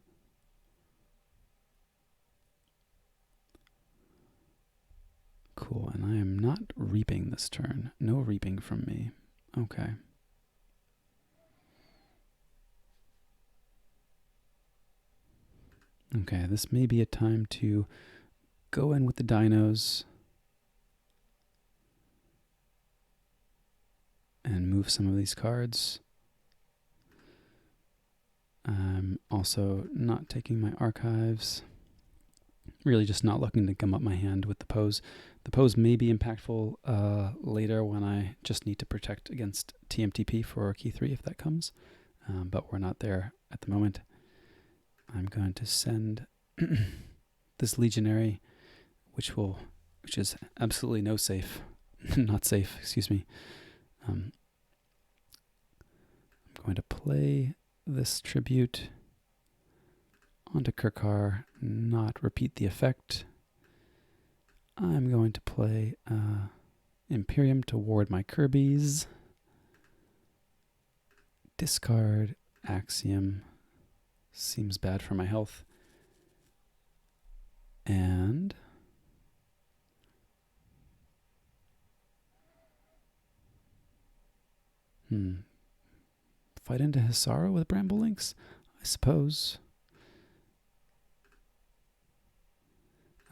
Cool, and I am not reaping this turn. No reaping from me. Okay. Okay, this may be a time to go in with the dinos and move some of these cards. I'm also not taking my archives. Really just not looking to gum up my hand with the pose. The pose may be impactful later when I just need to protect against TMTP for key 3 if that comes. But we're not there at the moment. I'm going to send this Legionary, which is absolutely not safe, excuse me. I'm going to play this tribute onto Kirkar, not repeat the effect. I'm going to play Imperium to ward my Kirby's. Discard Axiom. Seems bad for my health. And fight into Hisara with Bramble Links, I suppose.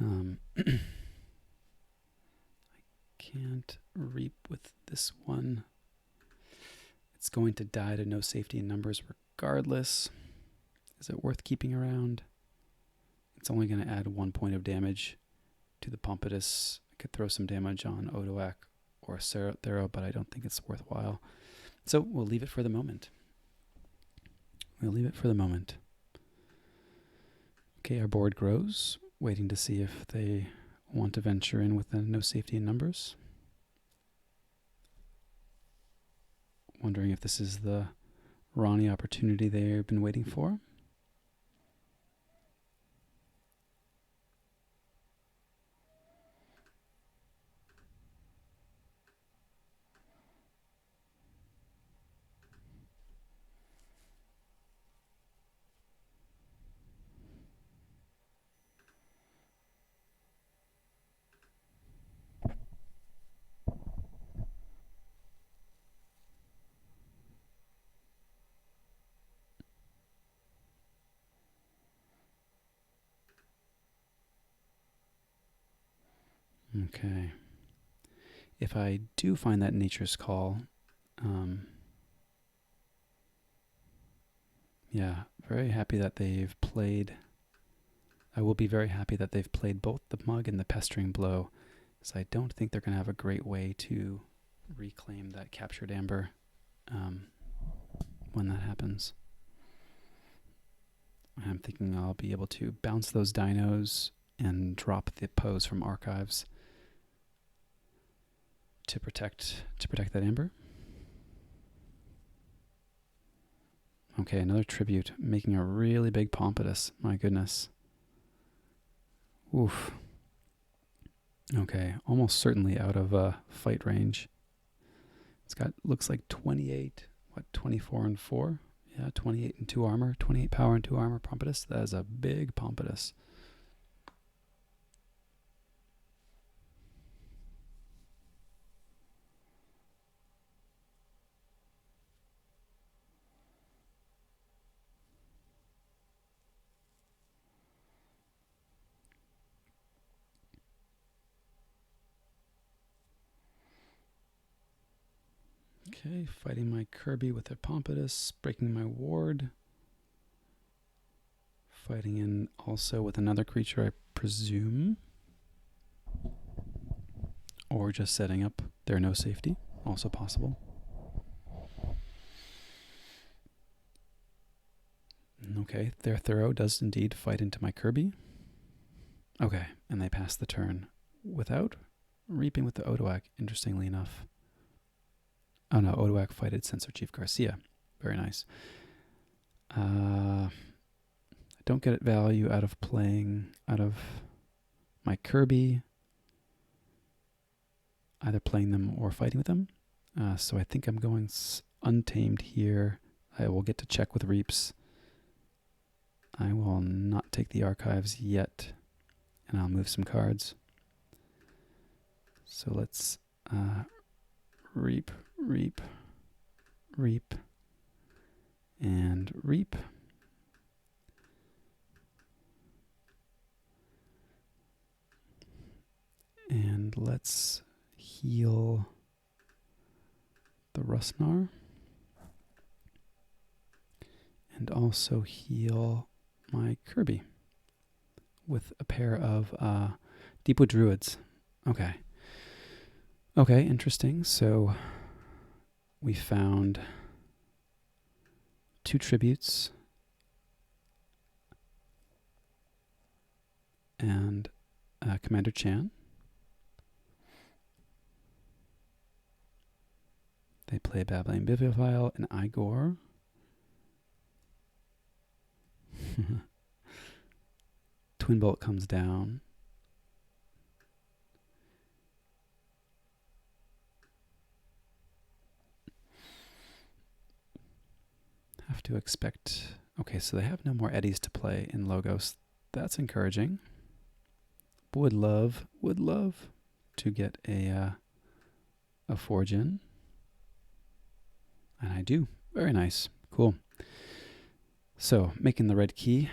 I can't reap with this one. It's going to die to no safety in numbers regardless. Is it worth keeping around? It's only going to add 1 point of damage to the Pompatus. I could throw some damage on Odoak or Thero, but I don't think it's worthwhile. So we'll leave it for the moment. Okay, our board grows, waiting to see if they want to venture in with no safety in numbers. Wondering if this is the Ronnie opportunity they've been waiting for. Okay. If I do find that Nature's Call, yeah, very happy that they've played. I will be very happy that they've played both the Mug and the Pestering Blow, so I don't think they're going to have a great way to reclaim that captured Aember when that happens. I'm thinking I'll be able to bounce those dinos and drop the pose from archives to protect that Aember. Okay, another tribute, making a really big Pompatus. My goodness. Oof. Okay, almost certainly out of fight range. It's got, looks like 28, 24 and 4? Yeah, 28 and 2 armor, 28 power and 2 armor Pompatus. That is a big Pompatus. Okay, fighting my Kirby with a Pompatus, breaking my ward. Fighting in also with another creature, I presume. Or just setting up their no safety, also possible. Okay, their Thero does indeed fight into my Kirby. Okay, and they pass the turn without reaping with the Odoak, interestingly enough. Oh no, Odoak fighted Sensor Chief Garcia. Very nice. I don't get value out of playing out of my Kirby, either playing them or fighting with them. So I think I'm going untamed here. I will get to check with Reaps. I will not take the archives yet, and I'll move some cards. So let's reap, and reap. And let's heal the Rustnar. And also heal my Kirby with a pair of Deepwood Druids. Okay. Okay, interesting. So we found 2 tributes and Commander Chan. They play Babbling Bibliophile and Igor. Twin Bolt comes down. Have to expect... Okay, so they have no more Eddies to play in Logos. That's encouraging. Would love to get a Forge in. And I do. Very nice. Cool. So, making the red key.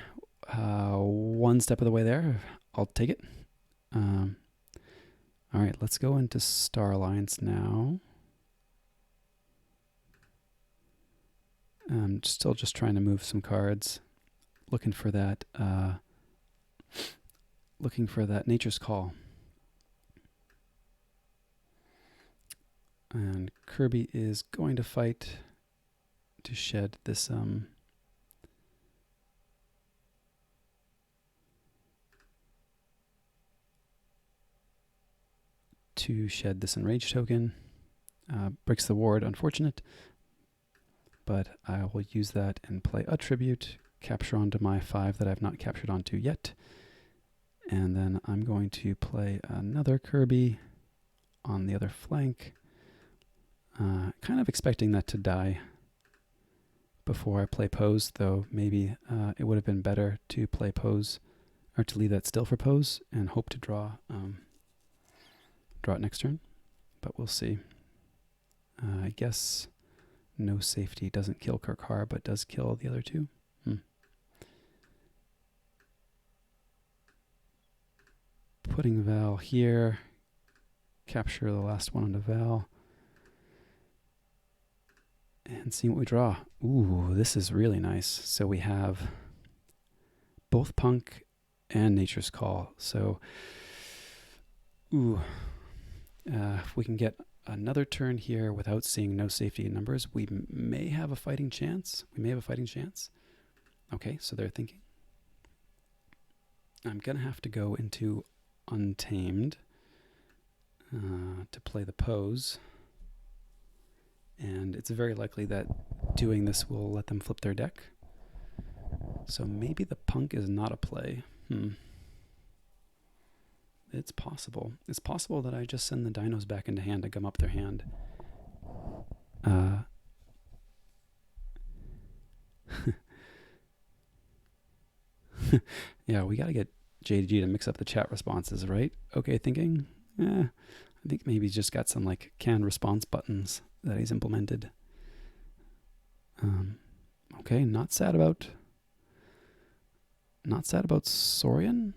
1 step of the way there. I'll take it. All right, let's go into Star Alliance now. I'm still just trying to move some cards. looking for that Nature's Call. And Kirby is going to fight to shed this enrage token. Breaks the ward, unfortunate. But I will use that and play a tribute, capture onto my 5 that I've not captured onto yet. And then I'm going to play another Kirby on the other flank. Kind of expecting that to die before I play Pose, though maybe it would have been better to play Pose, or to leave that still for Pose and hope to draw it next turn. But we'll see. I guess no safety doesn't kill Kirkar, but does kill the other 2. Putting Val here. Capture the last one onto Val. And see what we draw. Ooh, this is really nice. So we have both Punk and Nature's Call. So, if we can get another turn here without seeing no safety in numbers, we may have a fighting chance. Okay, so they're thinking. I'm going to have to go into Untamed to play the Pose. And it's very likely that doing this will let them flip their deck. So maybe the Punk is not a play. It's possible. It's possible that I just send the dinos back into hand to gum up their hand. Yeah, we got to get JDG to mix up the chat responses, right? Okay, thinking. I think maybe he's just got some like canned response buttons that he's implemented. Okay, not sad about Saurian.